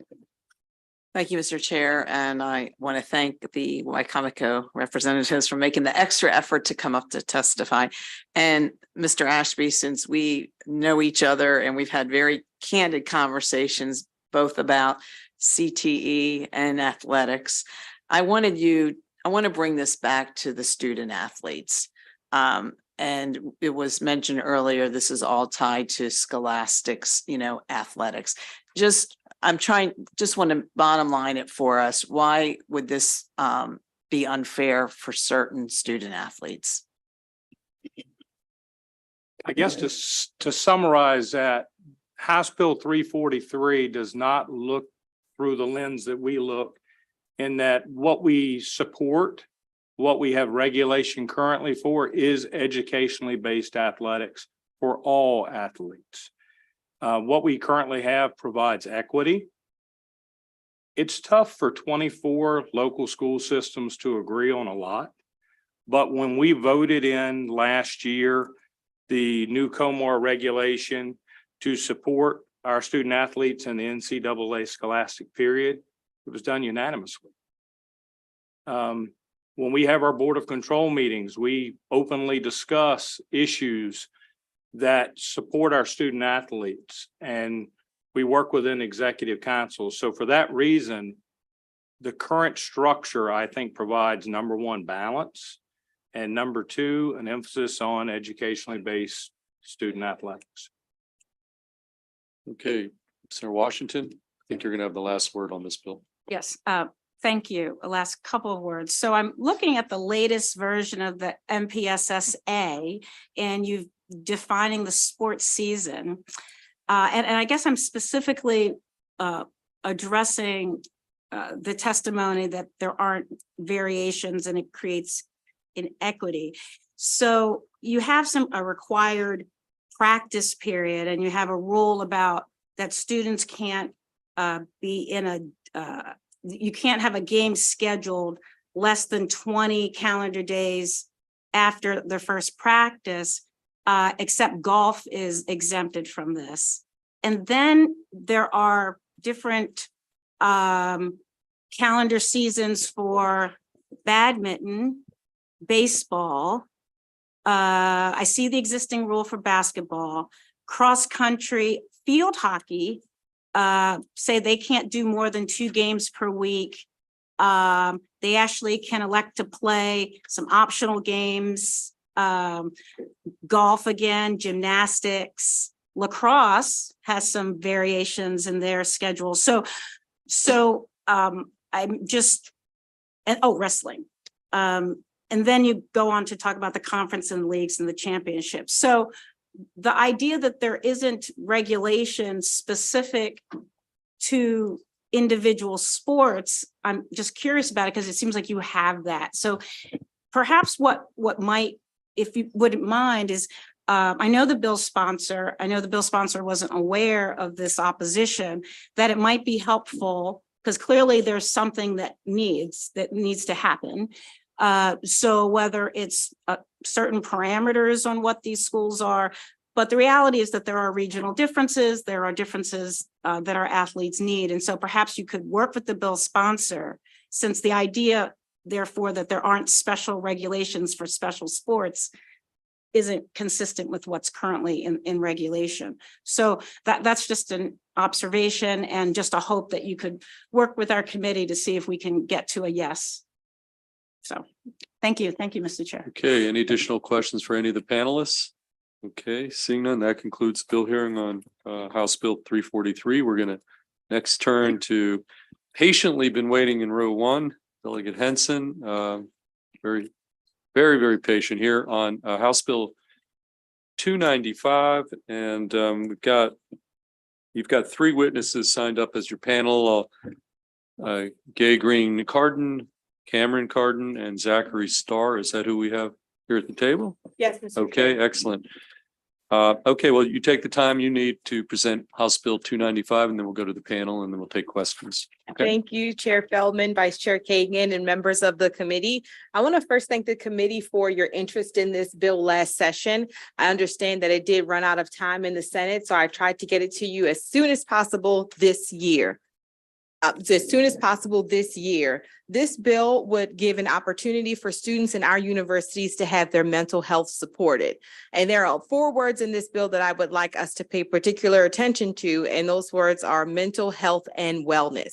Thank you, Mr. Chair, and I want to thank the Wycomico representatives for making the extra effort to come up to testify. And Mr. Ashby, since we know each other and we've had very candid conversations both about CTE and athletics, I want to bring this back to the student athletes. And it was mentioned earlier, this is all tied to scholastics, athletics. Just want to bottom line it for us. Why would this be unfair for certain student athletes? I guess to summarize that, House Bill 343 does not look through the lens that we look, in that what we support, what we have regulation currently for, is educationally based athletics for all athletes. What we currently have provides equity. It's tough for 24 local school systems to agree on a lot, but when we voted in last year the new COMAR regulation to support our student athletes in the NCAA scholastic period, it was done unanimously. When we have our Board of Control meetings, we openly discuss issues that support our student athletes, and we work within executive council. So for that reason, the current structure, I think, provides number one, balance, and number two, an emphasis on educationally based student athletics. Okay, Senator Washington, I think you're gonna have the last word on this bill. Yes, thank you. A last couple of words. So I'm looking at the latest version of the MPSSA and you've defining the sports season. And I guess I'm specifically addressing the testimony that there aren't variations and it creates inequity. So you have a required practice period and you have a rule about that students can't be in you can't have a game scheduled less than 20 calendar days after their first practice, except golf is exempted from this. And then there are different calendar seasons for badminton, baseball. I see the existing rule for basketball, cross country, field hockey, say they can't do more than 2 games per week. They actually can elect to play some optional games, golf again, gymnastics, lacrosse has some variations in their schedule. So I'm just, wrestling. And then you go on to talk about the conference and leagues and the championships. So the idea that there isn't regulation specific to individual sports, I'm just curious about it because it seems like you have that. So perhaps what might, if you wouldn't mind, is I know the bill sponsor wasn't aware of this opposition, that it might be helpful because clearly there's something that needs to happen. So whether it's certain parameters on what these schools are, but the reality is that there are regional differences, there are differences that our athletes need. And so perhaps you could work with the bill sponsor, since the idea, therefore, that there aren't special regulations for special sports isn't consistent with what's currently in regulation. So that's just an observation and just a hope that you could work with our committee to see if we can get to a yes. So thank you, Mr. Chair. Okay, any additional questions for any of the panelists? Okay, seeing none, that concludes the bill hearing on House Bill 343. We're gonna next turn to patiently been waiting in row 1, Delegate Henson. Very patient here on House Bill 295. And you've got 3 witnesses signed up as your panel. Gay Green Carden, Cameron Carden, and Zachary Starr. Is that who we have here at the table? Yes, Mr. Okay, Chair. excellent. Okay, well, you take the time you need to present House Bill 295, and then we'll go to the panel and then we'll take questions. Okay. Thank you, Chair Feldman, Vice Chair Kagan, and members of the committee. I want to first thank the committee for your interest in this bill last session. I understand that it did run out of time in the Senate, so I tried to get it to you as soon as possible this year. This bill would give an opportunity for students in our universities to have their mental health supported. And there are 4 words in this bill that I would like us to pay particular attention to, and those words are mental health and wellness.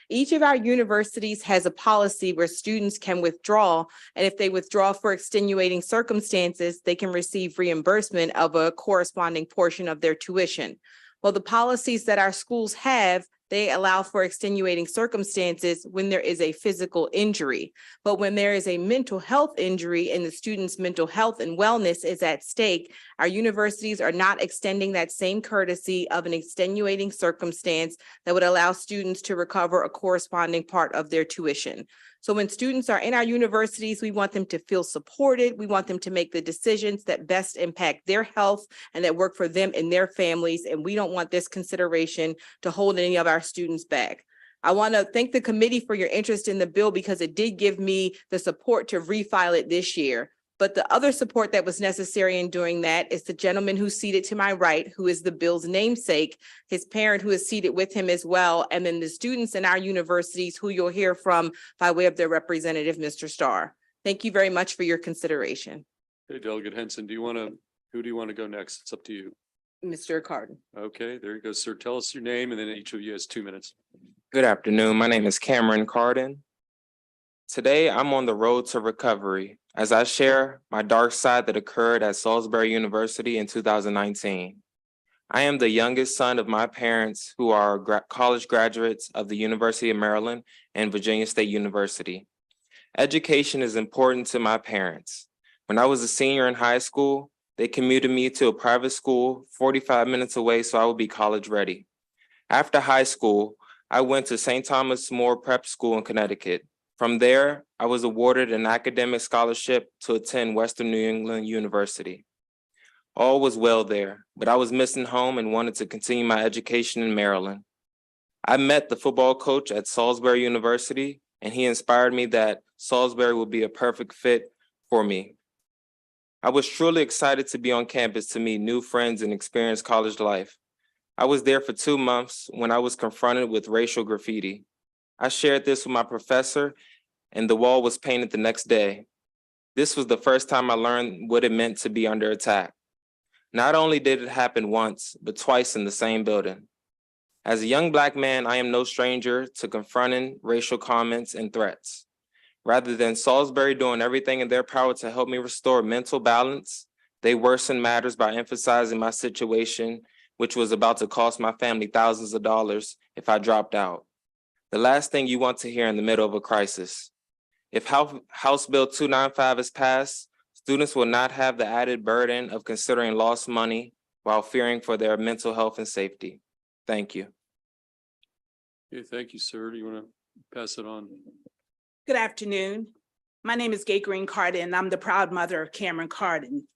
Each of our universities has a policy where students can withdraw, and if they withdraw for extenuating circumstances, they can receive reimbursement of a corresponding portion of their tuition. Well, the policies that our schools have, they allow for extenuating circumstances when there is a physical injury. But when there is a mental health injury and the student's mental health and wellness is at stake, our universities are not extending that same courtesy of an extenuating circumstance that would allow students to recover a corresponding part of their tuition. So when students are in our universities, we want them to feel supported. We want them to make the decisions that best impact their health and that work for them and their families. And we don't want this consideration to hold any of our students back. I want to thank the committee for your interest in the bill because it did give me the support to refile it this year. But the other support that was necessary in doing that is the gentleman who's seated to my right, who is the bill's namesake, his parent who is seated with him as well, and then the students in our universities who you'll hear from by way of their representative, Mr. Starr. Thank you very much for your consideration. Okay, Delegate Henson, who do you want to go next? It's up to you. Mr. Carden. Okay, there you go, sir. Tell us your name and then each of you has 2 minutes. Good afternoon. My name is Cameron Carden. Today, I'm on the road to recovery as I share my dark side that occurred at Salisbury University in 2019. I am the youngest son of my parents who are college graduates of the University of Maryland and Virginia State University. Education is important to my parents. When I was a senior in high school, they commuted me to a private school 45 minutes away so I would be college ready. After high school, I went to St. Thomas More Prep School in Connecticut. From there, I was awarded an academic scholarship to attend Western New England University. All was well there, but I was missing home and wanted to continue my education in Maryland. I met the football coach at Salisbury University, and he inspired me that Salisbury would be a perfect fit for me. I was truly excited to be on campus to meet new friends and experience college life. I was there for 2 months when I was confronted with racial graffiti. I shared this with my professor, and the wall was painted the next day. This was the first time I learned what it meant to be under attack. Not only did it happen once, but twice in the same building. As a young Black man, I am no stranger to confronting racial comments and threats. Rather than Salisbury doing everything in their power to help me restore mental balance, they worsened matters by emphasizing my situation, which was about to cost my family thousands of dollars if I dropped out. The last thing you want to hear in the middle of a crisis. If House Bill 295 is passed, students will not have the added burden of considering lost money while fearing for their mental health and safety. Thank you. Okay, thank you, sir. Do you want to pass it on? Good afternoon. My name is Gay Green Carden, and I'm the proud mother of Cameron Carden.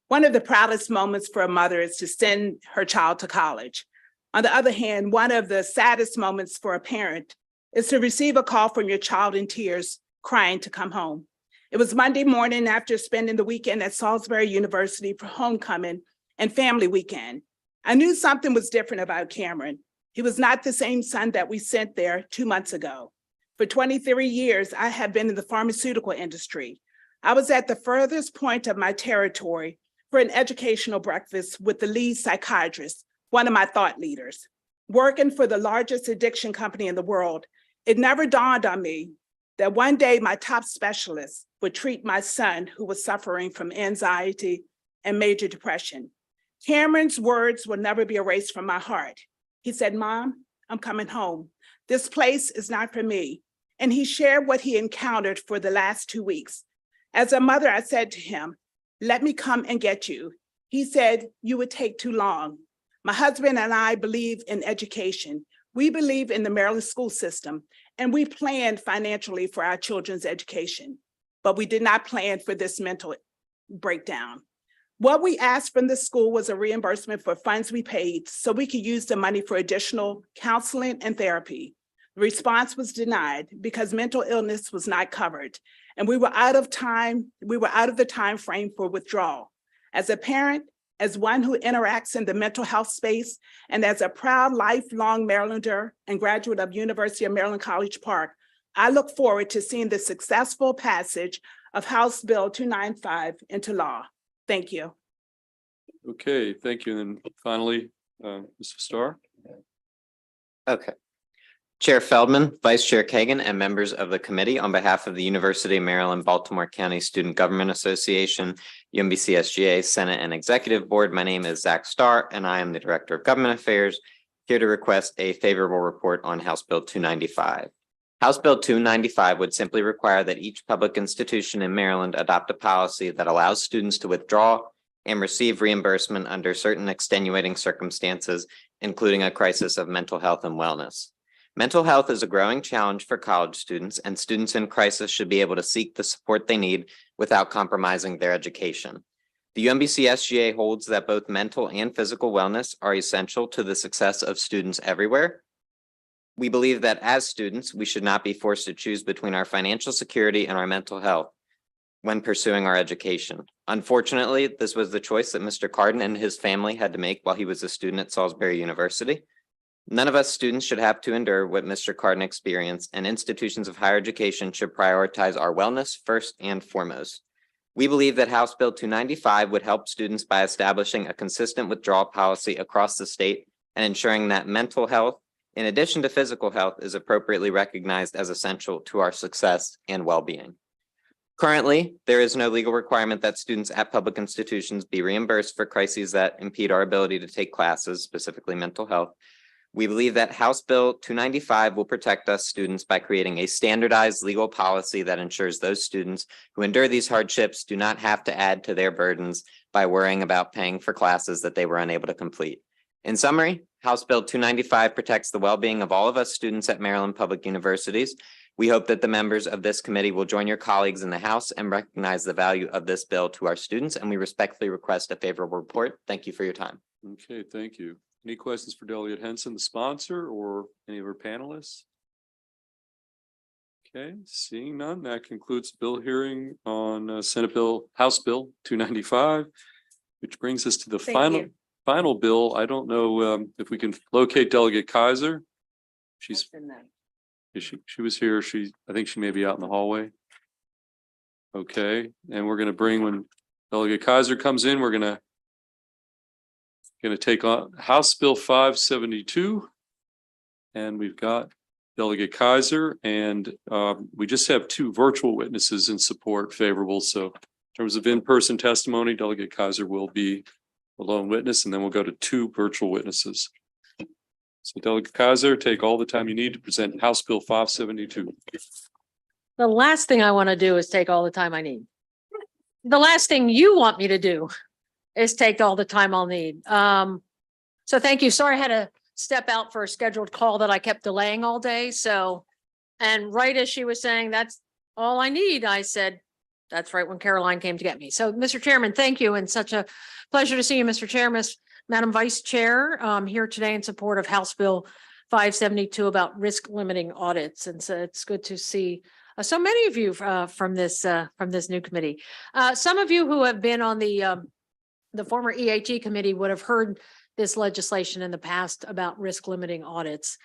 One of the proudest moments for a mother is to send her child to college. On the other hand, one of the saddest moments for a parent is to receive a call from your child in tears, crying to come home. It was Monday morning after spending the weekend at Salisbury University for homecoming and family weekend. I knew something was different about Cameron. He was not the same son that we sent there 2 months ago. For 23 years, I have been in the pharmaceutical industry. I was at the furthest point of my territory for an educational breakfast with the lead psychiatrist, one of my thought leaders. Working for the largest addiction company in the world, it never dawned on me that one day my top specialist would treat my son who was suffering from anxiety and major depression. Cameron's words will never be erased from my heart. He said, "Mom, I'm coming home. This place is not for me." And he shared what he encountered for the last 2 weeks. As a mother, I said to him, "Let me come and get you." He said, "You would take too long." My husband and I believe in education. We believe in the Maryland school system, and we planned financially for our children's education, but we did not plan for this mental breakdown. What we asked from the school was a reimbursement for funds we paid so we could use the money for additional counseling and therapy. The response was denied because mental illness was not covered, and we were out of the time frame for withdrawal. As a parent, as one who interacts in the mental health space, and as a proud lifelong Marylander and graduate of University of Maryland College Park, I look forward to seeing the successful passage of House Bill 295 into law. Thank you. Okay, thank you. And then finally, Mr. Starr. Okay. Chair Feldman, Vice Chair Kagan, and members of the committee, on behalf of the University of Maryland, Baltimore County Student Government Association, UMBC SGA, Senate, and Executive Board, my name is Zach Starr, and I am the Director of Government Affairs, here to request a favorable report on House Bill 295. House Bill 295 would simply require that each public institution in Maryland adopt a policy that allows students to withdraw and receive reimbursement under certain extenuating circumstances, including a crisis of mental health and wellness. Mental health is a growing challenge for college students, and students in crisis should be able to seek the support they need without compromising their education. The UMBC SGA holds that both mental and physical wellness are essential to the success of students everywhere. We believe that as students, we should not be forced to choose between our financial security and our mental health when pursuing our education. Unfortunately, this was the choice that Mr. Carden and his family had to make while he was a student at Salisbury University. None of us students should have to endure what Mr. Carden experienced, and institutions of higher education should prioritize our wellness first and foremost. We believe that House Bill 295 would help students by establishing a consistent withdrawal policy across the state and ensuring that mental health, in addition to physical health, is appropriately recognized as essential to our success and well-being. Currently, there is no legal requirement that students at public institutions be reimbursed for crises that impede our ability to take classes, specifically mental health. We believe that House Bill 295 will protect us students by creating a standardized legal policy that ensures those students who endure these hardships do not have to add to their burdens by worrying about paying for classes that they were unable to complete. In summary, House Bill 295 protects the well-being of all of us students at Maryland Public Universities. We hope that the members of this committee will join your colleagues in the House and recognize the value of this bill to our students, and we respectfully request a favorable report. Thank you for your time. Okay, thank you. Any questions for Delegate Henson, the sponsor, or any of our panelists? Okay, seeing none, that concludes the bill hearing on House Bill 295, which brings us to the final bill. I don't know if we can locate Delegate Kaiser. She was here. I think she may be out in the hallway. Okay, and we're gonna bring, when Delegate Kaiser comes in, we're gonna take on House Bill 572. And we've got Delegate Kaiser, and we just have 2 virtual witnesses in support favorable. So in terms of in-person testimony, Delegate Kaiser will be a lone witness, and then we'll go to 2 virtual witnesses. So Delegate Kaiser, take all the time you need to present House Bill 572. The last thing I want to do is take all the time I need. The last thing you want me to do is take all the time I'll need. So thank you. Sorry, I had to step out for a scheduled call that I kept delaying all day. So, and right as she was saying, that's all I need, I said, that's right when Caroline came to get me. So, Mr. Chairman, thank you. And such a pleasure to see you, Mr. Chairman, Madam Vice Chair, here today in support of House Bill 572 about risk limiting audits. And so it's good to see so many of you from this new committee. Some of you who have been on the former EEE committee would have heard this legislation in the past about risk limiting audits.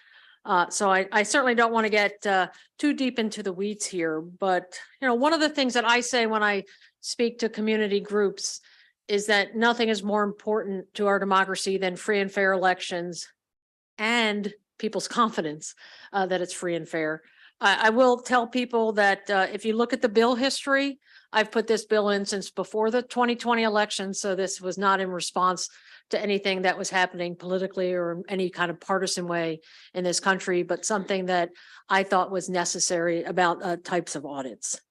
So I certainly don't want to get too deep into the weeds here, but one of the things that I say when I speak to community groups is that nothing is more important to our democracy than free and fair elections and people's confidence that it's free and fair. I will tell people that if you look at the bill history, I've put this bill in since before the 2020 election. So this was not in response to anything that was happening politically or any kind of partisan way in this country, but something that I thought was necessary about types of audits.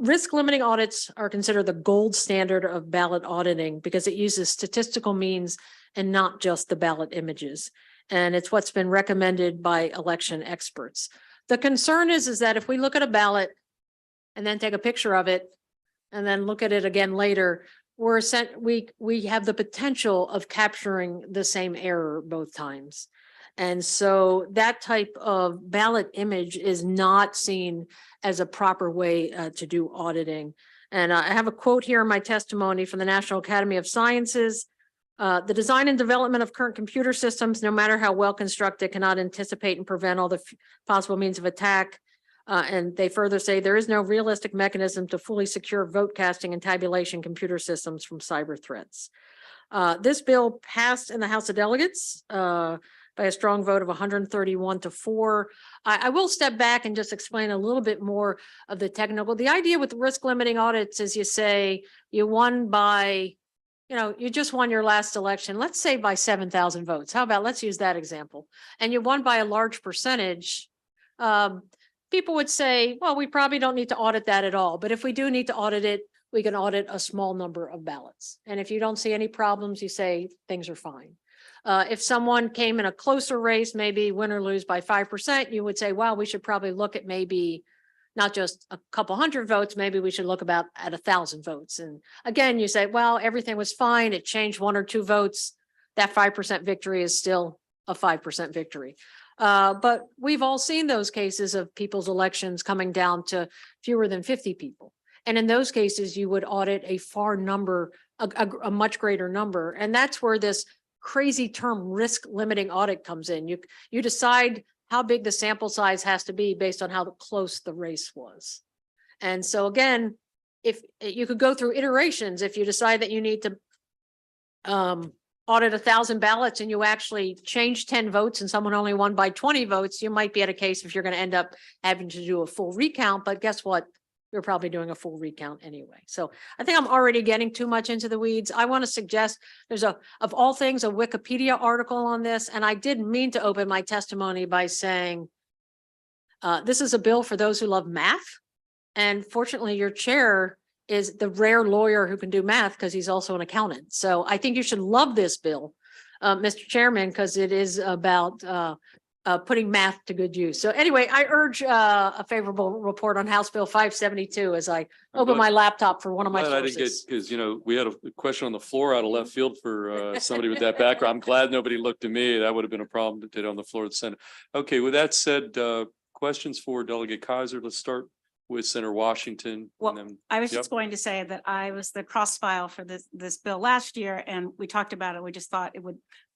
Risk limiting audits are considered the gold standard of ballot auditing because it uses statistical means and not just the ballot images. And it's what's been recommended by election experts. The concern is that if we look at a ballot and then take a picture of it and then look at it again later, we have the potential of capturing the same error both times. And so that type of ballot image is not seen as a proper way to do auditing. And I have a quote here in my testimony from the National Academy of Sciences. The design and development of current computer systems, no matter how well constructed, cannot anticipate and prevent all the possible means of attack. And they further say there is no realistic mechanism to fully secure vote casting and tabulation computer systems from cyber threats. This bill passed in the House of Delegates by a strong vote of 131-4. I will step back and just explain a little bit more of the technical. The idea with risk limiting audits is you say you won by, you just won your last election, let's say by 7,000 votes. How about, let's use that example. And you won by a large percentage. People would say, well, we probably don't need to audit that at all. But if we do need to audit it, we can audit a small number of ballots. And if you don't see any problems, you say things are fine. If someone came in a closer race, maybe win or lose by 5%, you would say, well, we should probably look at maybe not just a couple hundred votes, maybe we should look about at 1,000 votes. And again, you say, well, everything was fine. It changed 1 or 2 votes. That 5% victory is still a 5% victory. But we've all seen those cases of people's elections coming down to fewer than 50 people. And in those cases, you would audit a much greater number. And that's where this crazy term risk limiting audit comes in. You decide how big the sample size has to be based on how close the race was. And so again, if you could go through iterations, if you decide that you need to audit 1,000 ballots and you actually change 10 votes and someone only won by 20 votes, you might be at a case if you're going to end up having to do a full recount. But guess what? we're probably doing a full recount anyway. So I think I'm already getting too much into the weeds. I want to suggest there's of all things, a Wikipedia article on this. And I didn't mean to open my testimony by saying, this is a bill for those who love math. And fortunately, your chair is the rare lawyer who can do math because he's also an accountant. So I think you should love this bill, Mr. Chairman, because it is about putting math to good use. So anyway, I urge a favorable report on House Bill 572 as I open my laptop for one of my Glad I didn't get, sources. because, you know, we had a question on the floor out of left field for somebody with that background. I'm glad nobody looked at me. That would have been a problem that did on the floor of the Senate. Okay, with that said, questions for Delegate Kaiser. Let's start with Senator Washington. Well, and then, I was yep. just going to say that I was the cross file for this bill last year, and we talked about it. We just thought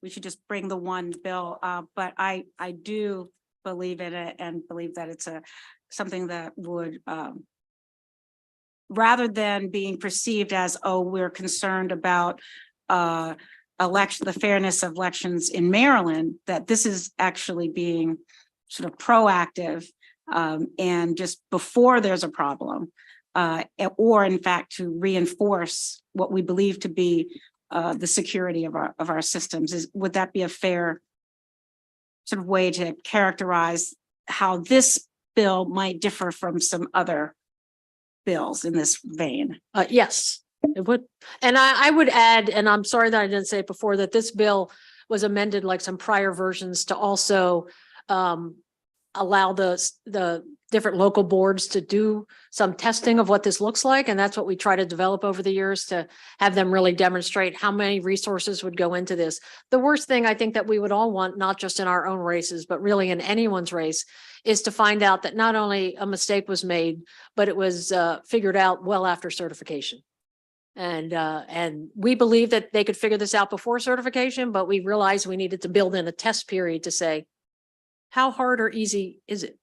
we should just bring the one bill. But I do believe in it and believe that it's something that would, rather than being perceived as, oh, we're concerned about the fairness of elections in Maryland, that this is actually being sort of proactive. And just before there's a problem, or in fact, to reinforce what we believe to be the security of our systems. Would that be a fair sort of way to characterize how this bill might differ from some other bills in this vein? Yes, it would. And I would add, and I'm sorry that I didn't say it before, that this bill was amended like some prior versions to also allow the different local boards to do some testing of what this looks like. And that's what we try to develop over the years, to have them really demonstrate how many resources would go into this. The worst thing I think that we would all want, not just in our own races, but really in anyone's race, is to find out that not only a mistake was made, but it was figured out well after certification. And we believe that they could figure this out before certification, but we realized we needed to build in a test period to say, how hard or easy is it?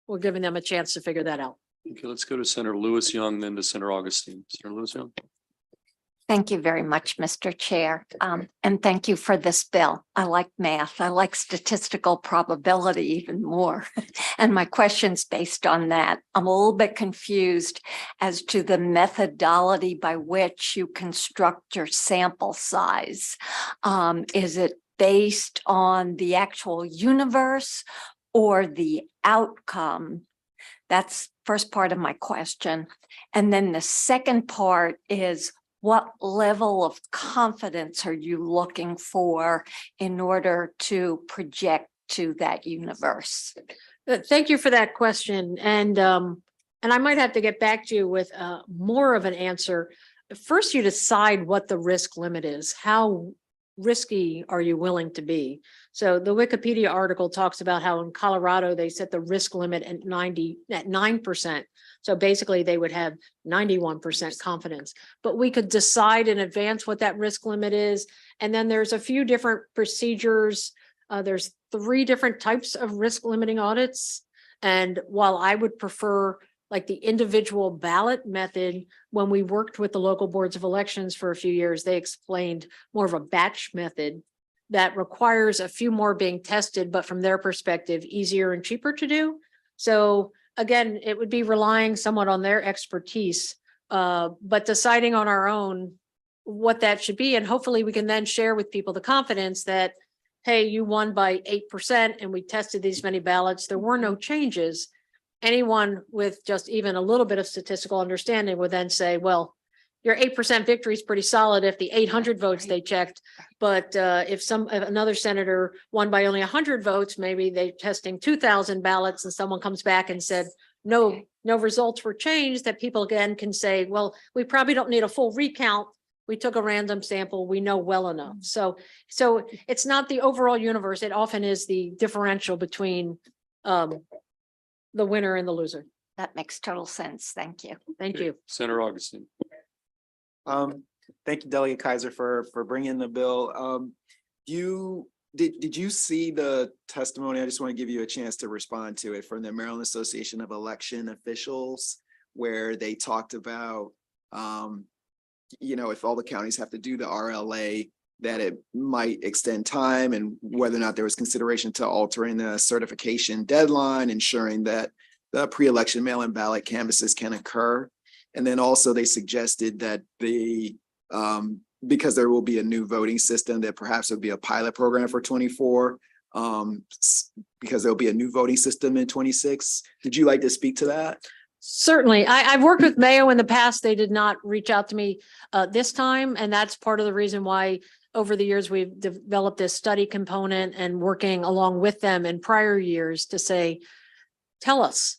We're giving them a chance to figure that out. Okay, let's go to Senator Lewis Young, then to Senator Augustine. Senator Lewis Young. Thank you very much, Mr. Chair. And thank you for this bill. I like math. I like statistical probability even more. And my question's based on that. I'm a little bit confused as to the methodology by which you construct your sample size. Is it based on the actual universe or the outcome? That's first part of my question. And then the second part is, what level of confidence are you looking for in order to project to that universe? Thank you for that question. And I might have to get back to you with more of an answer. First, you decide what the risk limit is. How risky are you willing to be? So the Wikipedia article talks about how in Colorado, they set the risk limit at 9%. So basically they would have 91% confidence, but we could decide in advance what that risk limit is. And then there's a few different procedures. There's 3 different types of risk limiting audits. And while I would prefer like the individual ballot method, when we worked with the local boards of elections for a few years, they explained more of a batch method that requires a few more being tested, but from their perspective, easier and cheaper to do. So again, it would be relying somewhat on their expertise, but deciding on our own what that should be. And hopefully we can then share with people the confidence that, hey, you won by 8% and we tested these many ballots. There were no changes. Anyone with just even a little bit of statistical understanding would then say, well, your 8% victory is pretty solid if the 800 votes they checked. But if another senator won by only 100 votes, maybe they're testing 2,000 ballots and someone comes back and said, no results were changed, that people again can say, well, we probably don't need a full recount. We took a random sample, we know well enough. So it's not the overall universe. It often is the differential between the winner and the loser. That makes total sense. Thank you. Thank you. Senator Augustine. Thank you, Delegate Kaiser, for bringing the bill. Did you see the testimony? I just want to give you a chance to respond to it, from the Maryland Association of Election Officials, where they talked about, if all the counties have to do the RLA, that it might extend time, and whether or not there was consideration to altering the certification deadline, ensuring that the pre-election mail-in ballot canvases can occur. And then also they suggested that because there will be a new voting system, that perhaps it'll be a pilot program for 24. Because there'll be a new voting system in 26. Did you like to speak to that? Certainly. I've worked with Mayo in the past. They did not reach out to me this time. And that's part of the reason why over the years we've developed this study component and working along with them in prior years to say, tell us,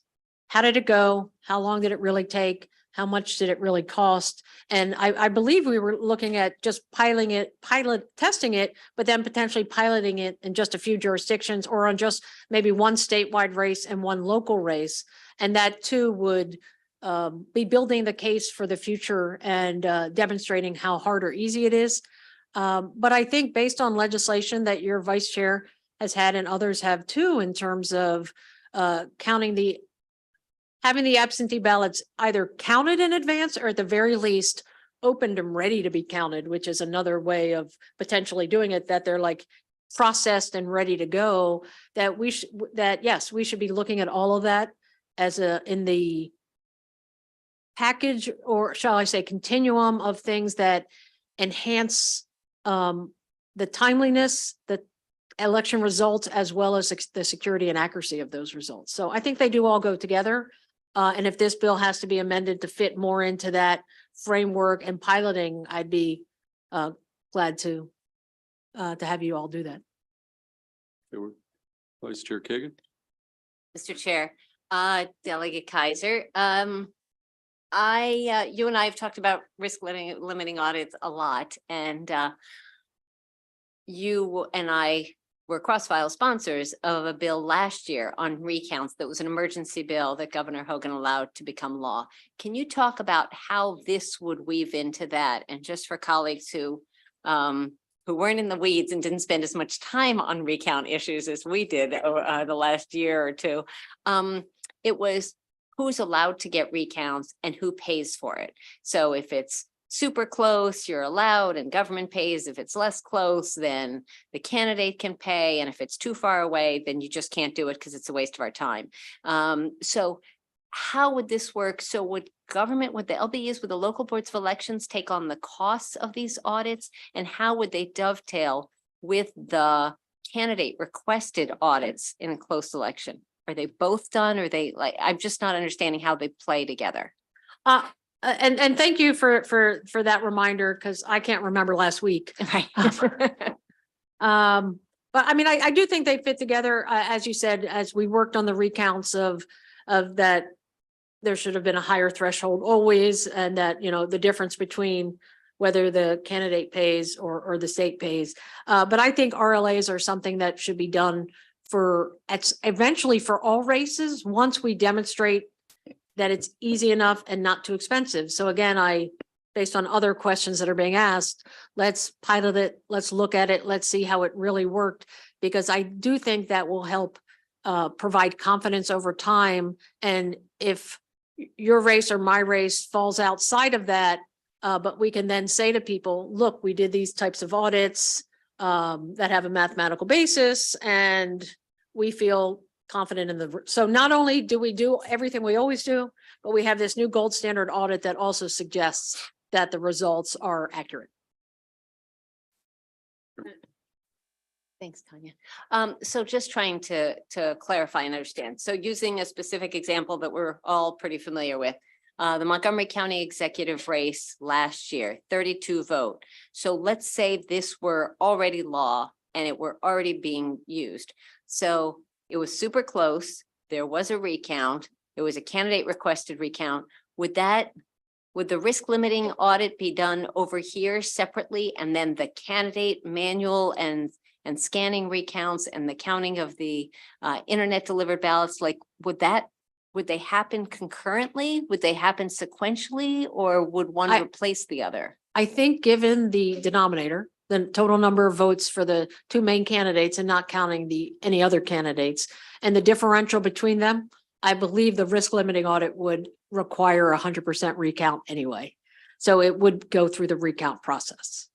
how did it go? How long did it really take? How much did it really cost? And I believe we were looking at just pilot testing it, but then potentially piloting it in just a few jurisdictions or on just maybe one statewide race and one local race. And that too would be building the case for the future and demonstrating how hard or easy it is. But I think based on legislation that your vice chair has had and others have too, in terms of having the absentee ballots either counted in advance or at the very least opened and ready to be counted, which is another way of potentially doing it, that they're like processed and ready to go, yes, we should be looking at all of that as in the package, or shall I say continuum of things that enhance the timeliness, the election results, as well as the security and accuracy of those results. So I think they do all go together. And if this bill has to be amended to fit more into that framework and piloting, I'd be glad to have you all do that. Vice Chair Kagan. Mr. Chair, Delegate Kaiser, you and I have talked about risk limiting audits a lot, and you and I were cross-file sponsors of a bill last year on recounts that was an emergency bill that Governor Hogan allowed to become law. Can you talk about how this would weave into that? And just for colleagues who weren't in the weeds and didn't spend as much time on recount issues as we did the last year or two, it was who's allowed to get recounts and who pays for it. So if it's super close, you're allowed and government pays. If it's less close, then the candidate can pay. And if it's too far away, then you just can't do it because it's a waste of our time. So how would this work? So would the LBEs, would the local boards of elections take on the costs of these audits? And how would they dovetail with the candidate requested audits in a close election? Are they both done? Or I'm just not understanding how they play together. And thank you for that reminder, because I can't remember last week. Right. But I mean, I do think they fit together, as you said, as we worked on the recounts of that, there should have been a higher threshold always, and that, the difference between whether the candidate pays or the state pays. But I think RLAs are something that should be done eventually for all races, once we demonstrate that it's easy enough and not too expensive. So again, based on other questions that are being asked, let's pilot it, let's look at it, let's see how it really worked, because I do think that will help provide confidence over time. And if your race or my race falls outside of that, but we can then say to people, look, we did these types of audits that have a mathematical basis, and we feel confident in so not only do we do everything we always do, but we have this new gold standard audit that also suggests that the results are accurate. Thanks, Tanya. So just trying to clarify and understand. So using a specific example that we're all pretty familiar with, the Montgomery County executive race last year, 32 vote. So let's say this were already law and it were already being used. So it was super close. There was a recount. It was a candidate requested recount. Would the risk limiting audit be done over here separately, and then the candidate manual and scanning recounts and the counting of the internet delivered ballots? Like, would they happen concurrently? Would they happen sequentially, or would one replace the other? I think given the denominator, the total number of votes for the two main candidates and not counting any other candidates, and the differential between them, I believe the risk limiting audit would require 100% recount anyway. So it would go through the recount process.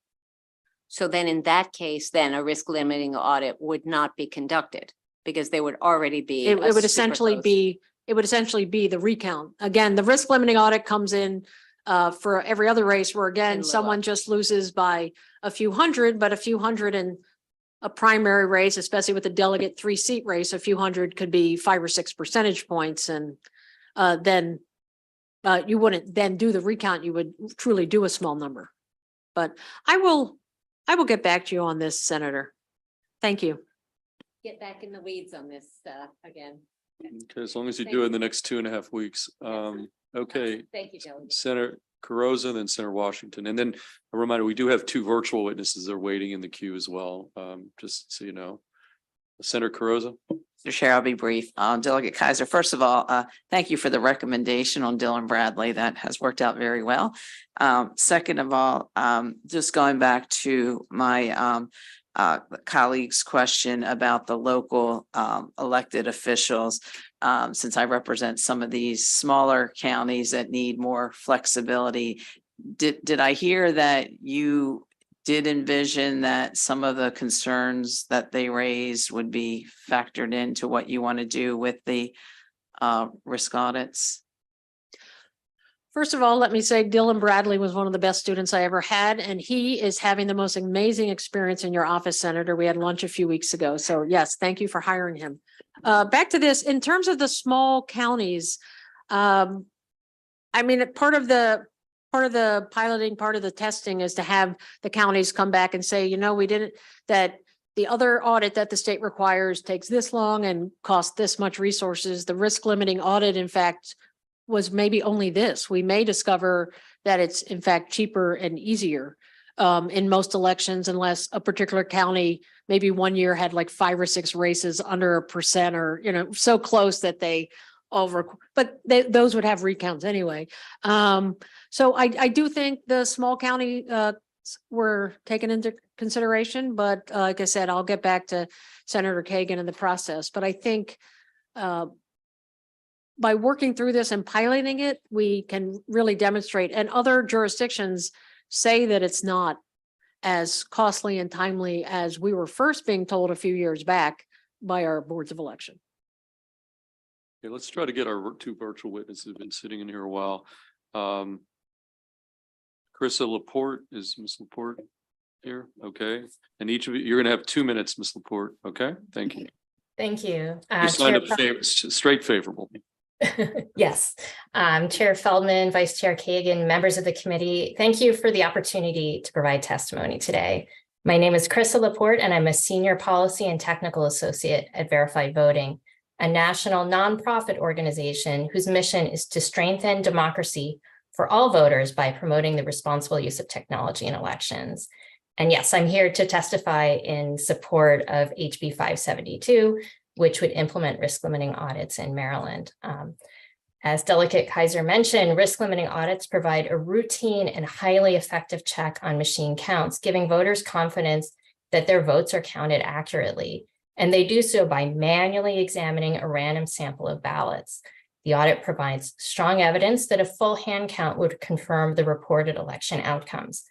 So then in that case, then a risk limiting audit would not be conducted, because they would already be. It would essentially be it would essentially be the recount. Again, the risk limiting audit comes in for every other race where again, And someone just loses by a few hundred, but a few hundred in a primary race, especially with the delegate 3-seat race, a few hundred could be 5 or 6 percentage points. And then you wouldn't then do the recount, you would truly do a small number. But I will get back to you on this, Senator. Thank you. Get back in the weeds on this again. Okay, as long as you Thank do it you. in the next 2.5 weeks. Okay, Thank you, Delegate. Senator Carosa, then Senator Washington. And then a reminder, we do have 2 virtual witnesses that are waiting in the queue as well, just so you know. Senator Carosa. Mr. Chair, I'll be brief. Delegate Kaiser, first of all, thank you for the recommendation on Dylan Bradley. That has worked out very well. Second of all, just going back to my colleague's question about the local elected officials, since I represent some of these smaller counties that need more flexibility. Did I hear that you did envision that some of the concerns that they raised would be factored into what you want to do with the risk audits? First of all, let me say Dylan Bradley was one of the best students I ever had, and he is having the most amazing experience in your office, Senator. We had lunch a few weeks ago. So yes, thank you for hiring him. Back to this, in terms of the small counties, I mean, part of the piloting, part of the testing is to have the counties come back and say, you know, we didn't, that the other audit that the state requires takes this long and costs this much resources. The risk limiting audit, in fact, was maybe only this. We may discover that it's in fact cheaper and easier in most elections, unless a particular county maybe one year had like 5 or 6 races under 1%, or, you know, so close that they but those would have recounts anyway. So I do think the small county were taken into consideration, but like I said, I'll get back to Senator Kagan in the process. But I think by working through this and piloting it, we can really demonstrate, and other jurisdictions say that it's not as costly and timely as we were first being told a few years back by our boards of election. Okay, let's try to get our 2 virtual witnesses who've been sitting in here a while. Carissa Laporte, is Ms. Laporte here? Okay. And each of you, you're gonna have 2 minutes, Ms. Laporte. Okay, thank you. Thank you. You signed up straight favorable. Yes. Chair Feldman, Vice Chair Kagan, members of the committee, thank you for the opportunity to provide testimony today. My name is Carissa Laporte, and I'm a Senior Policy and Technical Associate at Verified Voting, a national nonprofit organization whose mission is to strengthen democracy for all voters by promoting the responsible use of technology in elections. And yes, I'm here to testify in support of HB 572, which would implement risk limiting audits in Maryland. As Delegate Kaiser mentioned, risk limiting audits provide a routine and highly effective check on machine counts, giving voters confidence that their votes are counted accurately. And they do so by manually examining a random sample of ballots. The audit provides strong evidence that a full hand count would confirm the reported election outcomes.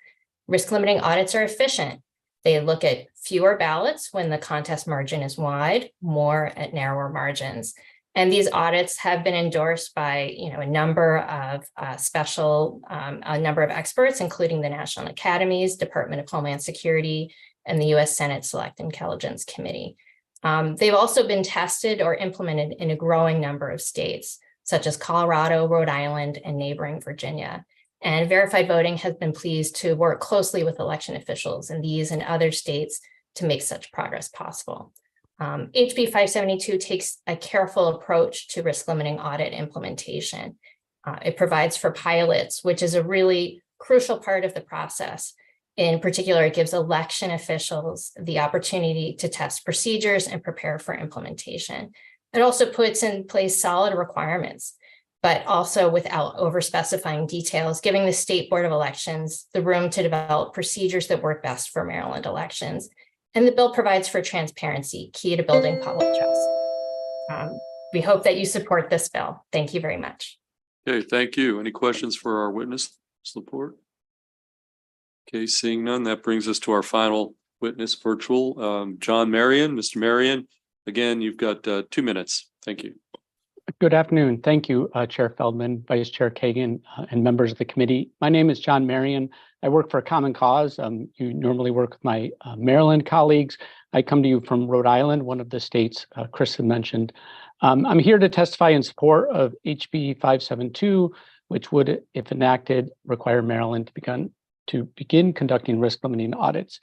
Risk limiting audits are efficient. They look at fewer ballots when the contest margin is wide, more at narrower margins. And these audits have been endorsed by, a number of a number of experts, including the National Academies, Department of Homeland Security, and the U.S. Senate Select Intelligence Committee. They've also been tested or implemented in a growing number of states, such as Colorado, Rhode Island, and neighboring Virginia. And Verified Voting has been pleased to work closely with election officials in these and other states to make such progress possible. HB 572 takes a careful approach to risk limiting audit implementation. It provides for pilots, which is a really crucial part of the process. In particular, it gives election officials the opportunity to test procedures and prepare for implementation. It also puts in place solid requirements, but also without over-specifying details, giving the State Board of Elections the room to develop procedures that work best for Maryland elections. And the bill provides for transparency, key to building public trust. We hope that you support this bill. Thank you very much. Okay, thank you. Any questions for our witness, Ms. Laporte? Okay, seeing none, that brings us to our final witness virtual, John Marion. Mr. Marion, again, you've got 2 minutes. Thank you. Good afternoon. Thank you, Chair Feldman, Vice Chair Kagan, and members of the committee. My name is John Marion. I work for Common Cause. You normally work with my Maryland colleagues. I come to you from Rhode Island, one of the states Chris had mentioned. I'm here to testify in support of HB 572, which would, if enacted, require Maryland to begin conducting risk limiting audits.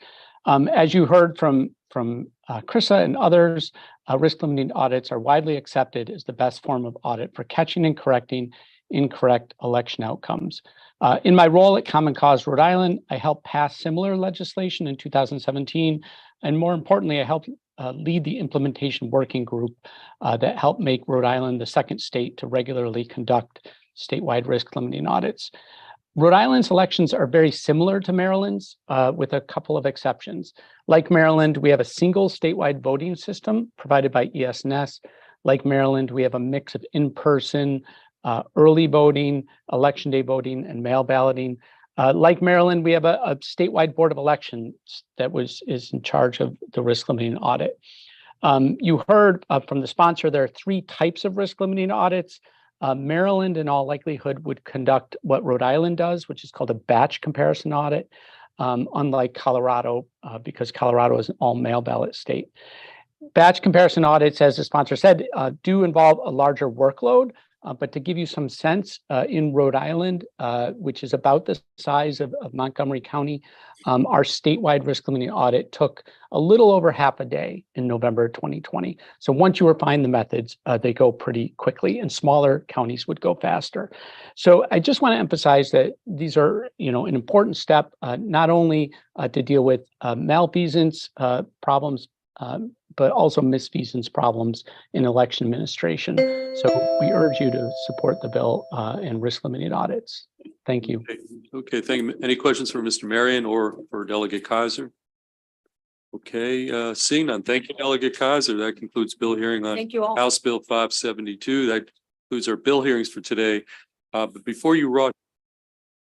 As you heard from Krista and others, risk limiting audits are widely accepted as the best form of audit for catching and correcting incorrect election outcomes. In my role at Common Cause Rhode Island, I helped pass similar legislation in 2017, and more importantly, I helped lead the implementation working group that helped make Rhode Island the second state to regularly conduct statewide risk limiting audits. Rhode Island's elections are very similar to Maryland's, with a couple of exceptions. Like Maryland, we have a single statewide voting system provided by ES&S. Like Maryland, we have a mix of in-person, early voting, election day voting, and mail balloting. Like Maryland, we have a statewide board of elections that is in charge of the risk limiting audit. You heard from the sponsor, there are 3 types of risk limiting audits. Maryland, in all likelihood, would conduct what Rhode Island does, which is called a batch comparison audit, unlike Colorado, because Colorado is an all mail ballot state. Batch comparison audits, as the sponsor said, do involve a larger workload, but to give you some sense, in Rhode Island, which is about the size of Montgomery County, our statewide risk limiting audit took a little over half a day in November 2020. So once you refine the methods, they go pretty quickly, and smaller counties would go faster. So I just want to emphasize that these are, an important step, not only to deal with malfeasance problems, but also misfeasance problems in election administration. So we urge you to support the bill and risk limiting audits. Thank you. Okay, thank you. Any questions for Mr. Marion or for Delegate Kaiser? Okay, seeing none. Thank you, Delegate Kaiser. That concludes bill hearing on Thank you all. House Bill 572. That concludes our bill hearings for today. But before you